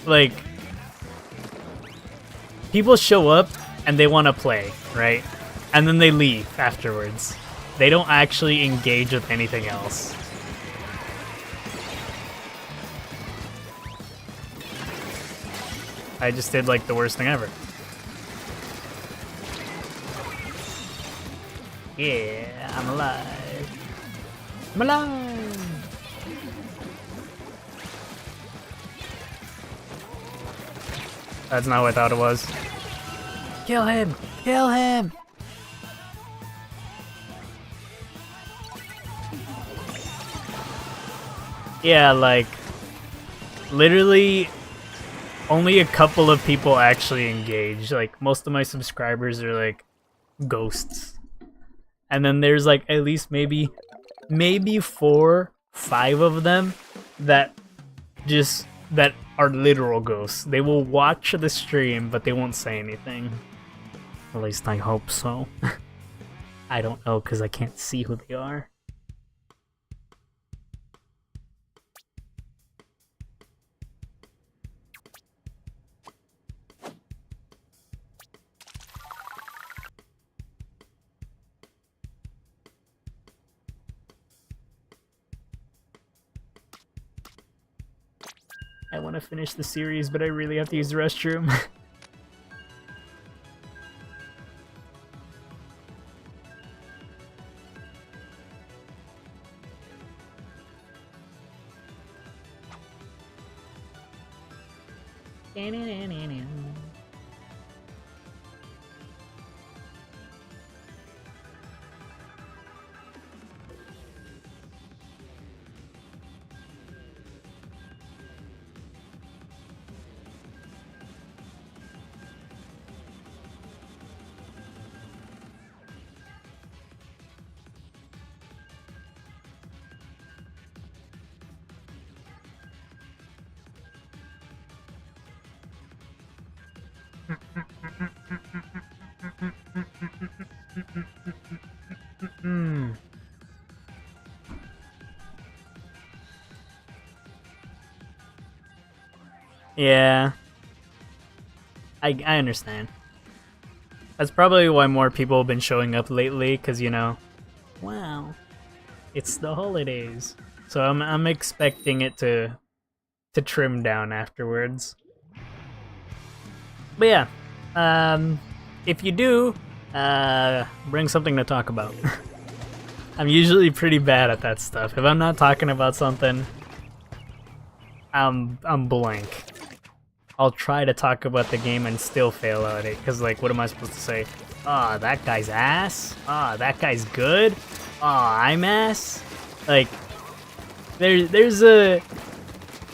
Like, people show up and they want to play, right? And then they leave afterwards. They don't actually engage with anything else. I just did like the worst thing ever. Yeah, I'm alive. I'm alive! That's not what I thought it was. Kill him! Kill him! Yeah, like, literally, only a couple of people actually engage. Like, most of my subscribers are, like, ghosts. And then there's, like, at least maybe 4, 5 of them that are literal ghosts. They will watch the stream, but they won't say anything. At least I hope so. I don't know, because I can't see who they are. I want to finish the series, but I really have to use the restroom. Yeah, I understand. That's probably why more people have been showing up lately, because, you know, wow, it's the holidays. So I'm expecting it to trim down afterwards. But yeah, if you do, bring something to talk about. I'm usually pretty bad at that stuff. If I'm not talking about something, I'm blank. I'll try to talk about the game and still fail at it, because, like, what am I supposed to say? Ah, that guy's ass? Ah, that guy's good? Ah, I'm ass? Like, there's a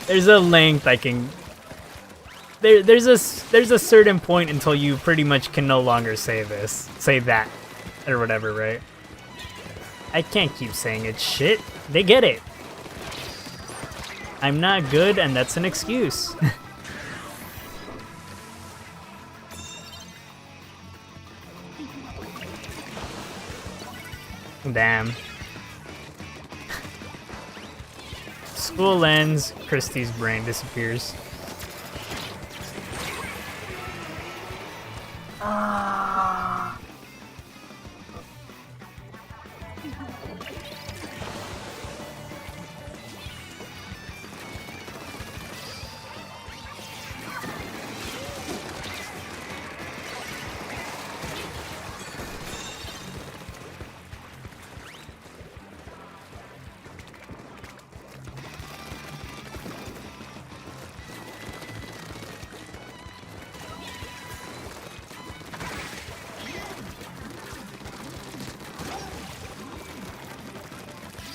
length I can... There's a certain point until you pretty much can no longer say that, or whatever, right? I can't keep saying it's shit. They get it. I'm not good, and that's an excuse. Damn. School ends, Christie's brain disappears. Ah.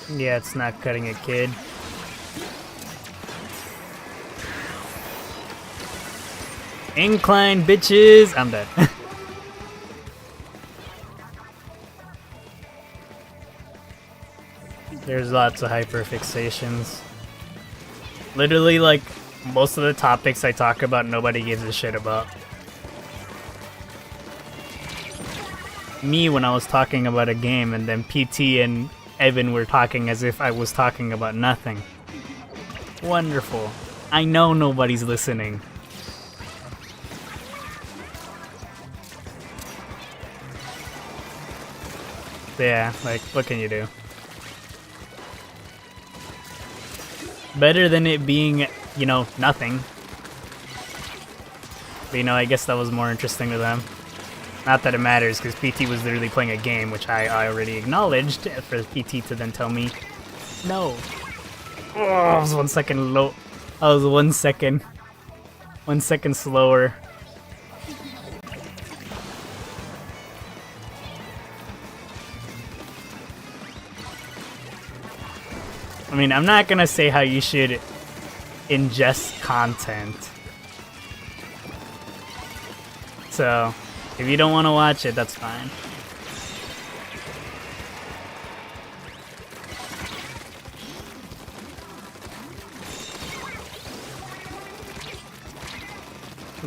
Yeah, it's not cutting it, kid. Incline, bitches! I'm dead. There's lots of hyperfixations. Literally, like, most of the topics I talk about, nobody gives a shit about. Me, when I was talking about a game, and then PT and Evan were talking as if I was talking about nothing. Wonderful. I know nobody's listening. Yeah, like, what can you do? Better than it being, you know, nothing. But, you know, I guess that was more interesting to them. Not that it matters, because PT was literally playing a game, which I already acknowledged, for PT to then tell me, no. Oh, I was 1 second low. I was 1 second. 1 second slower. I mean, I'm not gonna say how you should ingest content. So, if you don't want to watch it, that's fine.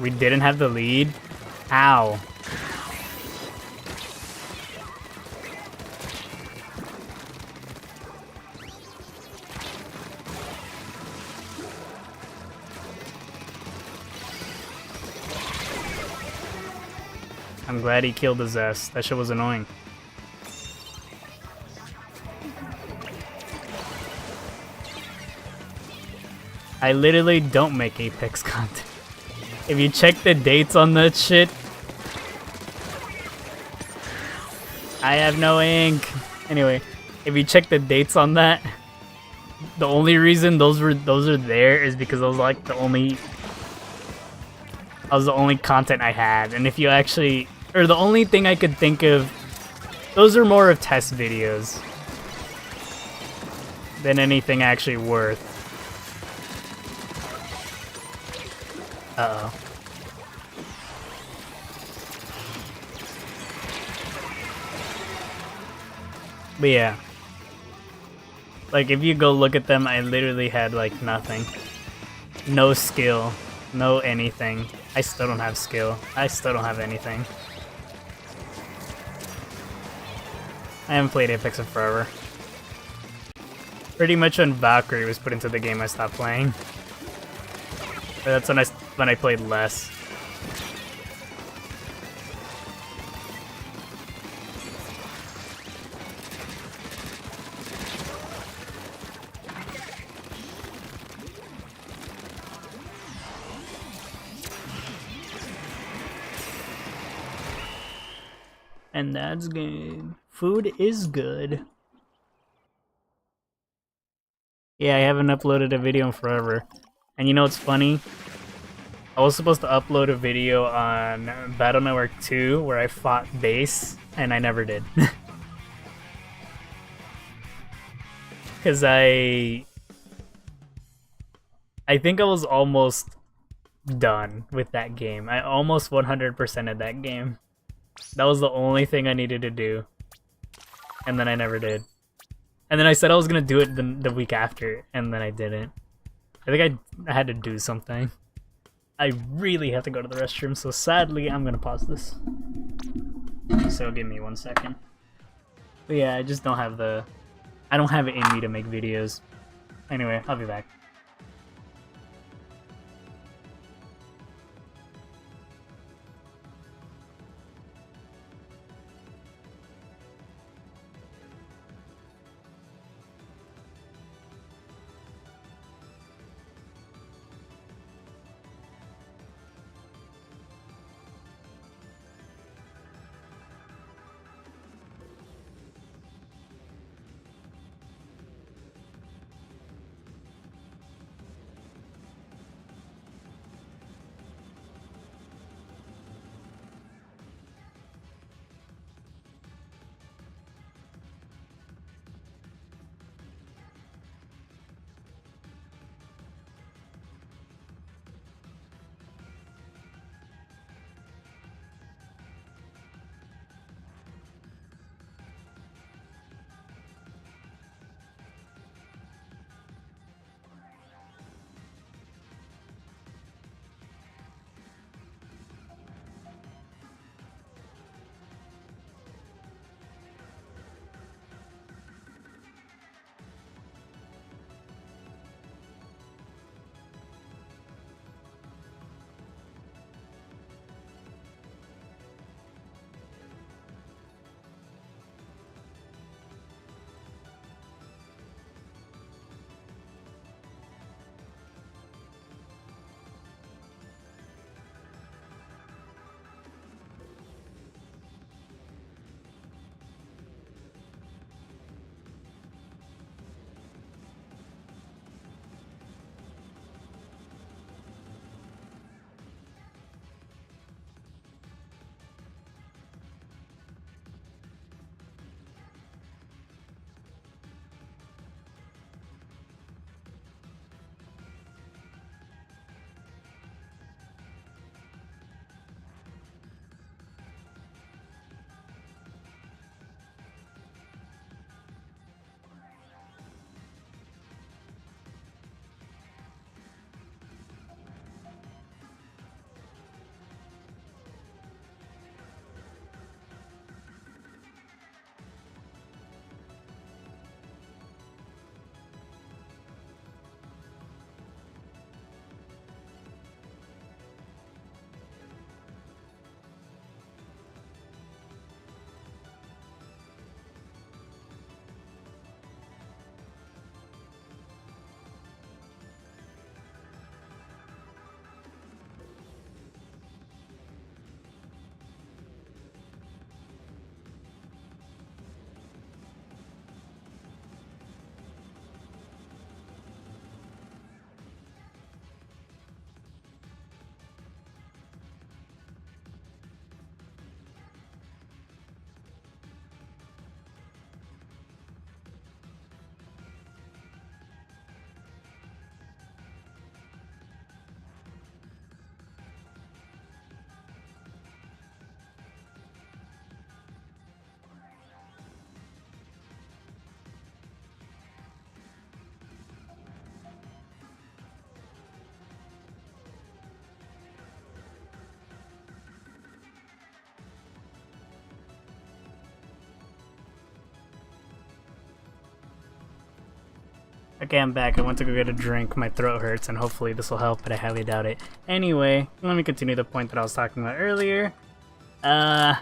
We didn't have the lead? How? I'm glad he killed his ass. That shit was annoying. I literally don't make Apex content. If you check the dates on that shit, I have no ink. Anyway, if you check the dates on that, the only reason those are there is because I was like the only content I had, and if you actually, or the only thing I could think of, those are more of test videos than anything actually worth. Uh-oh. But yeah. Like, if you go look at them, I literally had, like, nothing. No skill. No anything. I still don't have skill. I still don't have anything. I haven't played Apex in forever. Pretty much when Valkyrie was put into the game, I stopped playing. But that's when I played less. And that's good. Food is good. Yeah, I haven't uploaded a video in forever. And you know what's funny? I was supposed to upload a video on Battle Network 2 where I fought Base, and I never did. Because I think I was almost done with that game. I almost 100%ed that game. That was the only thing I needed to do. And then I never did. And then I said I was gonna do it the week after, and then I didn't. I think I had to do something. I really have to go to the restroom, so sadly I'm gonna pause this. So give me 1 second. But yeah, I just don't have I don't have it in me to make videos. Anyway, I'll be back. Okay, I'm back. I went to go get a drink. My throat hurts, and hopefully this will help, but I highly doubt it. Anyway, let me continue the point that I was talking about earlier. I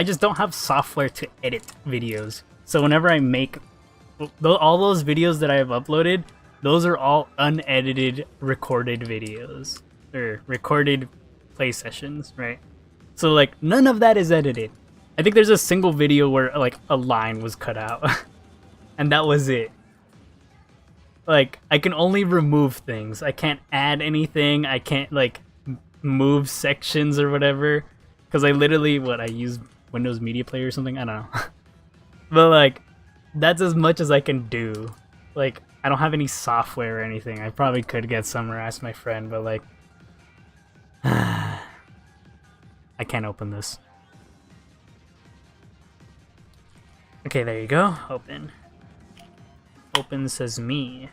just don't have software to edit videos. So whenever I make all those videos that I have uploaded, those are all unedited recorded videos. Or recorded play sessions, right? So like none of that is edited. I think there's a single video where like a line was cut out. And that was it. Like I can only remove things. I can't add anything. I can't like move sections or whatever. Cause I literally I use Windows Media Player or something. I don't know. But like that's as much as I can do. Like I don't have any software or anything. I probably could get some or ask my friend, but like I can't open this. Okay, there you go. Open. Open says me.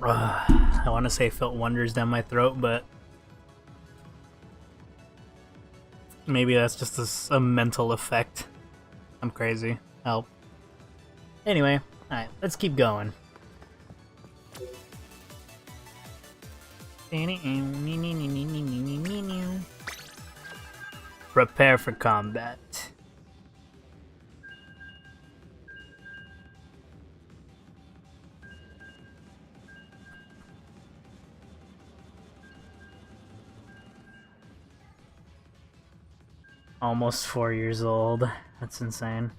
I want to say felt wonders down my throat, but maybe that's just a mental effect. I'm crazy. Help. Anyway, alright, let's keep going. Prepare for combat. Almost 4 years old. That's insane.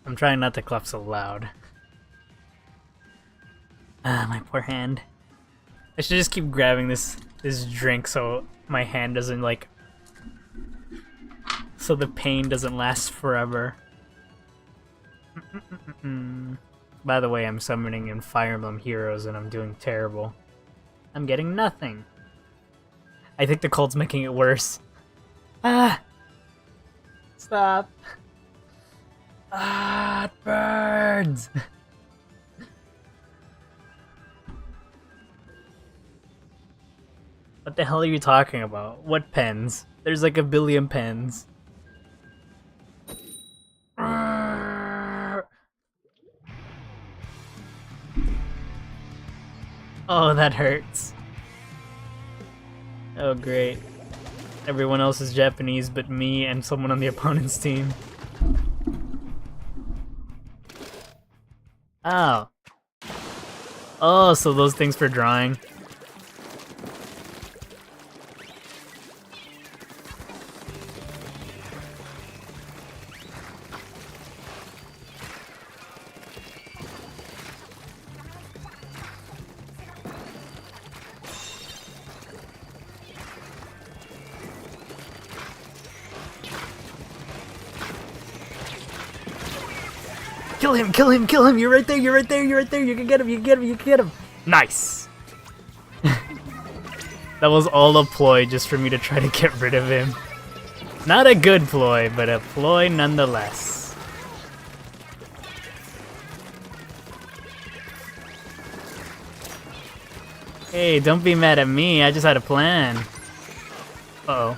I'm trying not to clap so loud. Ah, my poor hand. I should just keep grabbing this drink so my hand doesn't like... so the pain doesn't last forever. By the way, I'm summoning in Fire Emblem Heroes and I'm doing terrible. I'm getting nothing. I think the cold's making it worse. Ah! Stop. Ah, it burns! What the hell are you talking about? What pens? There's like a billion pens. Oh, that hurts. Oh, great. Everyone else is Japanese but me and someone on the opponent's team. Oh. Oh, so those things for drawing. Kill him, kill him, kill him! You're right there, you're right there, you're right there! You can get him, you can get him, you can get him! Nice! That was all a ploy just for me to try to get rid of him. Not a good ploy, but a ploy nonetheless. Hey, don't be mad at me, I just had a plan. Uh-oh.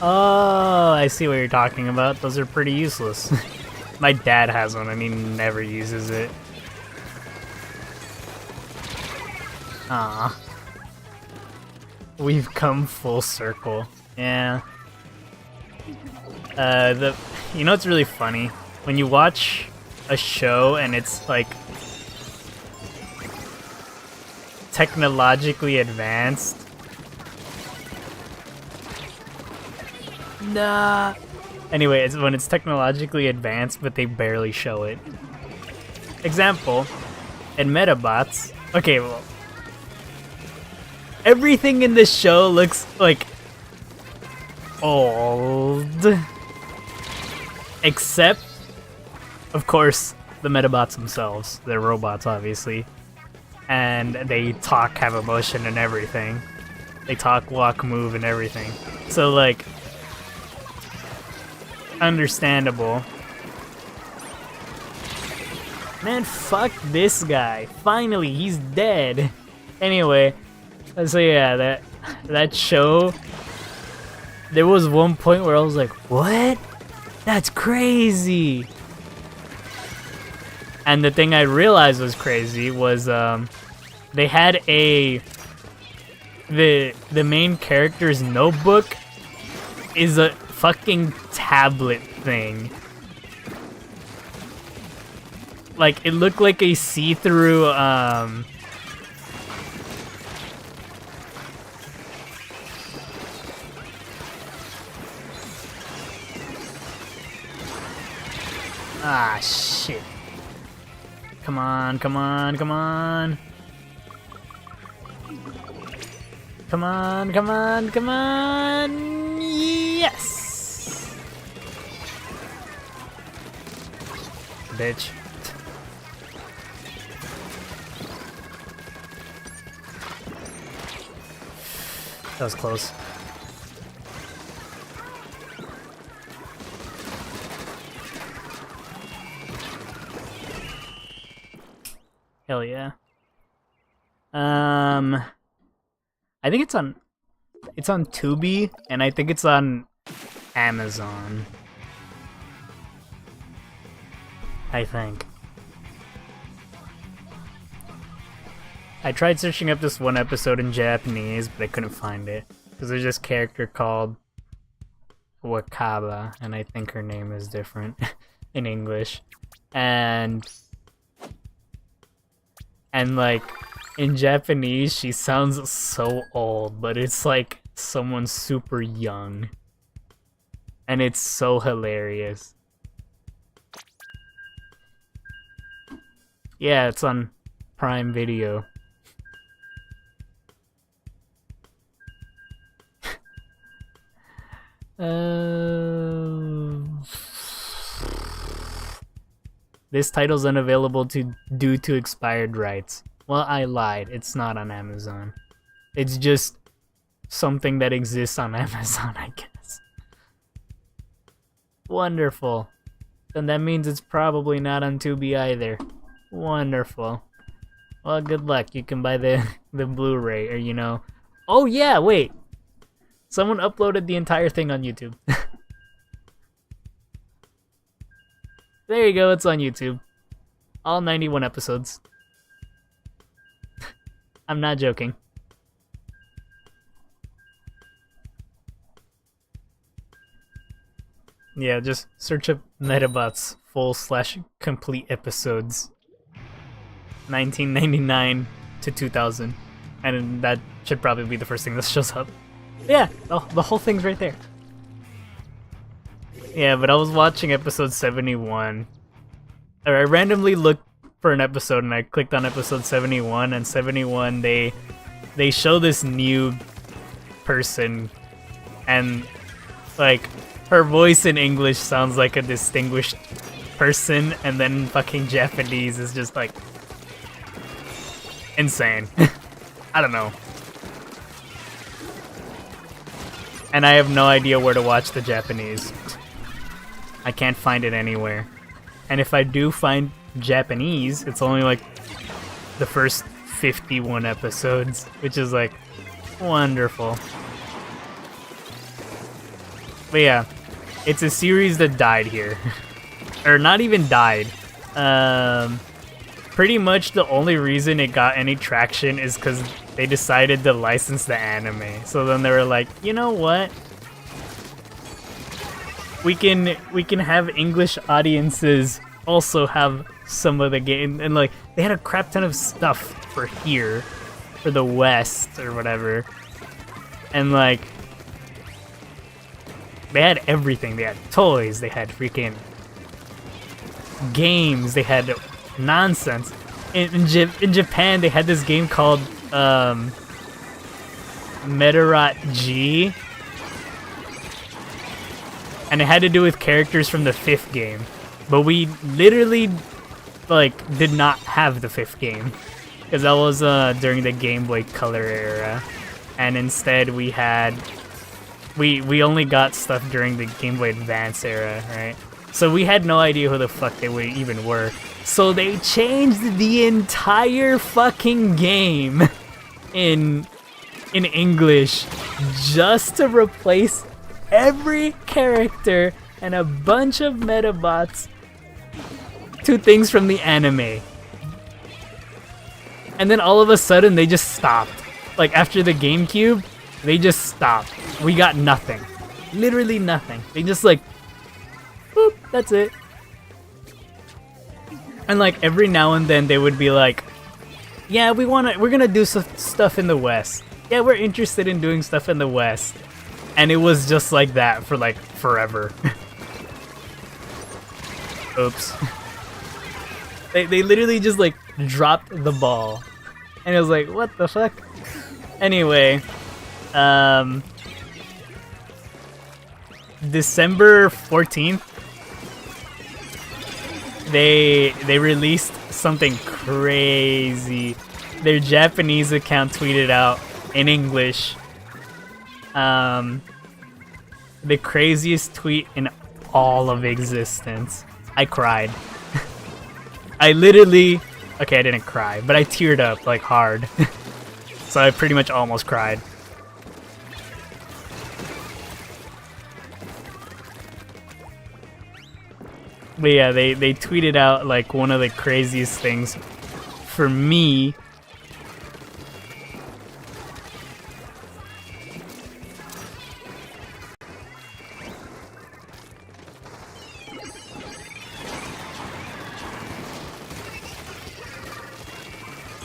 Oh, I see what you're talking about. Those are pretty useless. My dad has one and he never uses it. Ah, we've come full circle. Yeah. You know what's really funny? When you watch a show and it's like technologically advanced. Nah. Anyway, it's when it's technologically advanced, but they barely show it. Example, in Metabots. Okay, well, everything in this show looks like old, except. of course, the Metabots themselves, they're robots, obviously. And they talk, have emotion, and everything. They talk, walk, move, and everything. So, like, understandable. Man, fuck this guy. Finally, he's dead. Anyway, so yeah, that show, there was one point where I was like, what? That's crazy. And the thing I realized was crazy was they had the main character's notebook is a fucking tablet thing. Like, it looked like a see-through ah, shit. Come on, come on, come on. Come on, come on, come on. Yes! Bitch. That was close. Hell yeah. I think it's on Tubi, and I think it's on Amazon. I think. I tried searching up this one episode in Japanese, but I couldn't find it. Because there's this character called Wakaba, and I think her name is different in English. And like, in Japanese, she sounds so old, but it's like someone super young. And it's so hilarious. Yeah, it's on Prime Video. This title's unavailable due to expired rights. Well, I lied. It's not on Amazon. It's just something that exists on Amazon, I guess. Wonderful. Then that means it's probably not on Tubi either. Wonderful. Well, good luck. You can buy the Blu-ray, or, you know... Oh, yeah, wait! Someone uploaded the entire thing on YouTube. There you go, it's on YouTube. All 91 episodes. I'm not joking. Yeah, just search up Metabots full/complete episodes. 1999 to 2000. And that should probably be the first thing that shows up. Yeah, the whole thing's right there. Yeah, but I was watching episode 71. Or I randomly looked for an episode and I clicked on episode 71, and 71 they show this new person, and like her voice in English sounds like a distinguished person, and then fucking Japanese is just like insane. I don't know. And I have no idea where to watch the Japanese. I can't find it anywhere. And if I do find Japanese, it's only like the first 51 episodes, which is like wonderful. But yeah, it's a series that died here. Or not even died. Pretty much the only reason it got any traction is because they decided to license the anime. So then they were like, you know what? We can have English audiences also have some of the game, and like they had a crap ton of stuff for here, for the West or whatever, and like they had everything. They had toys, they had freaking games, they had nonsense. In Japan, they had this game called Meteorot G, and it had to do with characters from the 5th game. But we literally like did not have the 5th game, because that was during the Game Boy Color era, and instead we had we only got stuff during the Game Boy Advance era, right? So we had no idea who the fuck they even were. So they changed the entire fucking game in English just to replace every character and a bunch of Metabots to things from the anime. And then all of a sudden they just stopped. Like after the GameCube, they just stopped. We got nothing. Literally nothing. They just like, boop, that's it. And like every now and then they would be like, yeah, we're gonna do some stuff in the West. Yeah, we're interested in doing stuff in the West. And it was just like that for like forever. Oops. They literally just like dropped the ball. And it was like, what the fuck? Anyway, December 14th, they released something crazy. Their Japanese account tweeted out in English the craziest tweet in all of existence. I cried. I literally, okay, I didn't cry, but I teared up like hard. So I pretty much almost cried. But yeah, they tweeted out like one of the craziest things for me.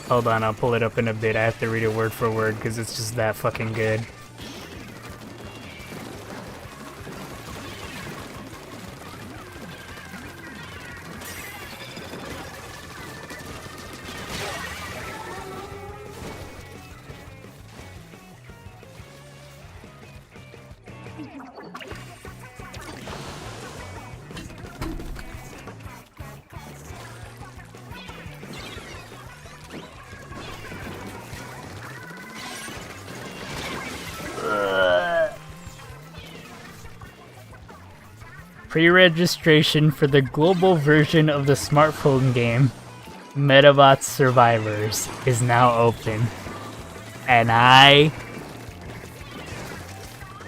Hold on, I'll pull it up in a bit. I have to read it word for word because it's just that fucking good. Pre-registration for the global version of the smartphone game Metabots Survivors is now open, and I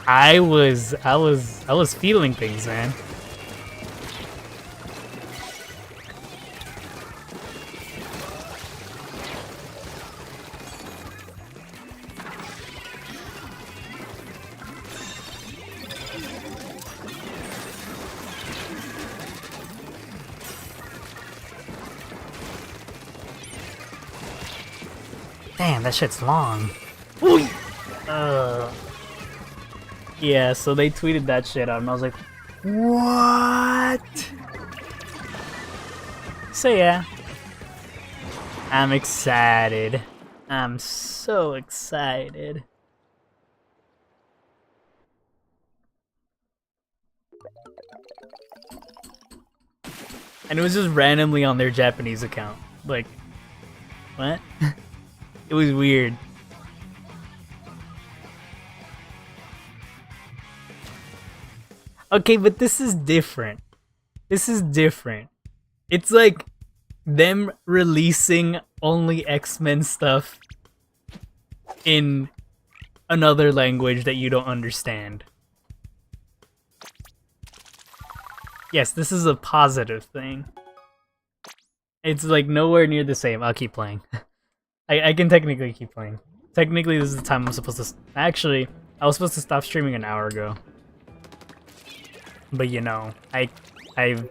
was feeling things, man. Damn, that shit's long. Yeah, so they tweeted that shit out, and I was like, what? So yeah, I'm excited. I'm so excited. And it was just randomly on their Japanese account. Like, what? It was weird. Okay, but this is different. This is different. It's like them releasing only X-Men stuff in another language that you don't understand. Yes, this is a positive thing. It's like nowhere near the same. I'll keep playing. I can technically keep playing. Technically, this is the time I'm supposed to... Actually, I was supposed to stop streaming an hour ago. But you know, I've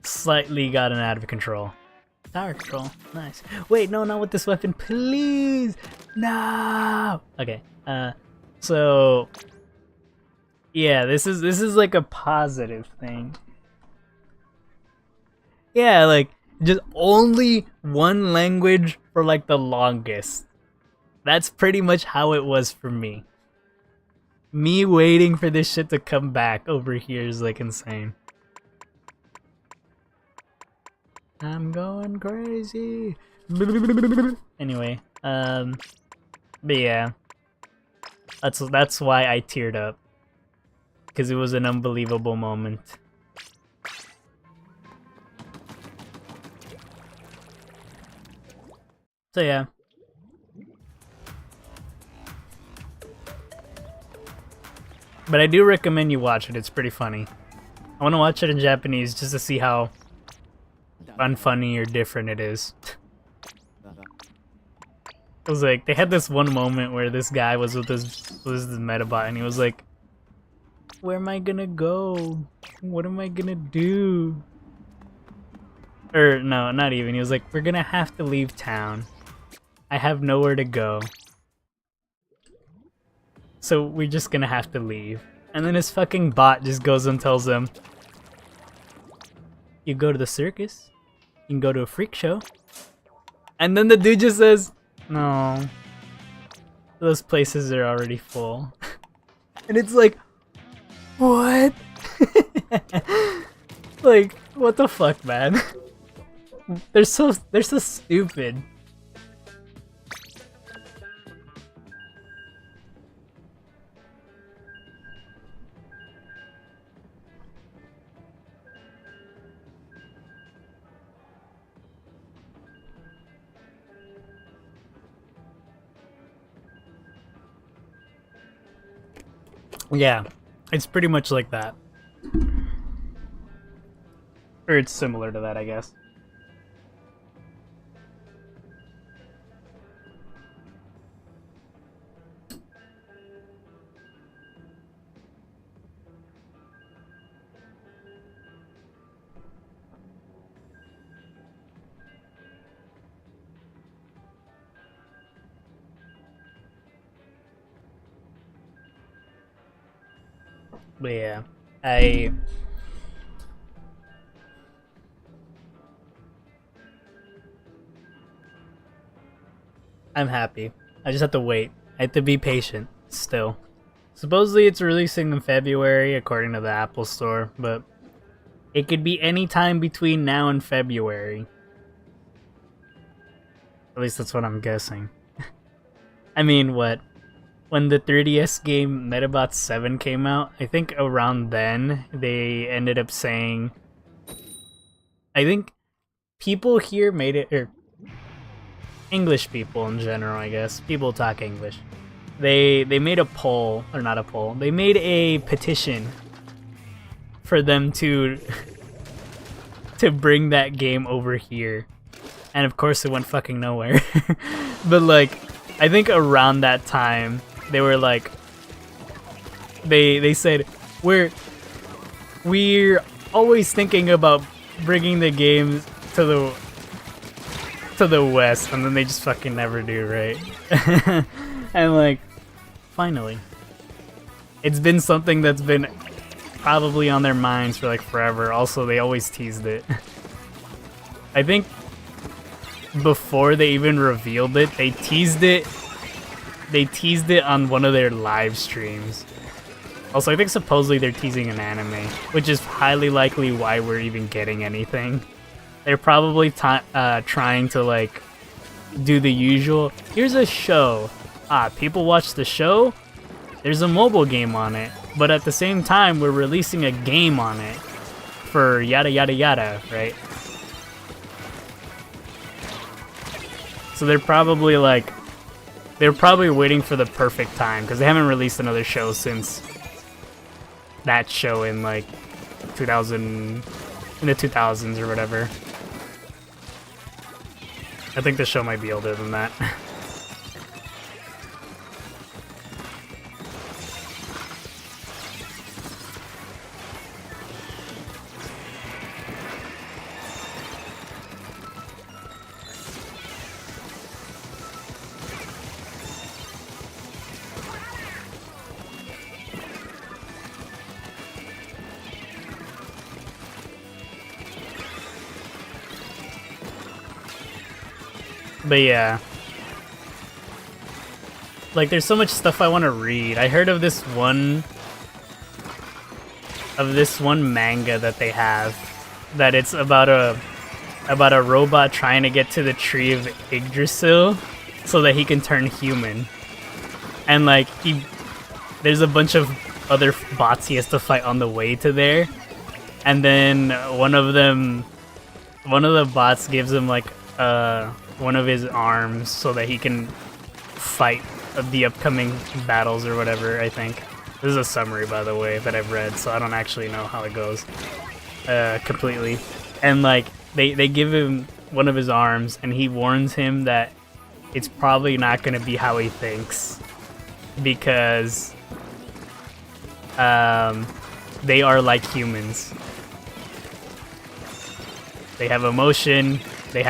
slightly gotten out of control. Tower control, nice. Wait, no, not with this weapon, please! No! Okay, so... Yeah, this is like a positive thing. Yeah, like, just only one language for like the longest. That's pretty much how it was for me. Me waiting for this shit to come back over here is like insane. I'm going crazy. Anyway, but yeah, that's why I teared up, because it was an unbelievable moment. So yeah. But I do recommend you watch it, it's pretty funny. I want to watch it in Japanese just to see how unfunny or different it is. It was like, they had this one moment where this guy was with this Metabot and he was like, where am I gonna go? What am I gonna do? Or no, not even. He was like, we're gonna have to leave town. I have nowhere to go. So we're just gonna have to leave. And then his fucking bot just goes and tells him, you go to the circus, you can go to a freak show. And then the dude just says, no, those places are already full. And it's like, what? Like, what the fuck, man? They're so stupid. Yeah, it's pretty much like that. Or it's similar to that, I guess. But yeah, I'm happy. I just have to wait. I have to be patient still. Supposedly it's releasing in February according to the Apple Store, but it could be any time between now and February. At least that's what I'm guessing. I mean, what? When the 3DS game Metabot 7 came out, I think around then they ended up saying, I think people here made it, or English people in general, I guess, people talk English. They made a poll, or not a poll, they made a petition for them to bring that game over here. And of course it went fucking nowhere. But like, I think around that time, they were like, they said, we're always thinking about bringing the games to the West, and then they just fucking never do, right? And like, finally, it's been something that's been probably on their minds for like forever. Also, they always teased it. I think before they even revealed it, they teased it on one of their live streams. Also, I think supposedly they're teasing an anime, which is highly likely why we're even getting anything. They're probably trying to like do the usual, here's a show. People watch the show, there's a mobile game on it, but at the same time we're releasing a game on it for yada yada yada, right? So they're probably waiting for the perfect time, because they haven't released another show since that show in like in the 2000s or whatever. I think the show might be older than that. But yeah, like there's so much stuff I want to read. I heard of this one manga that they have, that it's about a about a robot trying to get to the tree of Yggdrasil so that he can turn human. And like there's a bunch of other bots he has to fight on the way to there. And then one of the bots gives him like one of his arms so that he can fight the upcoming battles or whatever, I think. This is a summary, by the way, that I've read, so I don't actually know how it goes completely. And like they give him one of his arms and he warns him that it's probably not going to be how he thinks, because they are like humans. They have emotion, they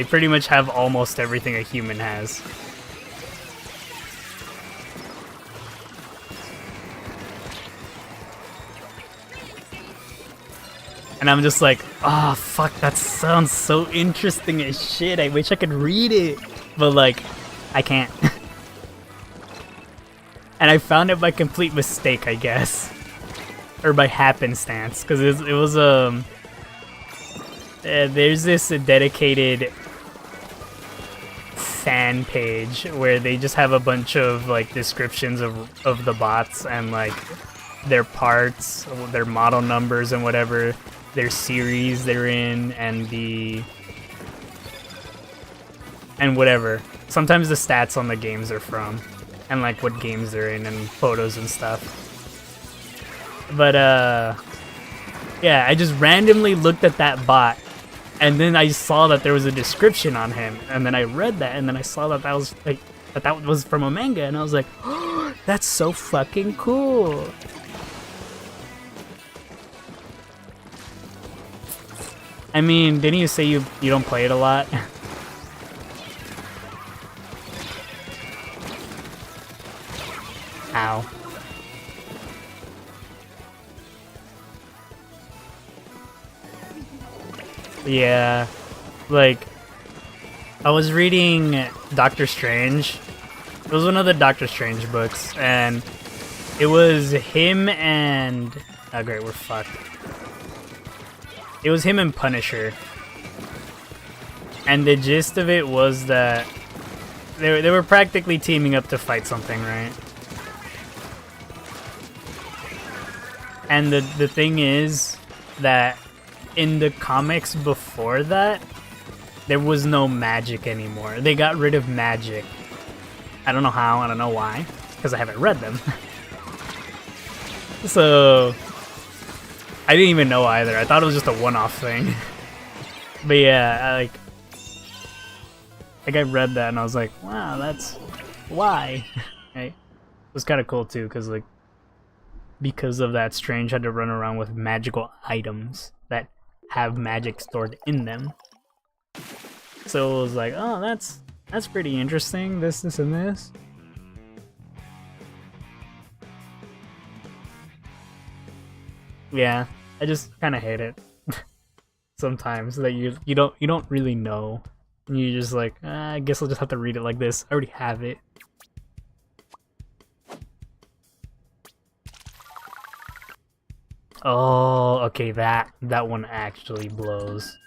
pretty much have almost everything a human has. And I'm just like, oh fuck, that sounds so interesting as shit. I wish I could read it, but like, I can't. And I found it by complete mistake, I guess, or by happenstance, because it was there's this dedicated fan page where they just have a bunch of like descriptions of the bots and like their parts, their model numbers and whatever, their series they're in, and whatever. Sometimes the stats on the games they're from, and like what games they're in, and photos and stuff. But yeah, I just randomly looked at that bot, and then I saw that there was a description on him, and then I read that, and then I saw that that was like that was from a manga, and I was like, oh, that's so fucking cool. I mean, didn't you say you don't play it a lot? Ow. Yeah, like, I was reading Doctor Strange. It was one of the Doctor Strange books, and it was him and... Oh great, we're fucked. It was him and Punisher. And the gist of it was that they were practically teaming up to fight something, right? And the thing is that in the comics before that, there was no magic anymore. They got rid of magic. I don't know how, I don't know why, because I haven't read them. So I didn't even know either. I thought it was just a one-off thing. But yeah, I read that and I was like, wow, that's why. Right? It was kind of cool too, because like, because of that, Strange had to run around with magical items that have magic stored in them. So it was like, oh, that's pretty interesting. This, and this. Yeah, I just kind of hate it sometimes that you don't really know. And you're just like, I guess I'll just have to read it like this. I already have it. Oh, okay, that one actually blows.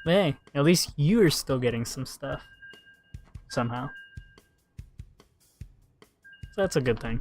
But hey, at least you're still getting some stuff somehow. So that's a good thing.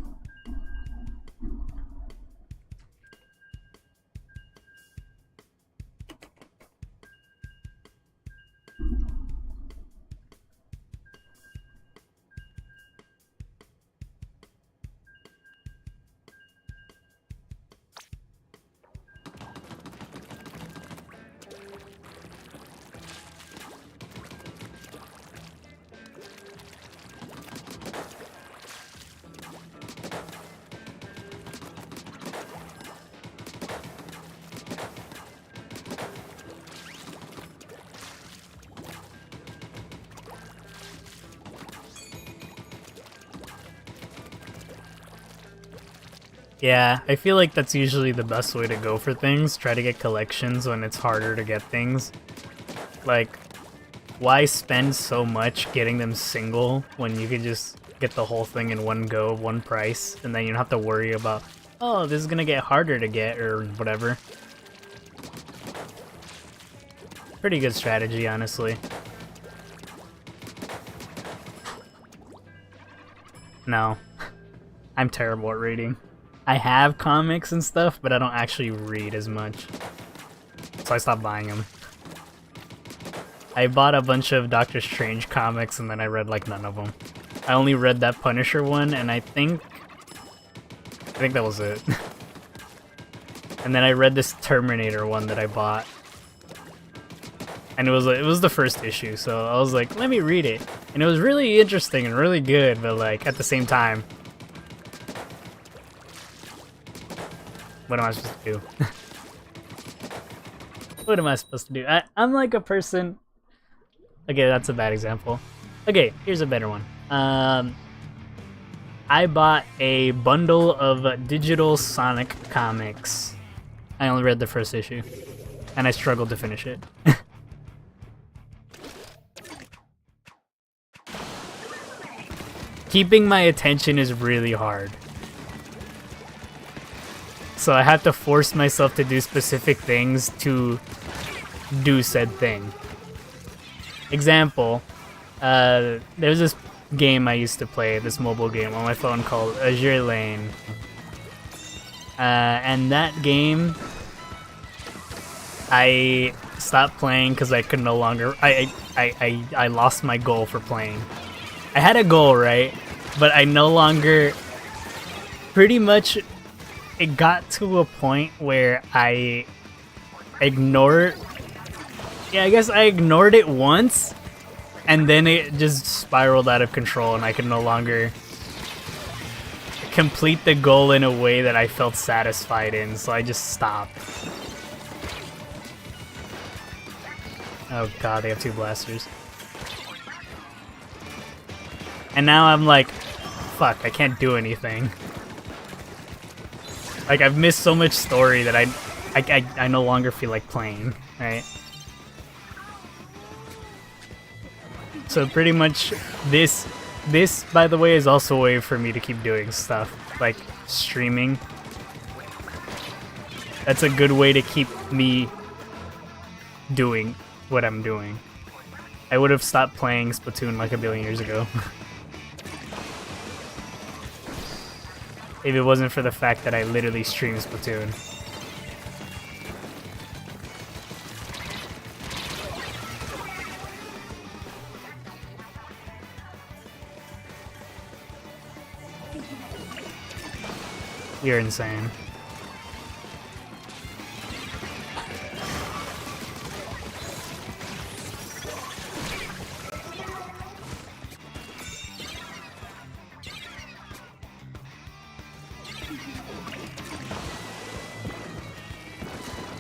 Yeah, I feel like that's usually the best way to go for things. Try to get collections when it's harder to get things. Like, why spend so much getting them single when you could just get the whole thing in one go, one price, and then you don't have to worry about, oh, this is gonna get harder to get or whatever. Pretty good strategy, honestly. No. I'm terrible at reading. I have comics and stuff, but I don't actually read as much. So I stopped buying them. I bought a bunch of Doctor Strange comics and then I read like none of them. I only read that Punisher one and I think that was it. And then I read this Terminator one that I bought. And it was the first issue, so I was like, let me read it. And it was really interesting and really good, but like at the same time, what am I supposed to do? What am I supposed to do? I'm like a person. Okay, that's a bad example. Okay, here's a better one. I bought a bundle of digital Sonic comics. I only read the first issue, and I struggled to finish it. Keeping my attention is really hard. So I have to force myself to do specific things to do said thing. Example, there's this game I used to play, this mobile game on my phone called Azure Lane. And that game, I stopped playing because I could no longer, I lost my goal for playing. I had a goal, right? But I no longer, pretty much, it got to a point where I ignored, I guess I ignored it once, and then it just spiraled out of control and I could no longer complete the goal in a way that I felt satisfied in, so I just stopped. Oh god, they have two blasters. And now I'm like, fuck, I can't do anything. Like, I've missed so much story that I no longer feel like playing, right? So pretty much this, by the way, is also a way for me to keep doing stuff, like streaming. That's a good way to keep me doing what I'm doing. I would have stopped playing Splatoon like a billion years ago. If it wasn't for the fact that I literally stream Splatoon. You're insane.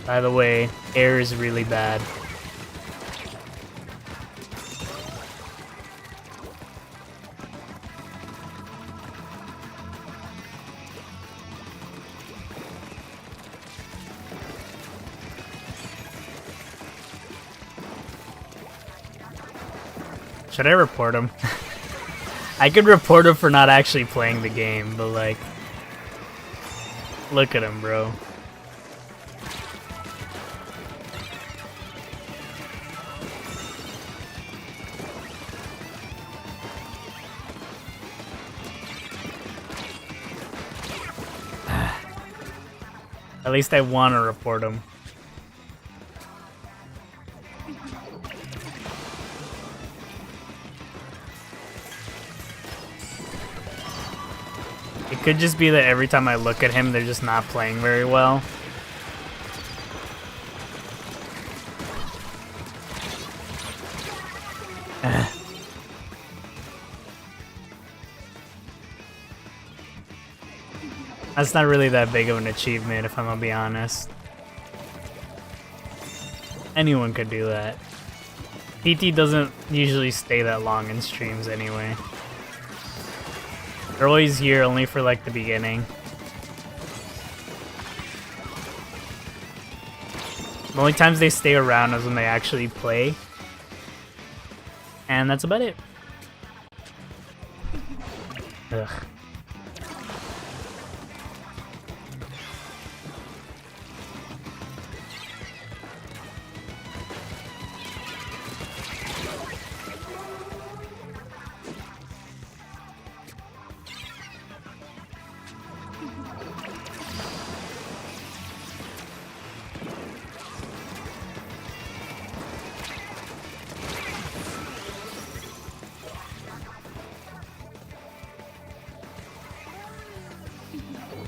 By the way, air is really bad. Should I report him? I could report him for not actually playing the game, but like, look at him, bro. At least I want to report him. It could just be that every time I look at him, they're just not playing very well. That's not really that big of an achievement, if I'm gonna be honest. Anyone could do that. PT doesn't usually stay that long in streams anyway. They're always here only for like the beginning. The only times they stay around is when they actually play. And that's about it. Ugh.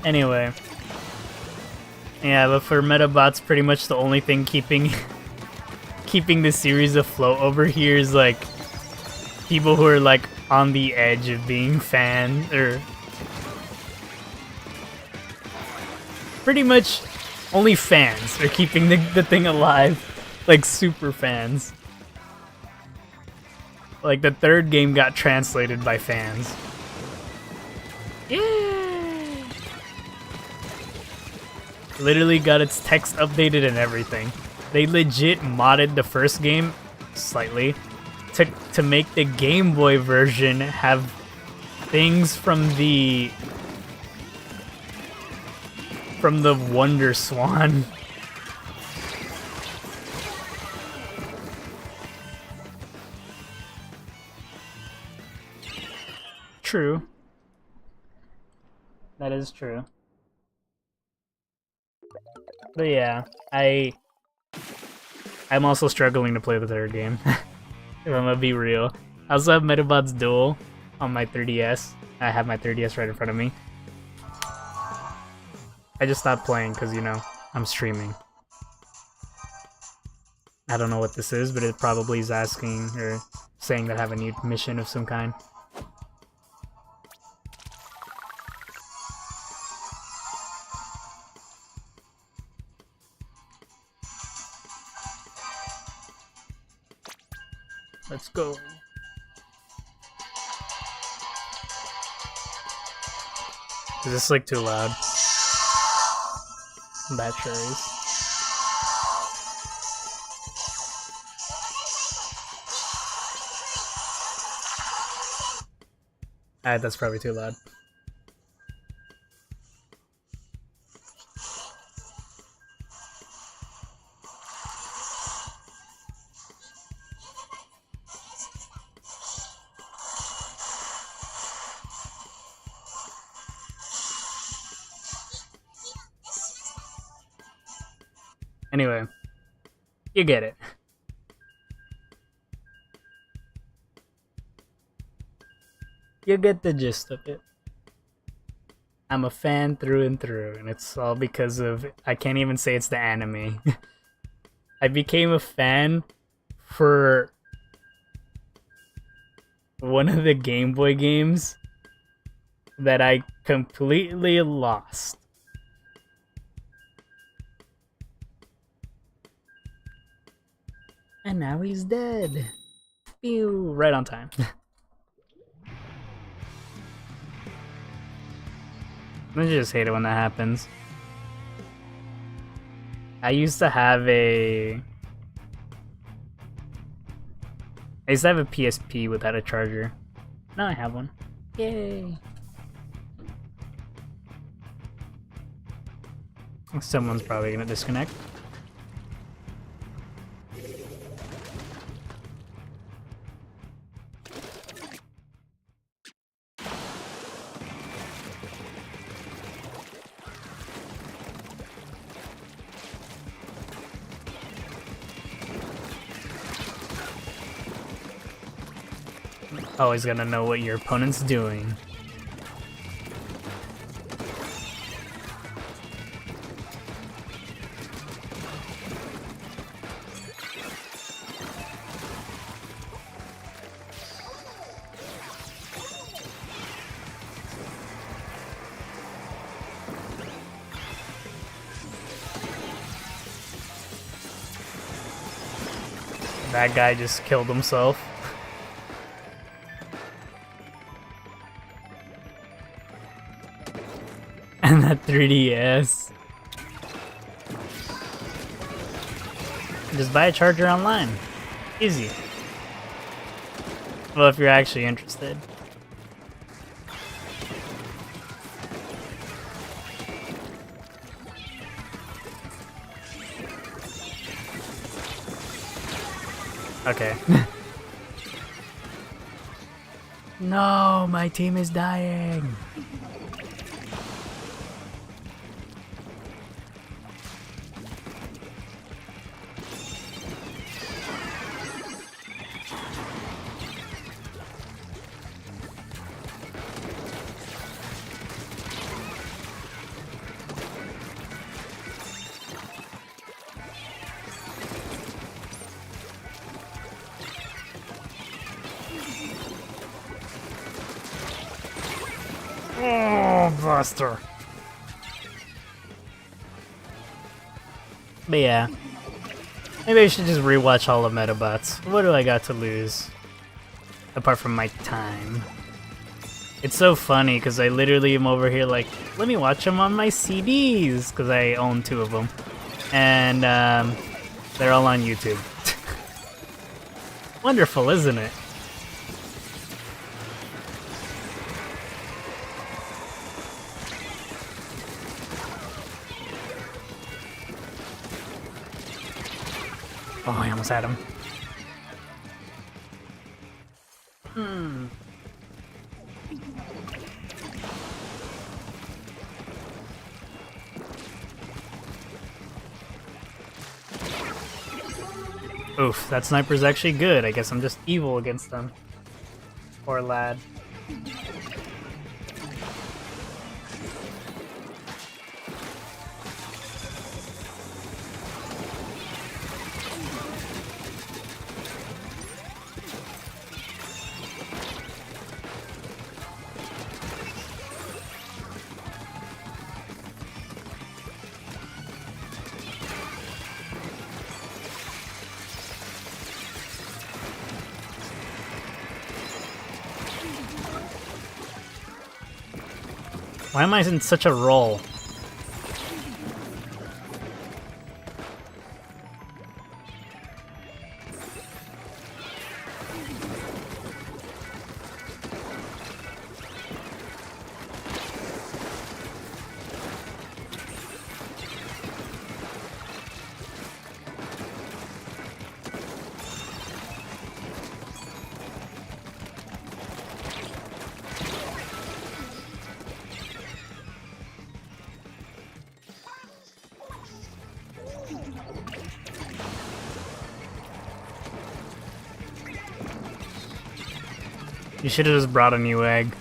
Anyway. Yeah, but for Metabot's pretty much the only thing keeping the series afloat over here is like people who are like on the edge of being fans, or pretty much only fans are keeping the thing alive, like super fans. Like the third game got translated by fans. Yeah. Literally got its text updated and everything. They legit modded the first game slightly to make the Game Boy version have things from the Wonder Swan. True. That is true. But yeah, I'm also struggling to play the third game. If I'm gonna be real. I also have Metabot's Duel on my 3DS. I have my 3DS right in front of me. I just stopped playing because, you know, I'm streaming. I don't know what this is, but it probably is asking or saying that I have a new mission of some kind. Let's go. Is this like too loud? That sure is. Alright, that's probably too loud. Anyway, you get it. You get the gist of it. I'm a fan through and through, and it's all because of, I can't even say it's the anime. I became a fan for one of the Game Boy games that I completely lost. And now he's dead. Phew, right on time. I just hate it when that happens. I used to have a PSP without a charger. Now I have one. Yay! Someone's probably gonna disconnect. Always gotta know what your opponent's doing. That guy just killed himself. And that 3DS. Just buy a charger online. Easy. Well, if you're actually interested. Okay. No, my team is dying. faster. But yeah, maybe I should just rewatch all of Metabots. What do I got to lose? Apart from my time. It's so funny because I literally am over here like, let me watch them on my CDs because I own 2 of them. And they're all on YouTube. Wonderful, isn't it? Oh, I almost had him. Oof, that sniper's actually good. I guess I'm just evil against them. Poor lad. Why am I in such a roll? You should have just brought a new egg.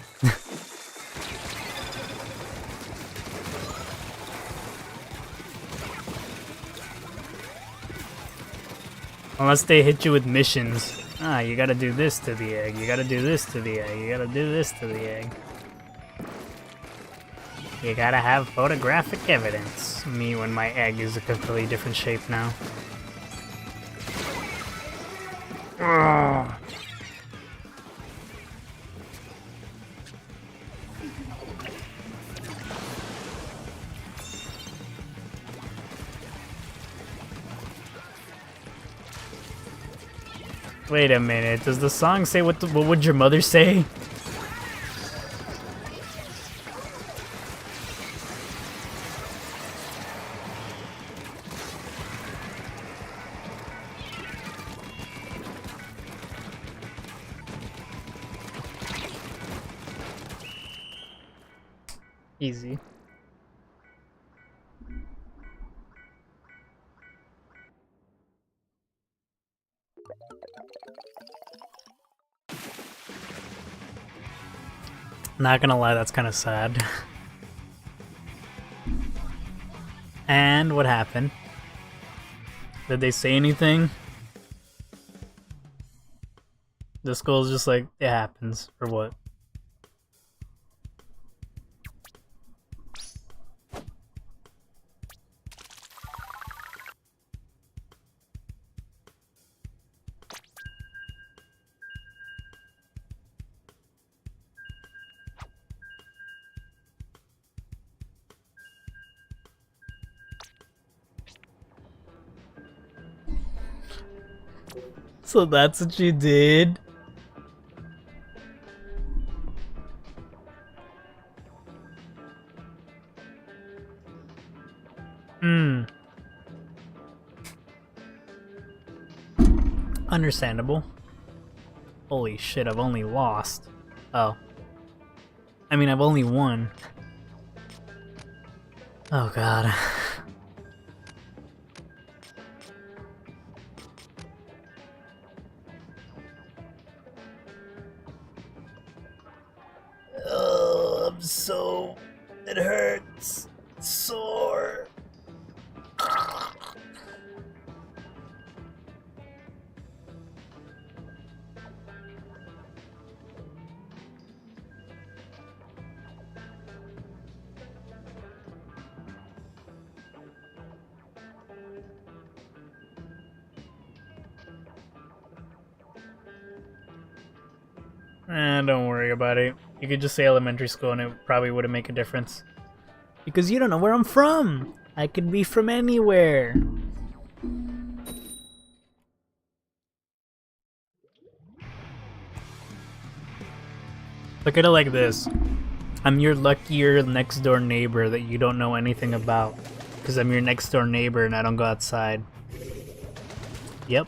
Unless they hit you with missions. Ah, you gotta do this to the egg, you gotta do this to the egg, you gotta do this to the egg. You gotta have photographic evidence. Me when my egg is a completely different shape now. Ugh. Wait a minute, does the song say what would your mother say? Easy. Not gonna lie, that's kind of sad. And what happened? Did they say anything? The skull's just like, it happens, or what? So that's what you did? Understandable. Holy shit, I've only lost. Oh. I mean, I've only won. Oh god. Oh, I'm so... It hurts. It's sore. Don't worry about it. You could just say elementary school and it probably wouldn't make a difference. Because you don't know where I'm from! I could be from anywhere! Look at it like this. I'm your luckier next door neighbor that you don't know anything about. Because I'm your next door neighbor and I don't go outside. Yep.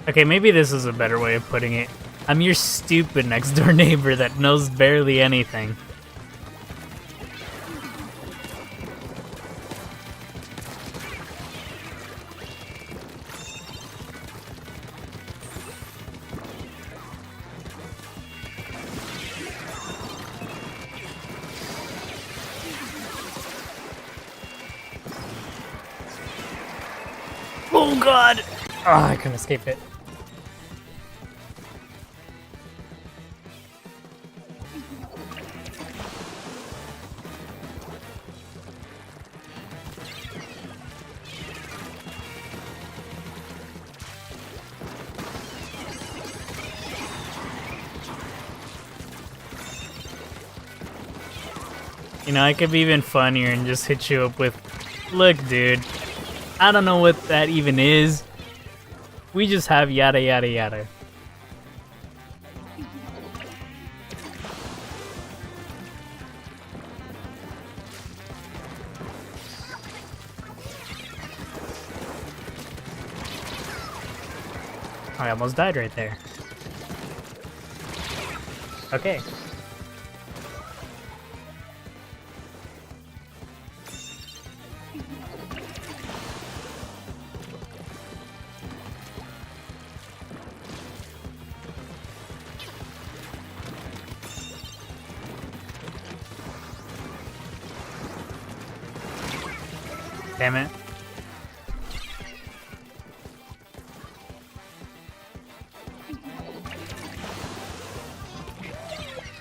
Okay, maybe this is a better way of putting it. I'm your stupid next door neighbor that knows barely anything. Oh god! Oh, I couldn't escape it. You know, I could be even funnier and just hit you up with, look, dude, I don't know what that even is. We just have yada yada yada. I almost died right there. Okay. Damn it.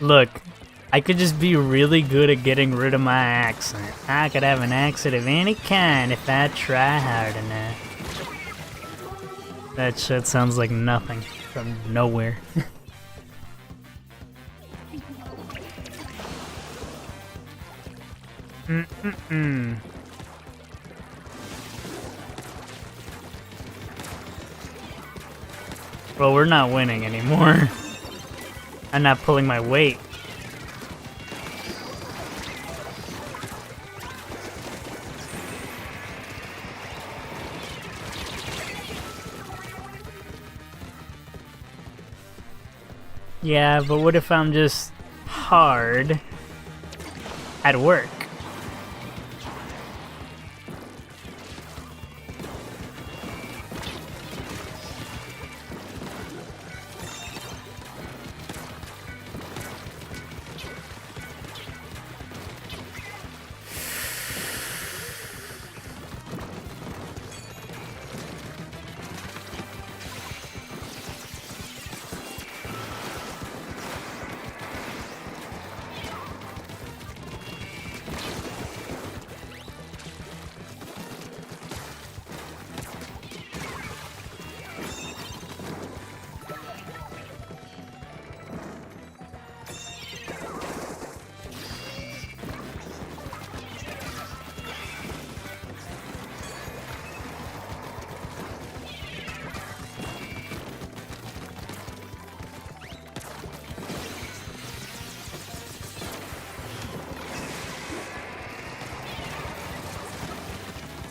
Look, I could just be really good at getting rid of my accent. I could have an accent of any kind if I try hard enough. That shit sounds like nothing from nowhere. Well, we're not winning anymore. I'm not pulling my weight. Yeah, but what if I'm just hard at work?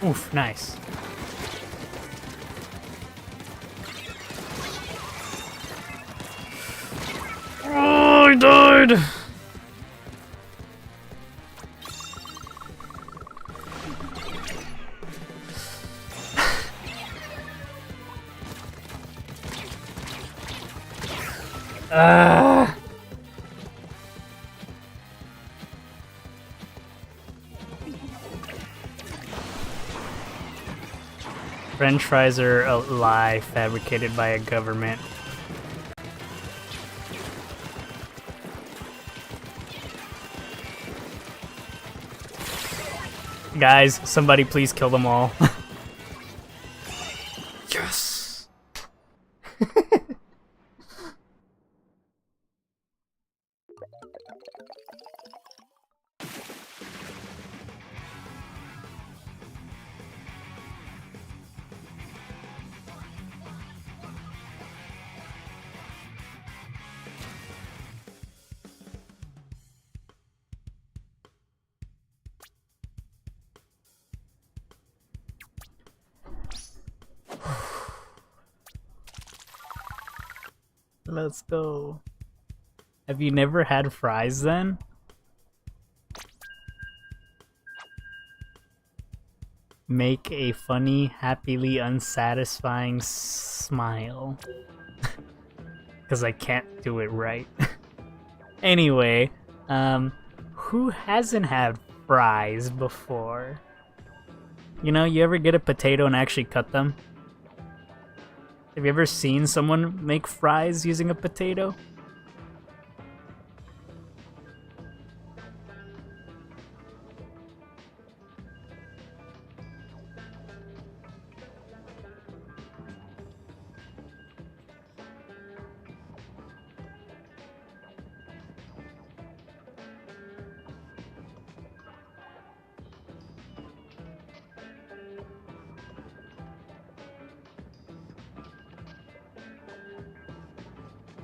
Oof, nice. Lord! French fries are a lie fabricated by a government. Guys, somebody please kill them all. Yes! Let's go. Have you never had fries then? Make a funny, happily unsatisfying smile. Because I can't do it right. Anyway, who hasn't had fries before? You know, you ever get a potato and actually cut them? Have you ever seen someone make fries using a potato?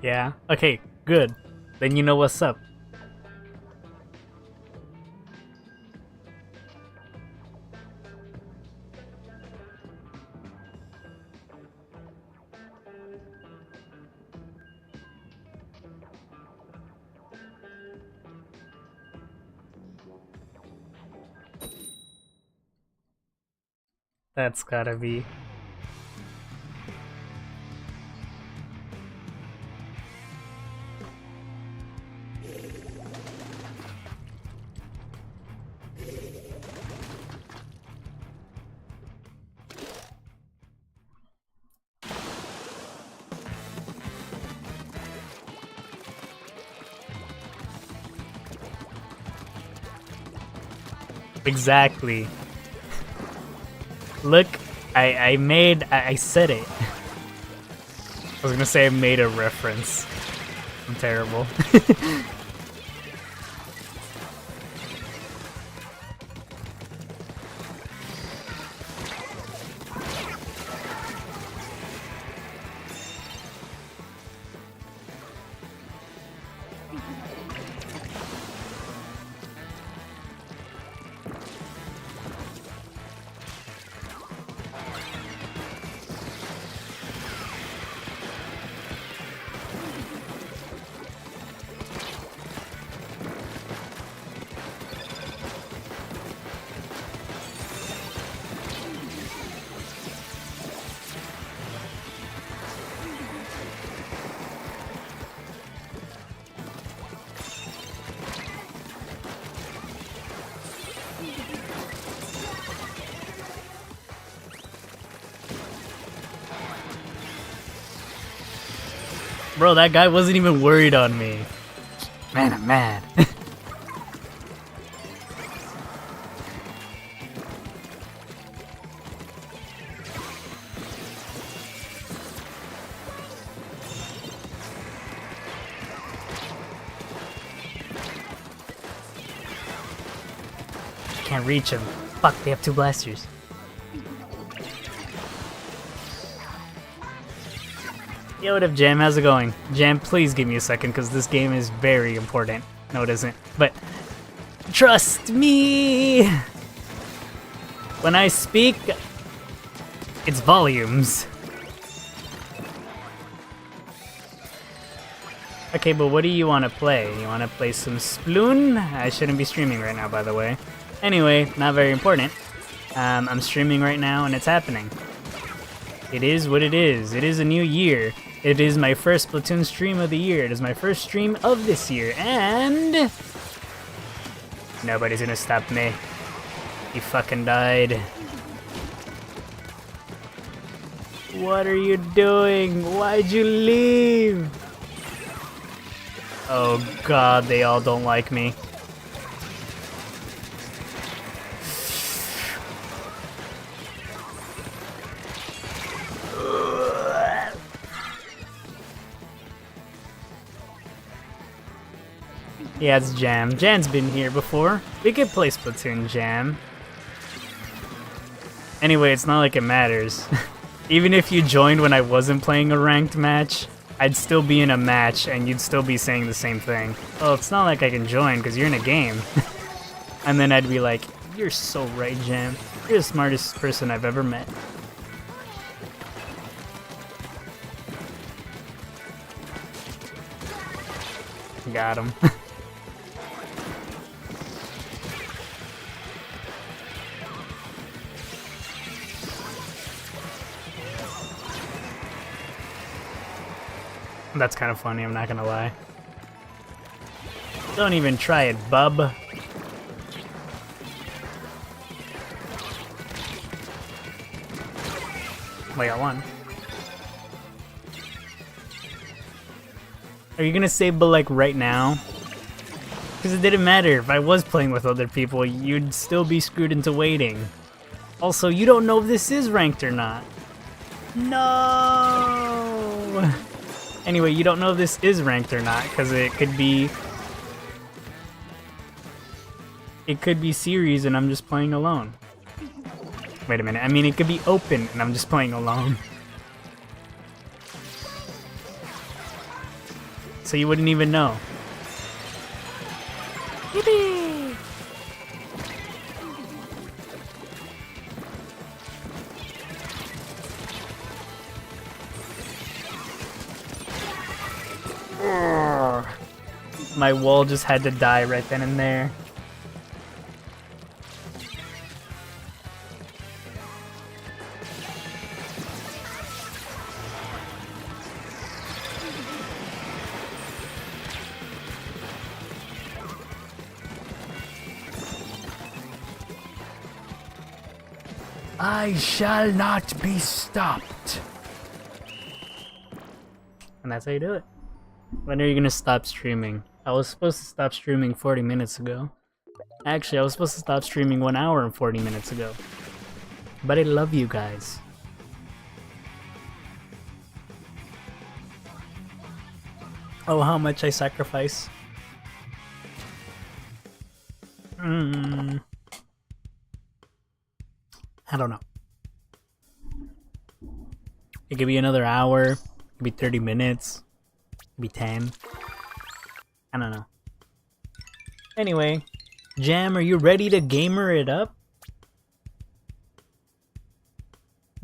Yeah? Okay, good. Then you know what's up. That's gotta be. Exactly. Look, I said it. I was gonna say I made a reference. I'm terrible. Bro, that guy wasn't even worried on me. Man, I'm mad. Can't reach him. Fuck, they have two blasters. Yo, what up, Jam? How's it going? Jam, please give me a second, because this game is very important. No, it isn't. But trust me! When I speak, it's volumes. Okay, but what do you want to play? You want to play some Splatoon? I shouldn't be streaming right now, by the way. Anyway, not very important. I'm streaming right now, and it's happening. It is what it is. It is a new year. It is my first Splatoon stream of the year. It is my first stream of this year, and nobody's gonna stop me. He fucking died. What are you doing? Why'd you leave? Oh god, they all don't like me. Yeah, it's Jam. Jan's been here before. We could play Splatoon, Jam. Anyway, it's not like it matters. Even if you joined when I wasn't playing a ranked match, I'd still be in a match and you'd still be saying the same thing. Well, it's not like I can join because you're in a game. And then I'd be like, you're so right, Jam. You're the smartest person I've ever met. Got him. That's kind of funny, I'm not gonna lie. Don't even try it, bub. I got one. Are you gonna say but like right now? Because it didn't matter. If I was playing with other people, you'd still be screwed into waiting. Also, you don't know if this is ranked or not. No! Anyway, you don't know if this is ranked or not, because it could be... It could be series and I'm just playing alone. Wait a minute, I mean it could be open and I'm just playing alone. So you wouldn't even know. Yippee! My wall just had to die right then and there. I shall not be stopped. And that's how you do it. When are you gonna stop streaming? I was supposed to stop streaming 40 minutes ago. Actually, I was supposed to stop streaming 1 hour and 40 minutes ago. But I love you guys. Oh, how much I sacrifice. I don't know. It could be another hour, it could be 30 minutes, it could be 10. I don't know. Anyway, Jam, are you ready to gamer it up?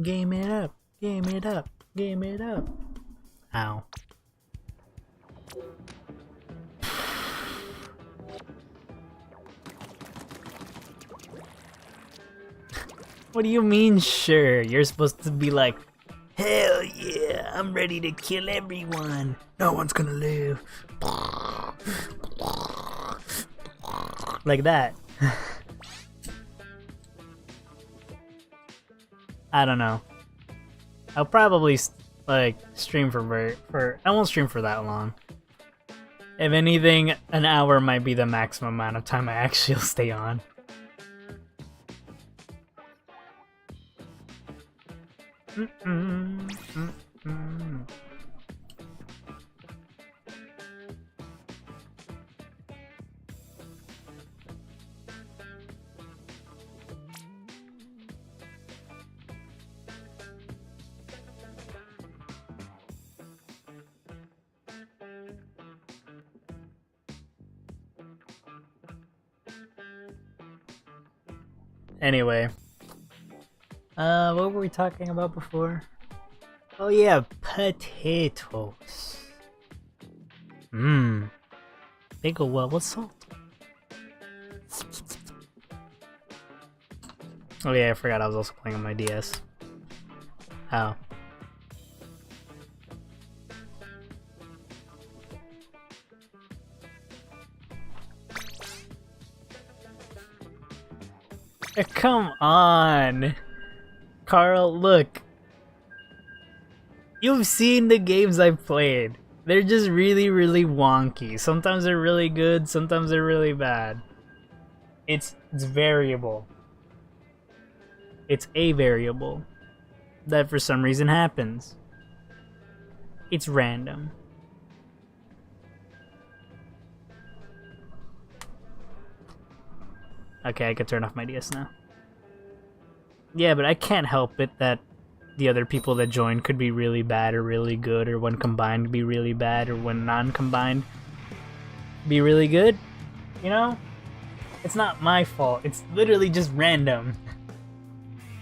Game it up, game it up, game it up. Ow. What do you mean, sure? You're supposed to be like, hell yeah, I'm ready to kill everyone. No one's gonna live. Like that. I don't know. I'll probably like stream for I won't stream for that long. If anything, an hour might be the maximum amount of time I actually will stay on. Anyway, what were we talking about before? Oh yeah, potatoes. Mmm. They go well with salt. Oh yeah, I forgot I was also playing on my DS. Oh. Come on! Carl, look. You've seen the games I've played. They're just really, really wonky. Sometimes they're really good, sometimes they're really bad. It's variable. It's a variable that for some reason happens. It's random. Okay, I can turn off my DS now. Yeah, but I can't help it that the other people that join could be really bad or really good, or when combined be really bad, or when non-combined be really good. You know? It's not my fault. It's literally just random.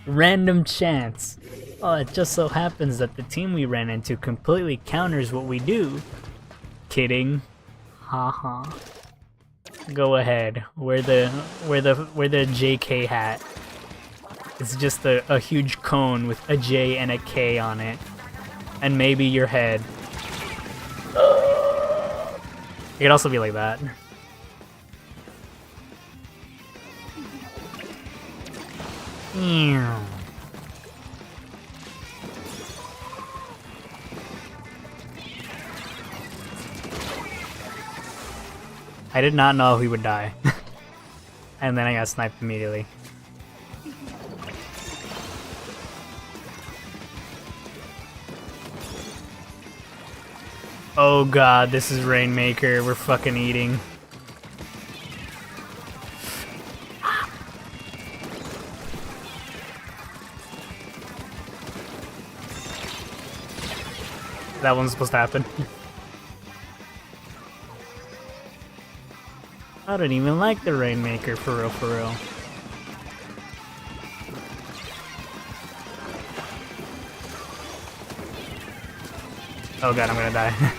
Random chance. Oh, it just so happens that the team we ran into completely counters what we do. Kidding. Haha. Go ahead. Wear the JK hat. It's just a huge cone with a J and a K on it. And maybe your head. It could also be like that. I did not know he would die. And then I got sniped immediately. Oh god, this is Rainmaker. We're fucking eating. That one's supposed to happen. I don't even like the Rainmaker, for real, for real. Oh god, I'm gonna die.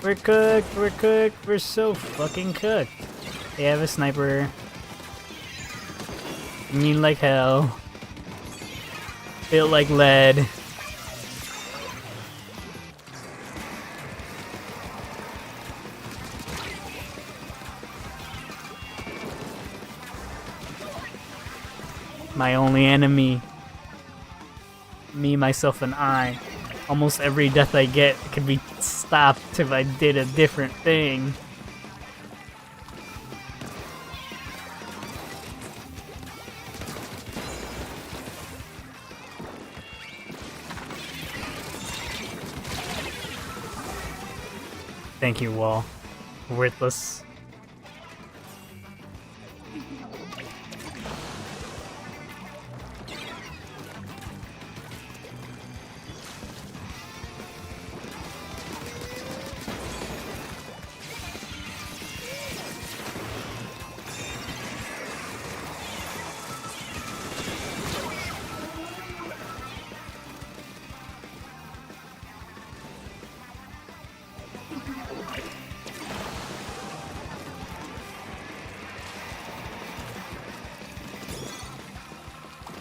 We're cooked, we're cooked, we're so fucking cooked. They have a sniper. Mean like hell. Built like lead. My only enemy. Me, myself, and I. Almost every death I get could be stopped if I did a different thing. Thank you, wall. Worthless.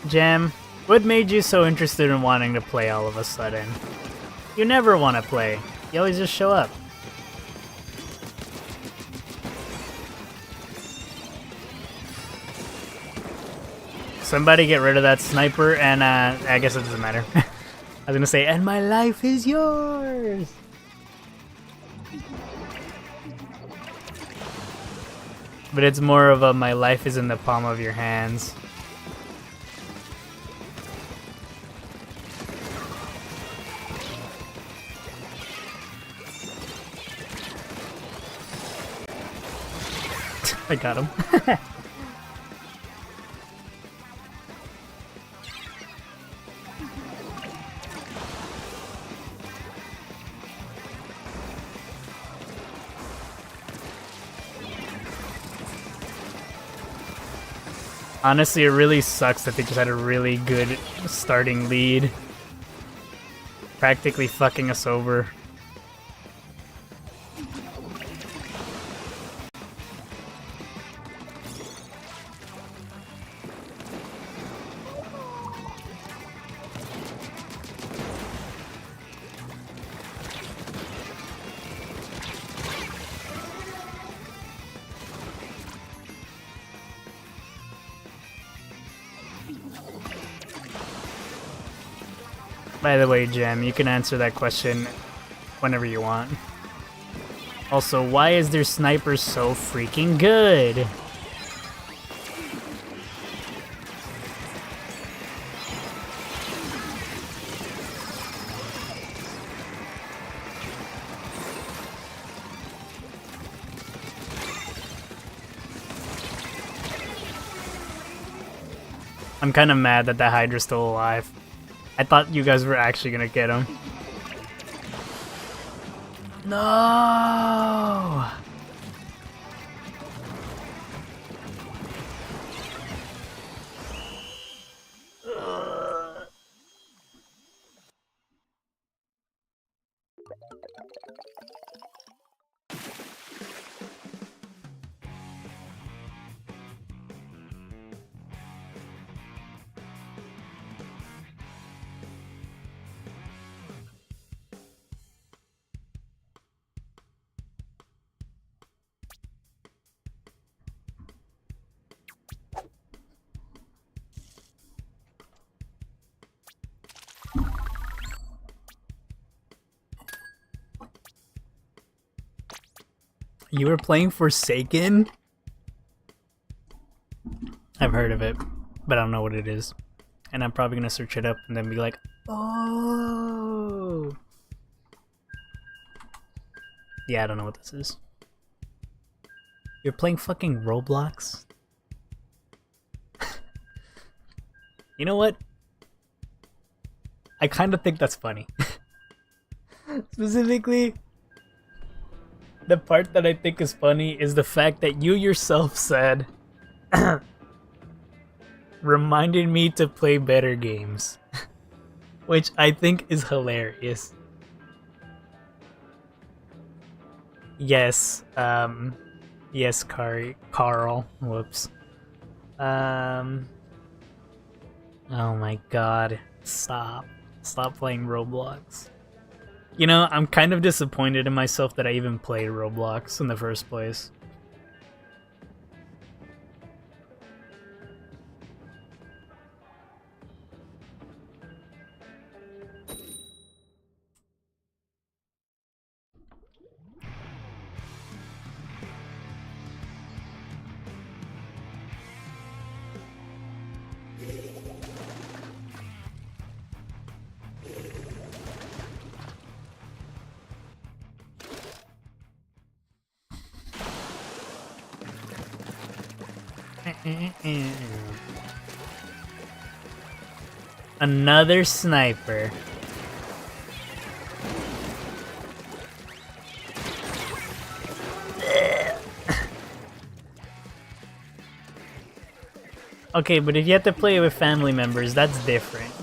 Jam, what made you so interested in wanting to play all of a sudden? You never want to play. You always just show up. Somebody get rid of that sniper and I guess it doesn't matter. I was gonna say, and my life is yours! But it's more of a my life is in the palm of your hands. I got him. Honestly, it really sucks that they just had a really good starting lead. Practically fucking us over. By the way, Jem, you can answer that question whenever you want. Also, why is their sniper so freaking good? I'm kind of mad that Hydra's still alive. I thought you guys were actually gonna get him. No! You were playing Forsaken? I've heard of it, but I don't know what it is. And I'm probably gonna search it up and then be like, oh. Yeah, I don't know what this is. You're playing fucking Roblox? You know what? I kind of think that's funny. Specifically, the part that I think is funny is the fact that you yourself said, reminded me to play better games. Which I think is hilarious. Yes, yes, Carl. Whoops. Oh my god. Stop playing Roblox. You know, I'm kind of disappointed in myself that I even played Roblox in the first place. Another sniper. Okay, but if you have to play with family members, that's different.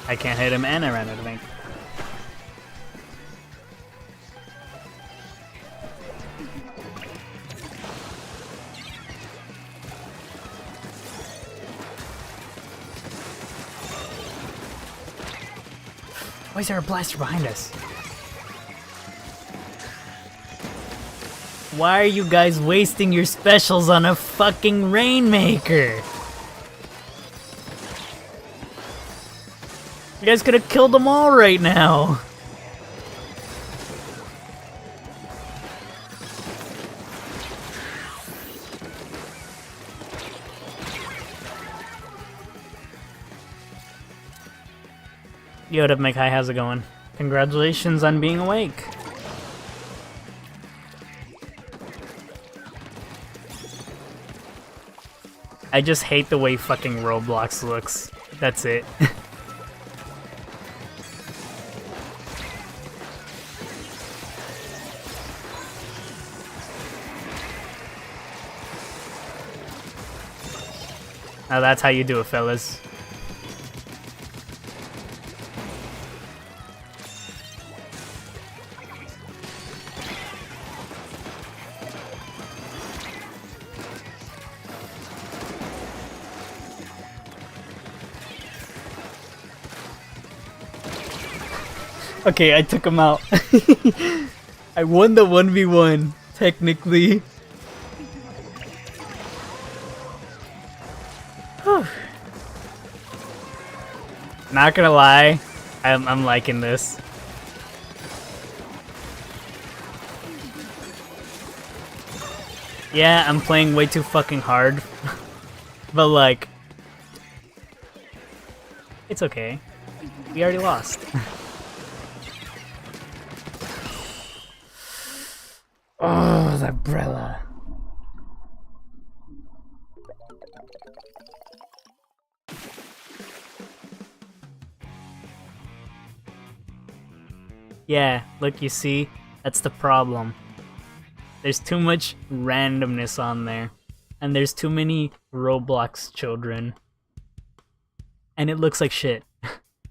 I can't hit him and I ran out of ink. Why is there a blaster behind us? Why are you guys wasting your specials on a fucking Rainmaker? You guys could have killed them all right now. Yo, what up, Mike? Hi, how's it going? Congratulations on being awake. I just hate the way fucking Roblox looks. That's it. Now that's how you do it, fellas. Okay, I took him out. I won the 1v1, technically. Not gonna lie, I'm liking this. Yeah, I'm playing way too fucking hard. But like, it's okay. We already lost. Oh, the umbrella. Yeah, look, you see? That's the problem. There's too much randomness on there. And there's too many Roblox children. And it looks like shit.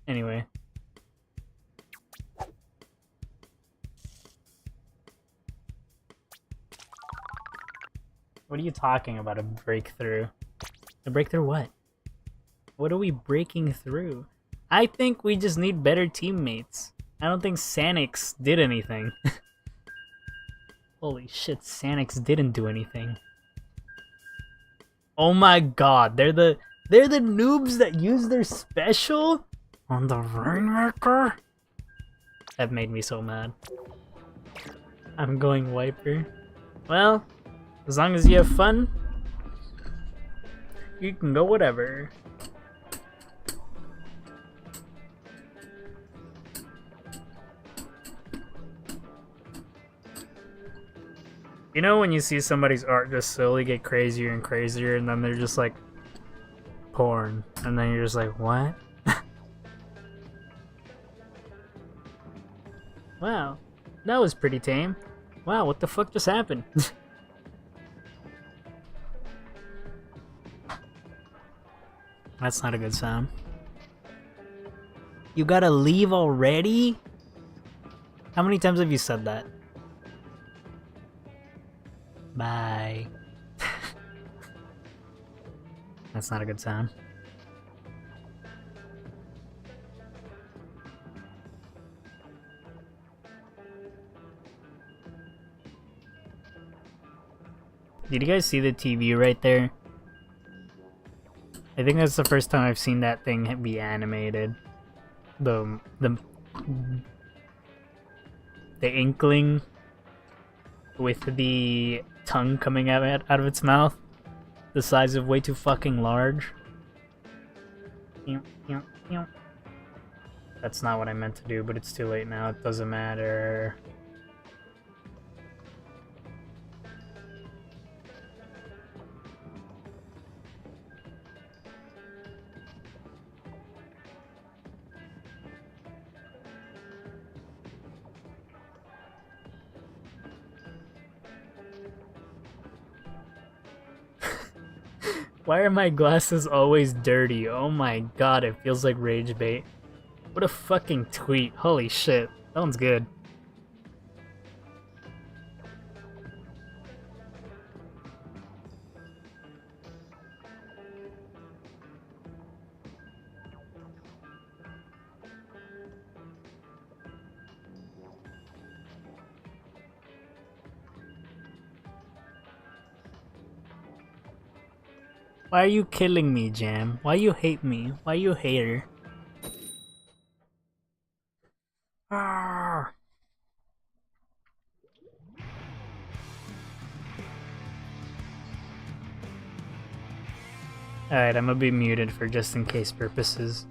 Anyway. What are you talking about, a breakthrough? A breakthrough what? What are we breaking through? I think we just need better teammates. I don't think Sanix did anything. Holy shit, Sanix didn't do anything. Oh my god, they're the noobs that use their special on the Rainmaker? That made me so mad. I'm going Wiper. Well, as long as you have fun, you can go whatever. You know when you see somebody's art just slowly get crazier and crazier and then they're just like porn and then you're just like, what? Wow, that was pretty tame. Wow, what the fuck just happened? That's not a good sound. You gotta leave already? How many times have you said that? Bye. That's not a good sound. Did you guys see the TV right there? I think that's the first time I've seen that thing be animated. The inkling with the tongue coming out of its mouth, the size of way too fucking large. That's not what I meant to do, but it's too late now. It doesn't matter. Why are my glasses always dirty? Oh my god, it feels like rage bait. What a fucking tweet. Holy shit. That one's good. Why are you killing me, Jam? Why you hate me? Why you hater? Arrgh. Alright, I'm gonna be muted for just in case purposes.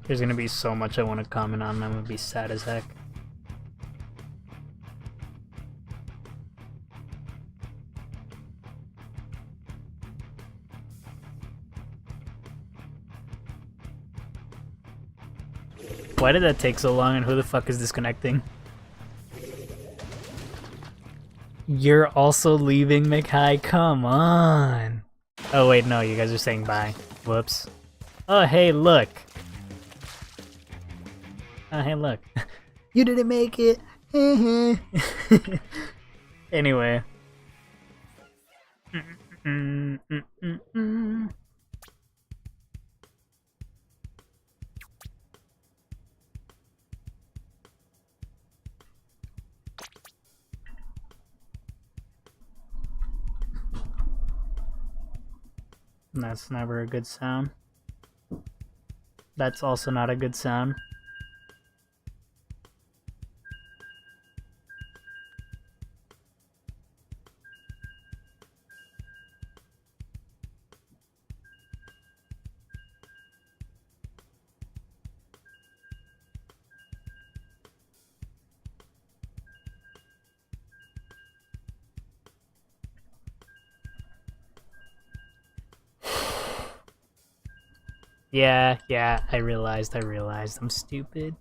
There's gonna be so much I want to comment on, I'm gonna be sad as heck. Why did that take so long and who the fuck is disconnecting? You're also leaving, McHigh? Come on. Oh wait, no, you guys are saying bye. Whoops. Oh hey, look. Oh hey, look. You didn't make it. Anyway. That's never a good sound. That's also not a good sound. Yeah, I realized, I'm stupid.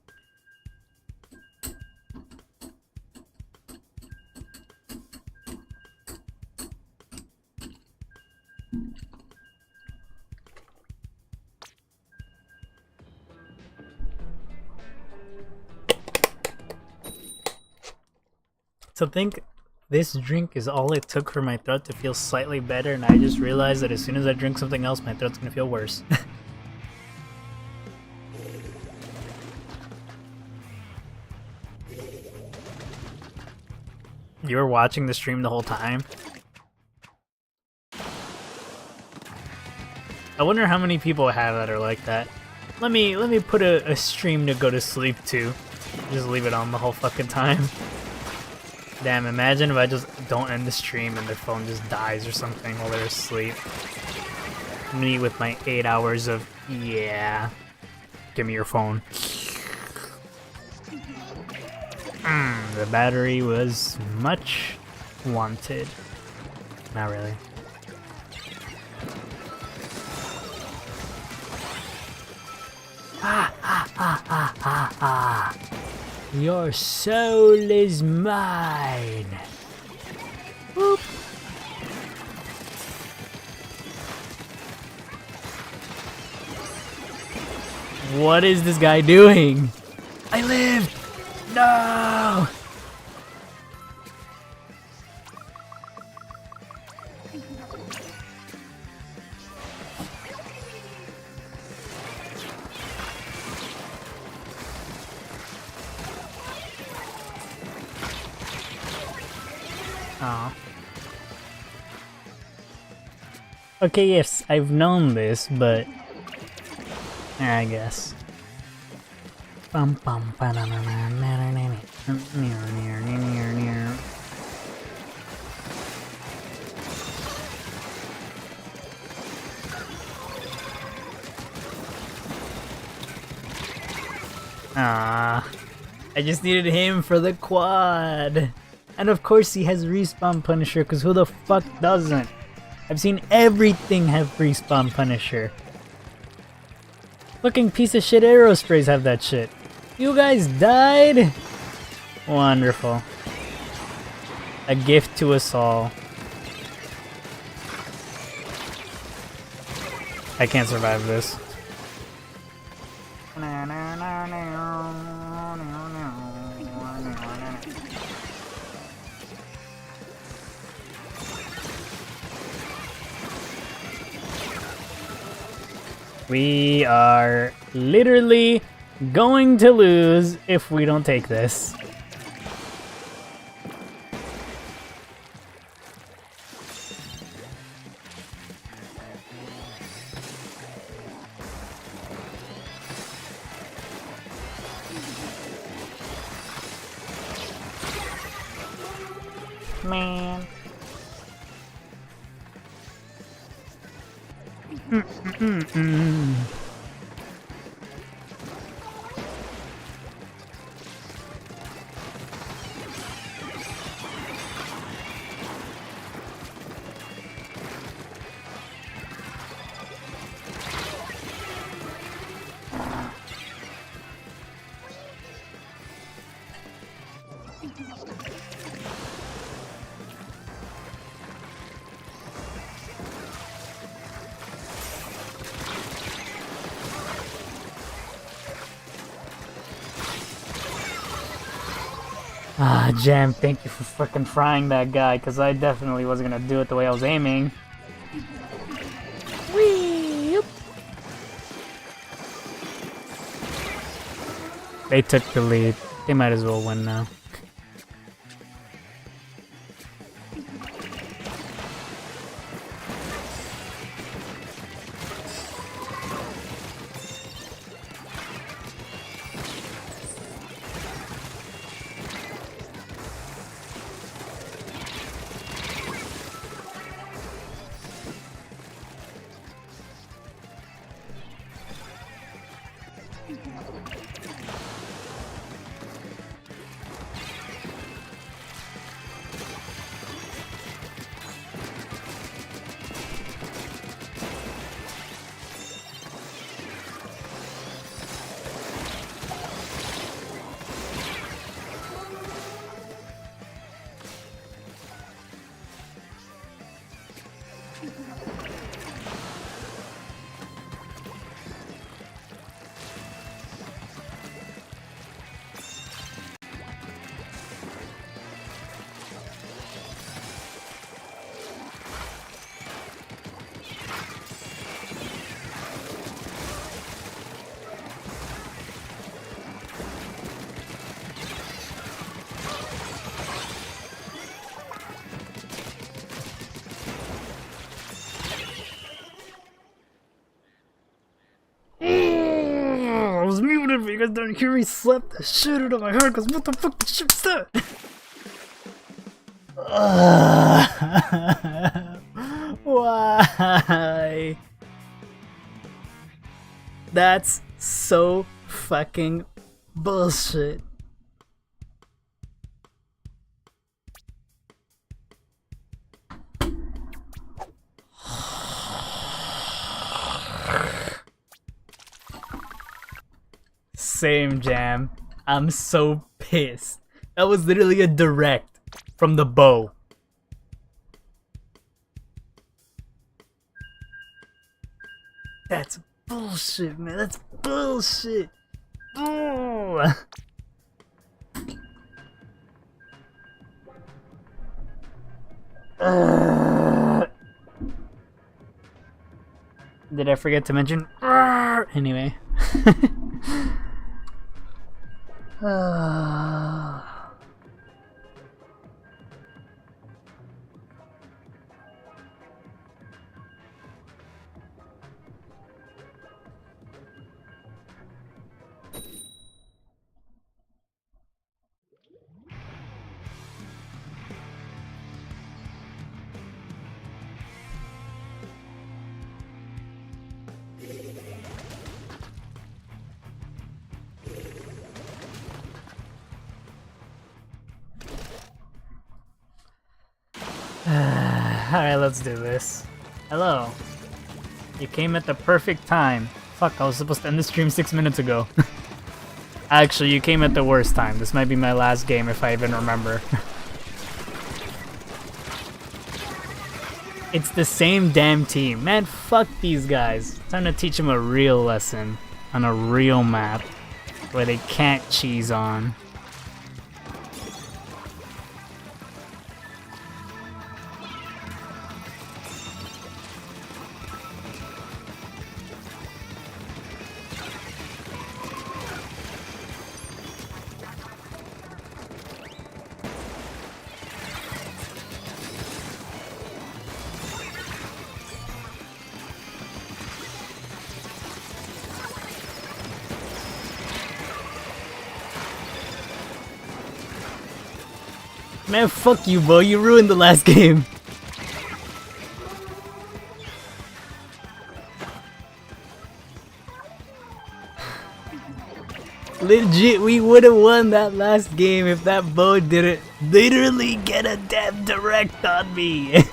To think this drink is all it took for my throat to feel slightly better, and I just realized that as soon as I drink something else, my throat's gonna feel worse. You were watching the stream the whole time? I wonder how many people have that are like that. Let me put a stream to go to sleep to. Just leave it on the whole fucking time. Damn, imagine if I just don't end the stream and their phone just dies or something while they're asleep. Me with my 8 hours of, yeah. Give me your phone. The battery was much wanted. Not really. Your soul is mine. Whoop. What is this guy doing? I lived! No! Aw. Okay, yes, I've known this, but I guess. Ah, I just needed him for the quad. And of course he has respawn Punisher, because who the fuck doesn't? I've seen everything have respawn Punisher. Fucking piece of shit aerosprays have that shit. You guys died? Wonderful. A gift to us all. I can't survive this. We are literally going to lose if we don't take this. Man. Ah, Jam, thank you for fucking frying that guy, because I definitely wasn't gonna do it the way I was aiming. Whee! They took the lead. They might as well win now. I was muted, but you guys don't hear me slap the shit out of my heart, because what the fuck the shit's that? Why? That's so fucking bullshit. Same, Jam. I'm so pissed. That was literally a direct from the bow. That's bullshit, man. That's bullshit. Oh. Did I forget to mention? Anyway. Alright, let's do this. Hello. You came at the perfect time. Fuck, I was supposed to end the stream 6 minutes ago. Actually, you came at the worst time. This might be my last game if I even remember. It's the same damn team. Man, fuck these guys. Time to teach them a real lesson on a real map where they can't cheese on. Man, fuck you, Bo. You ruined the last game. Legit, we would have won that last game if that Bo didn't literally get a damn direct on me.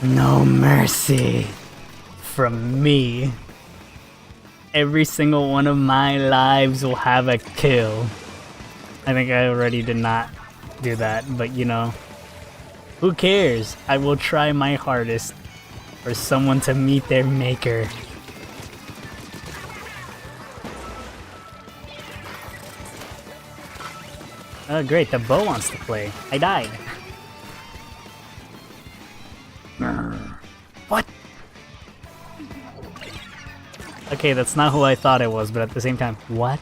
No mercy from me. Every single one of my lives will have a kill. I think I already did not do that, but you know, who cares? I will try my hardest for someone to meet their maker. Oh great, the bow wants to play. I died. What? Okay, that's not who I thought it was, but at the same time, what?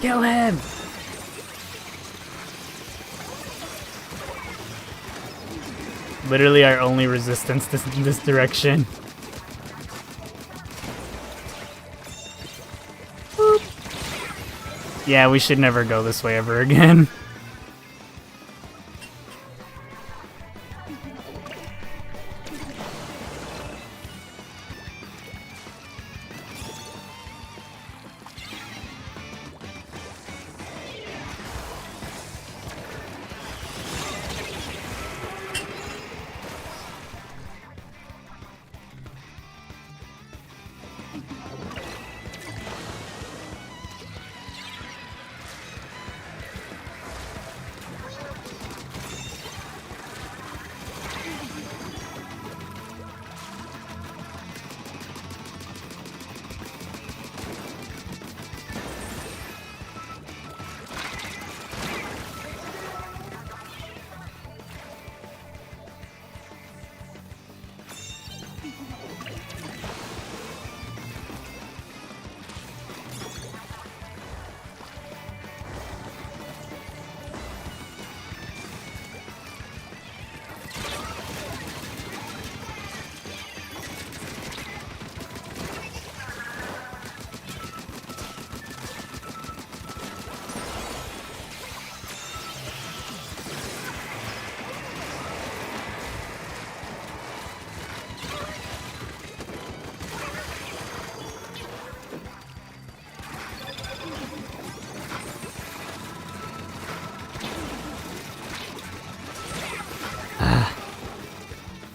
Kill him! Literally our only resistance in this direction. Boop. Yeah, we should never go this way ever again.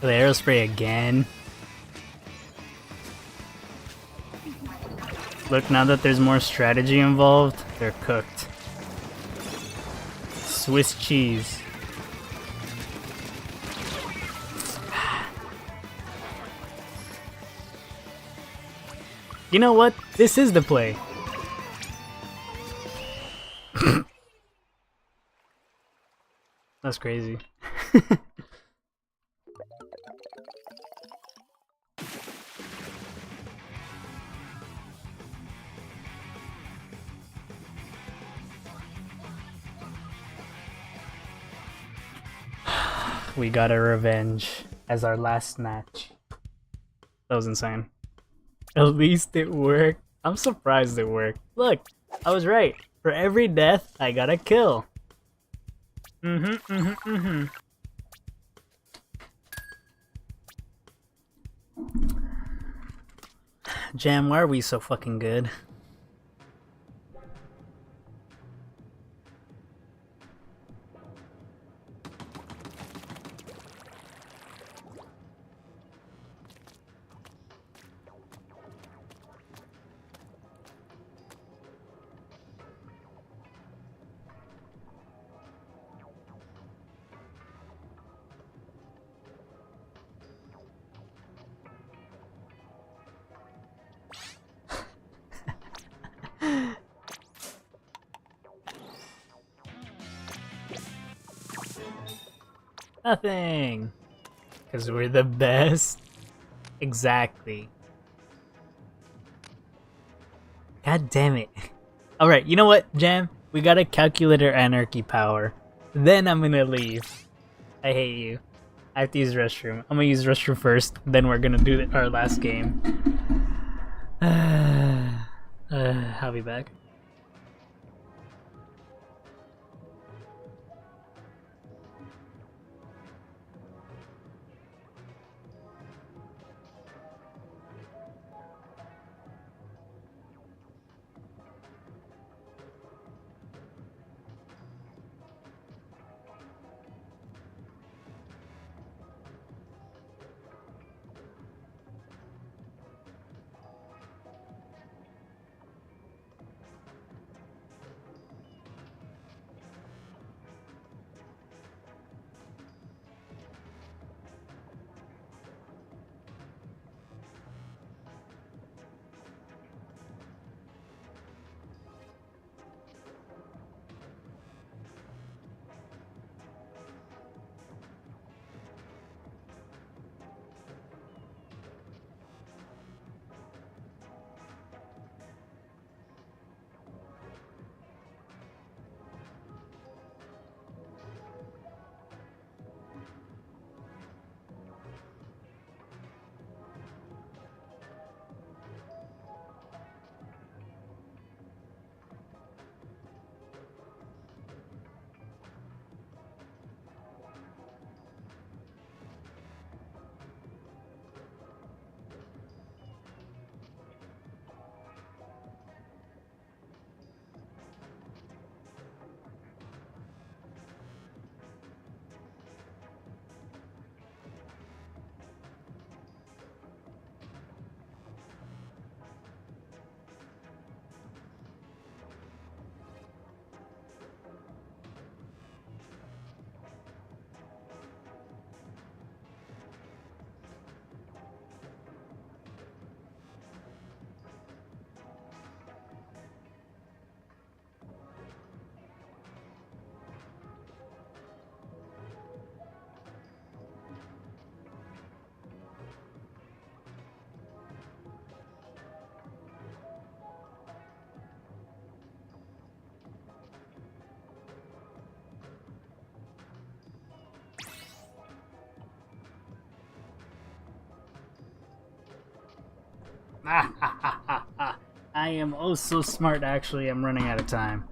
The aerospray again. Look, now that there's more strategy involved, they're cooked. Swiss cheese. You know what? This is the play. That's crazy. We got a revenge as our last match. That was insane. At least it worked. I'm surprised it worked. Look, I was right. For every death, I got a kill. Jam, why are we so fucking good? Nothing. Because we're the best. Exactly. God damn it. Alright, you know what, Jam? We gotta calculate our anarchy power. Then I'm gonna leave. I hate you. I have to use the restroom. I'm gonna use the restroom first, then we're gonna do our last game. I'll be back. I am oh so smart. Actually, I'm running out of time.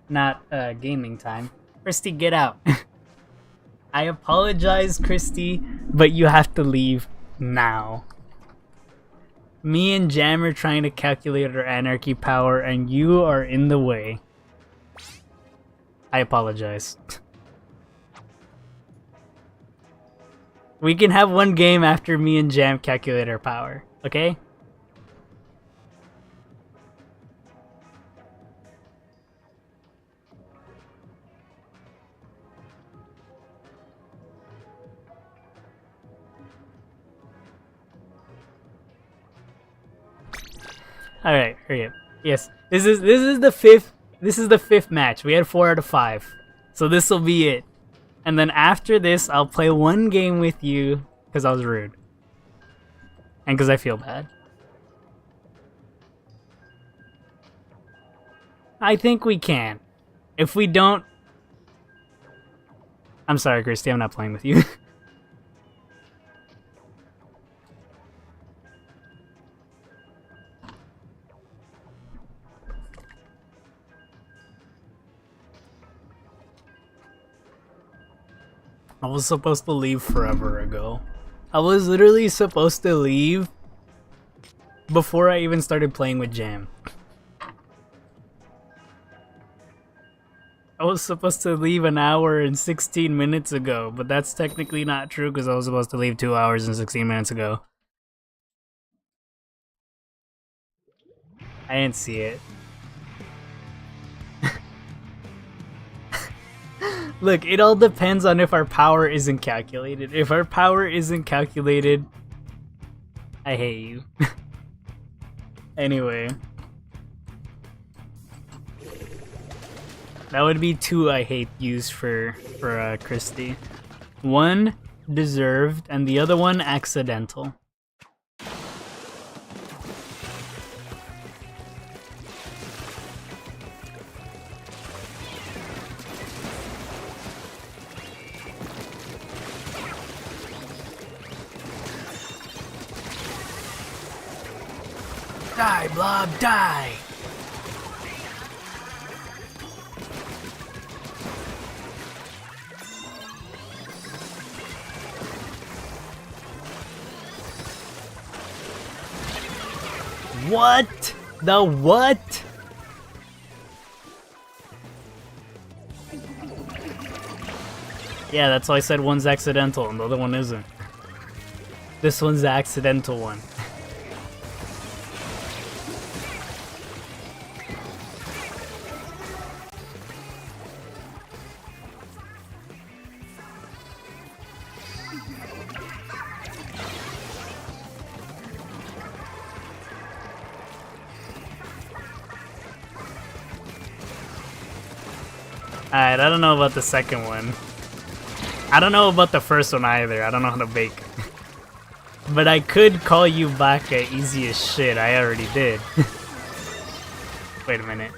Not gaming time. Christy, get out. I apologize, Christy, but you have to leave now. Me and Jam are trying to calculate our anarchy power, and you are in the way. I apologize. We can have one game after me and Jam calculate our power, okay? All right, hurry up. Yes, this is the fifth match. We had 4 out of 5, so this will be it. And then after this, I'll play one game with you because I was rude and because I feel bad. I think we can. If we don't, I'm sorry, Christy. I'm not playing with you. I was supposed to leave forever ago. I was literally supposed to leave before I even started playing with Jam. I was supposed to leave an hour and 16 minutes ago, but that's technically not true because I was supposed to leave 2 hours and 16 minutes ago. I didn't see it. Look, it all depends on if our power isn't calculated. If our power isn't calculated, I hate you. Anyway. That would be 2 I hate yous for Christy. 1 deserved and the other one accidental. Die, Blob, die! What? The what? Yeah, that's why I said one's accidental and the other one isn't. This one's the accidental one. Alright, I don't know about the second one. I don't know about the first one either. I don't know how to bake. But I could call you back easy as shit. I already did. Wait a minute.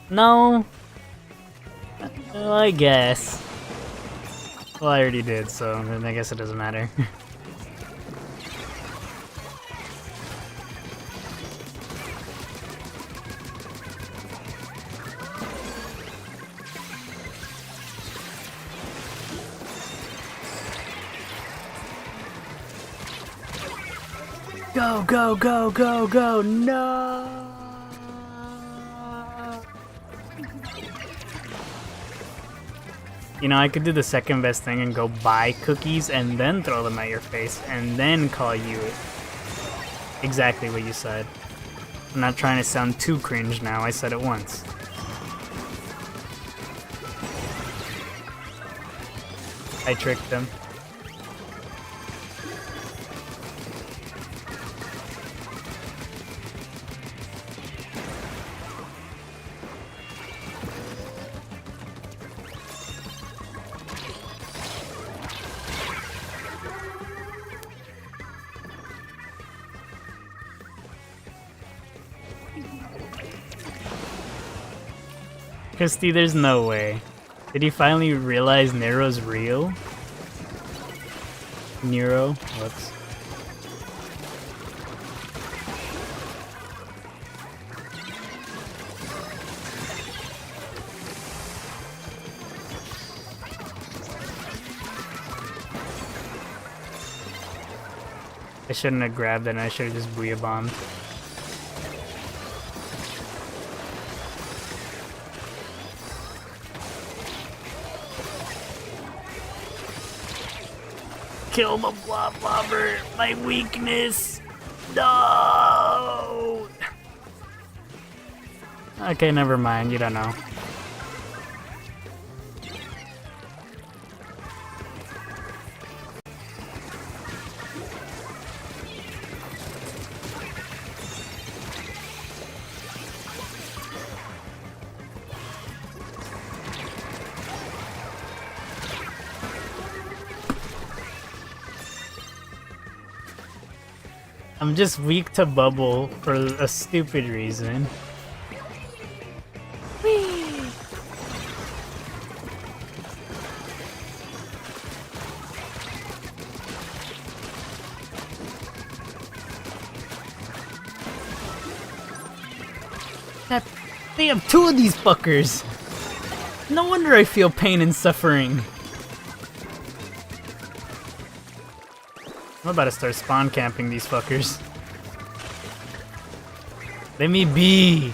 No. Well, I guess. Well, I already did, so I guess it doesn't matter. Go, go, go, go, go, no! You know, I could do the second best thing and go buy cookies and then throw them at your face and then call you exactly what you said. I'm not trying to sound too cringe now, I said it once. I tricked them. Christy, there's no way. Did he finally realize Nero's real? Nero? Whoops. I shouldn't have grabbed it, and I should have just Booyah bombed. Kill the blobber, my weakness. No. Okay, never mind. You don't know. I'm just weak to bubble for a stupid reason. Whee! They have two of these fuckers! No wonder I feel pain and suffering. I'm about to start spawn camping these fuckers. Let me be!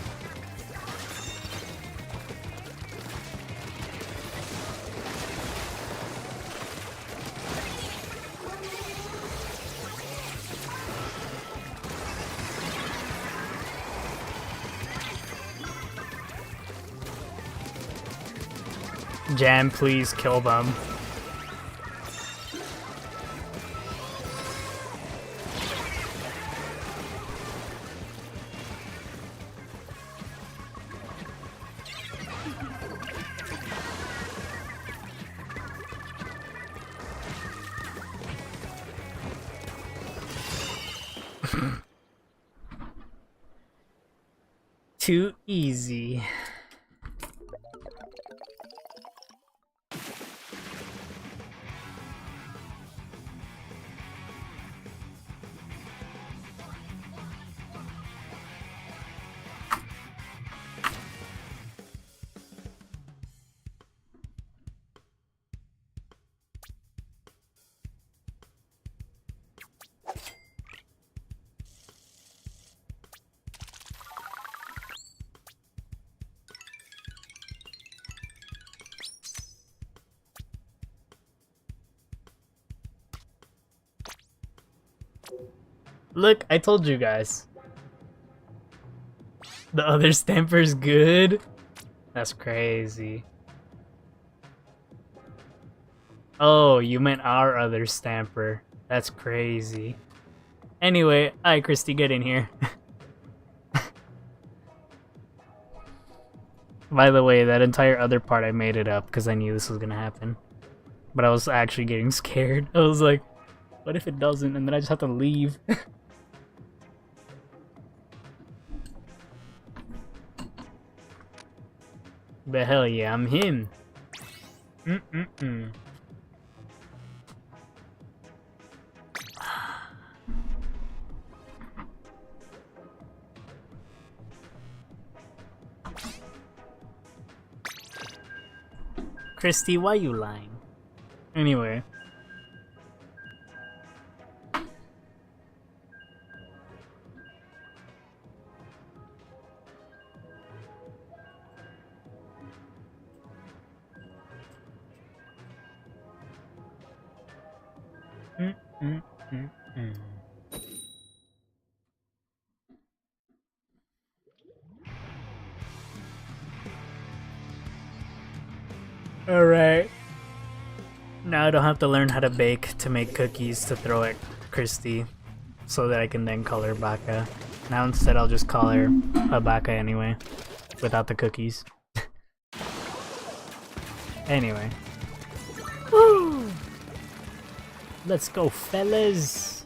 Jam, please kill them. Too easy. Look, I told you guys. The other stamper's good? That's crazy. Oh, you meant our other stamper. That's crazy. Anyway, hi Christy, get in here. By the way, that entire other part I made it up because I knew this was gonna happen. But I was actually getting scared. I was like, what if it doesn't? And then I just have to leave. But hell yeah, I'm him. Christy, why you lying? Anyway. Alright. Now I don't have to learn how to bake to make cookies to throw at Christy so that I can then call her Baka. Now instead I'll just call her a Baka anyway, without the cookies. Anyway. Woo! Let's go, fellas!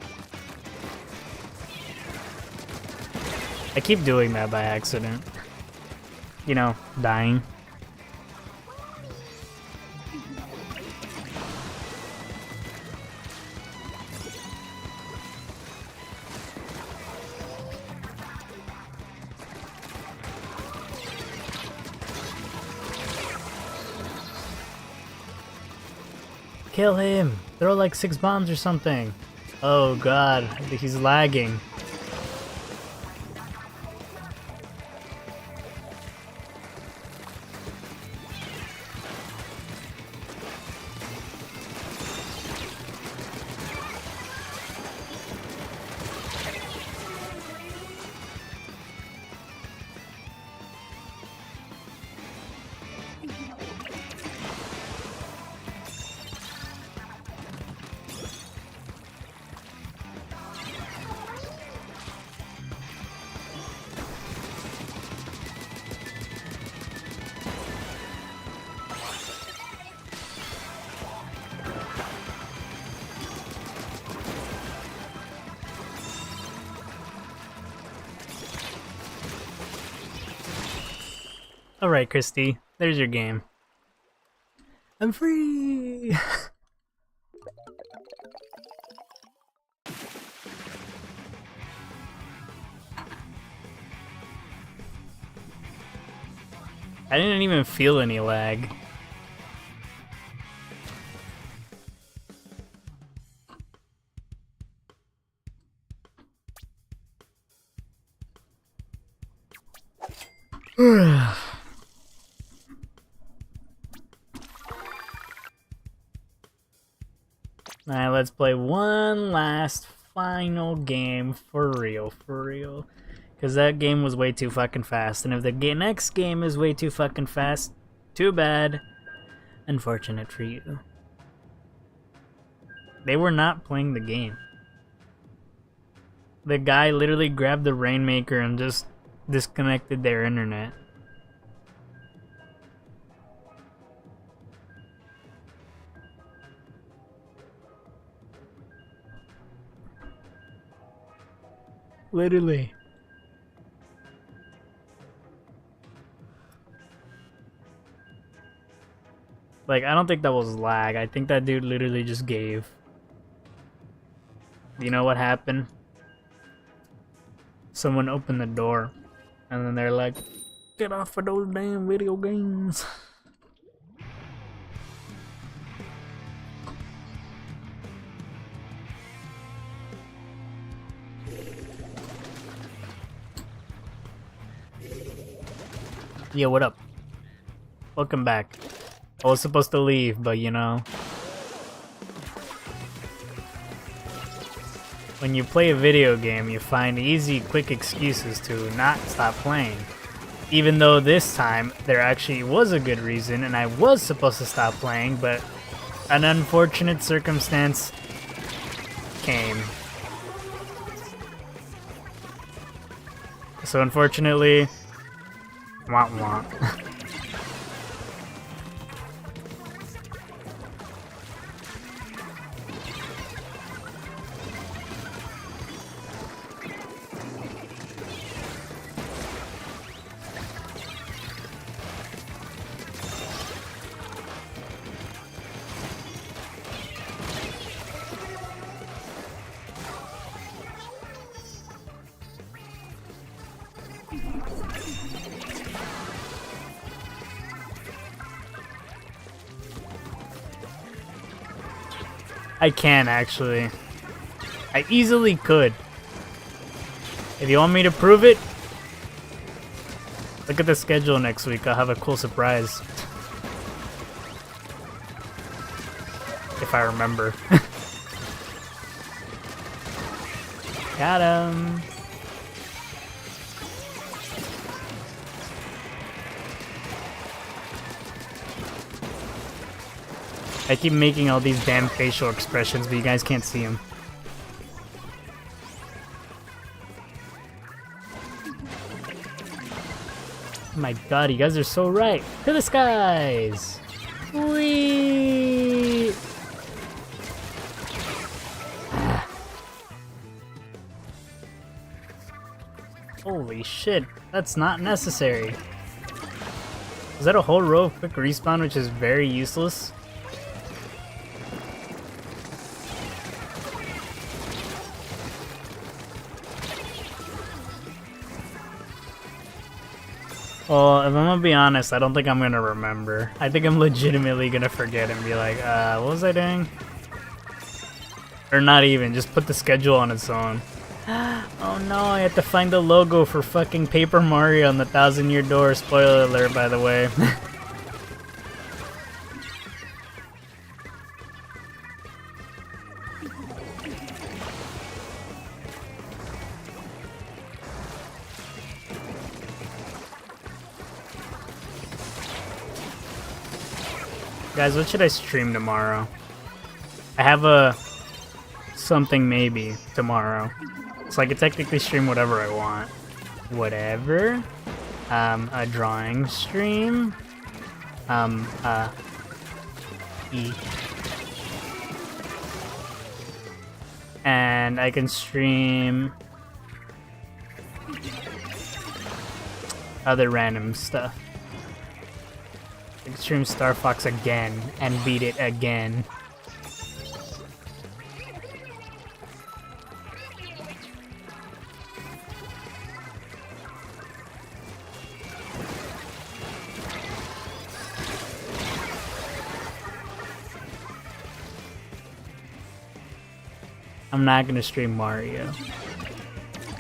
I keep doing that by accident. You know, dying. Kill him! Throw like 6 bombs or something. Oh god, he's lagging. Alright, Christy, there's your game. I'm free! I didn't even feel any lag. Alright, let's play one last final game for real. Because that game was way too fucking fast. And if the next game is way too fucking fast, too bad. Unfortunate for you. They were not playing the game. The guy literally grabbed the Rainmaker and just disconnected their internet. Literally. Like, I don't think that was lag. I think that dude literally just gave. You know what happened? Someone opened the door. And then they're like, get off of those damn video games. Yo, what up? Welcome back. I was supposed to leave, but you know. When you play a video game, you find easy, quick excuses to not stop playing. Even though this time, there actually was a good reason, and I was supposed to stop playing, but an unfortunate circumstance came. So unfortunately, wah wah. I can actually. I easily could. If you want me to prove it, look at the schedule next week. I'll have a cool surprise. If I remember. Got him. I keep making all these damn facial expressions, but you guys can't see them. Oh my god, you guys are so right. To the skies! Whee! Holy shit, that's not necessary. Is that a whole row of quick respawn, which is very useless? Well, if I'm gonna be honest, I don't think I'm gonna remember. I think I'm legitimately gonna forget and be like, what was I doing? Or not even, just put the schedule on its own. Oh no, I have to find the logo for fucking Paper Mario on the 1,000-Year Door. Spoiler alert, by the way. Guys, what should I stream tomorrow? I have a something maybe tomorrow. So I can technically stream whatever I want. Whatever. A drawing stream. And I can stream other random stuff. I can stream Star Fox again and beat it again. I'm not gonna stream Mario.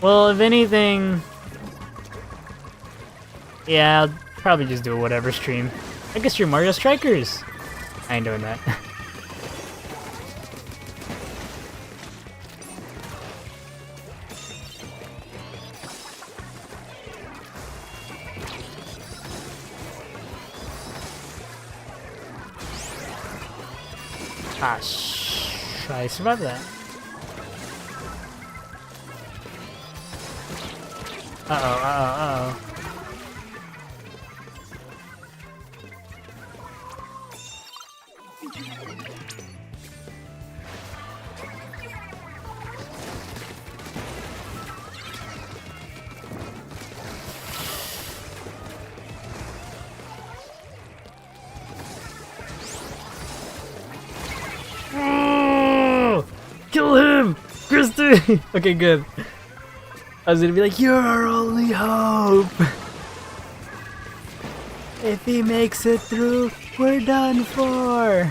Well, if anything, yeah, I'll probably just do a whatever stream. I can stream Mario Strikers. I ain't doing that. Ah, I survived that. Uh-oh, uh-oh, uh-oh. Kill him! Christy! Okay, good. I was gonna be like, you're our only hope! If he makes it through, we're done for!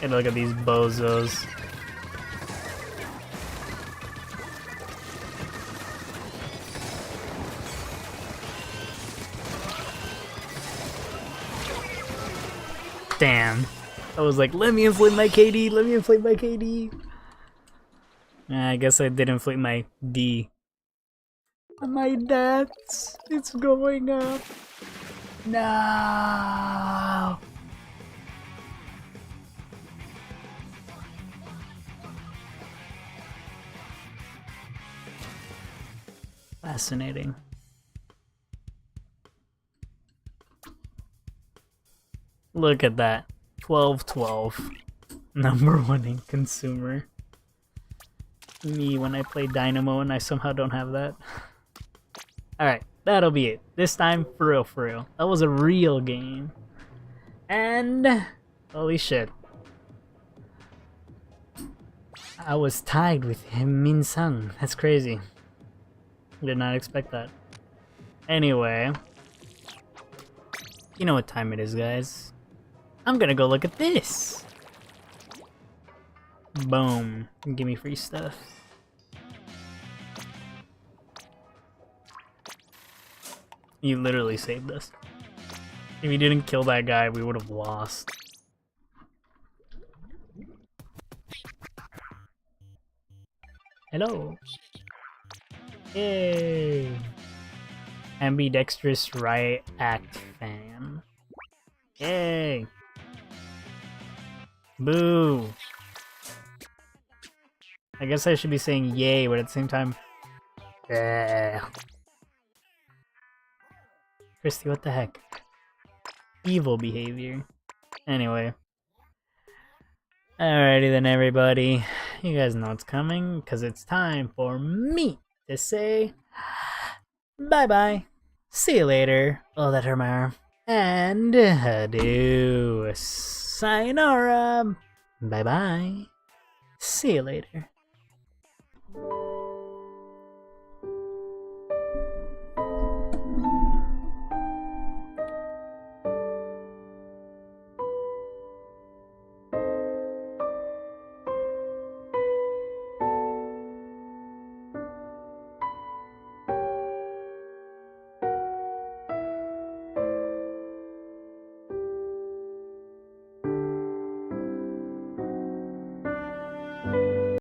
And look at these bozos. Damn. I was like, let me inflate my KD, let me inflate my KD. I guess I did inflate my D. My deaths, it's going up. No. Fascinating. Look at that. 12-12. Number one in consumer. Me when I play Dynamo and I somehow don't have that. Alright, that'll be it. This time, for real, for real. That was a real game. And holy shit. I was tied with him, Min Sung. That's crazy. Did not expect that. Anyway. You know what time it is, guys. I'm gonna go look at this. Boom. Give me free stuff. You literally saved us. If you didn't kill that guy, we would have lost. Hello. Yay. Ambidextrous right act fan. Yay. Boo. I guess I should be saying yay, but at the same time, yeah. Christy, what the heck? Evil behavior. Anyway. Alrighty then, everybody. You guys know what's coming, because it's time for me to say bye-bye. See you later. Oh, that hurt my arm. And adieu. Sayonara. Bye-bye. See you later.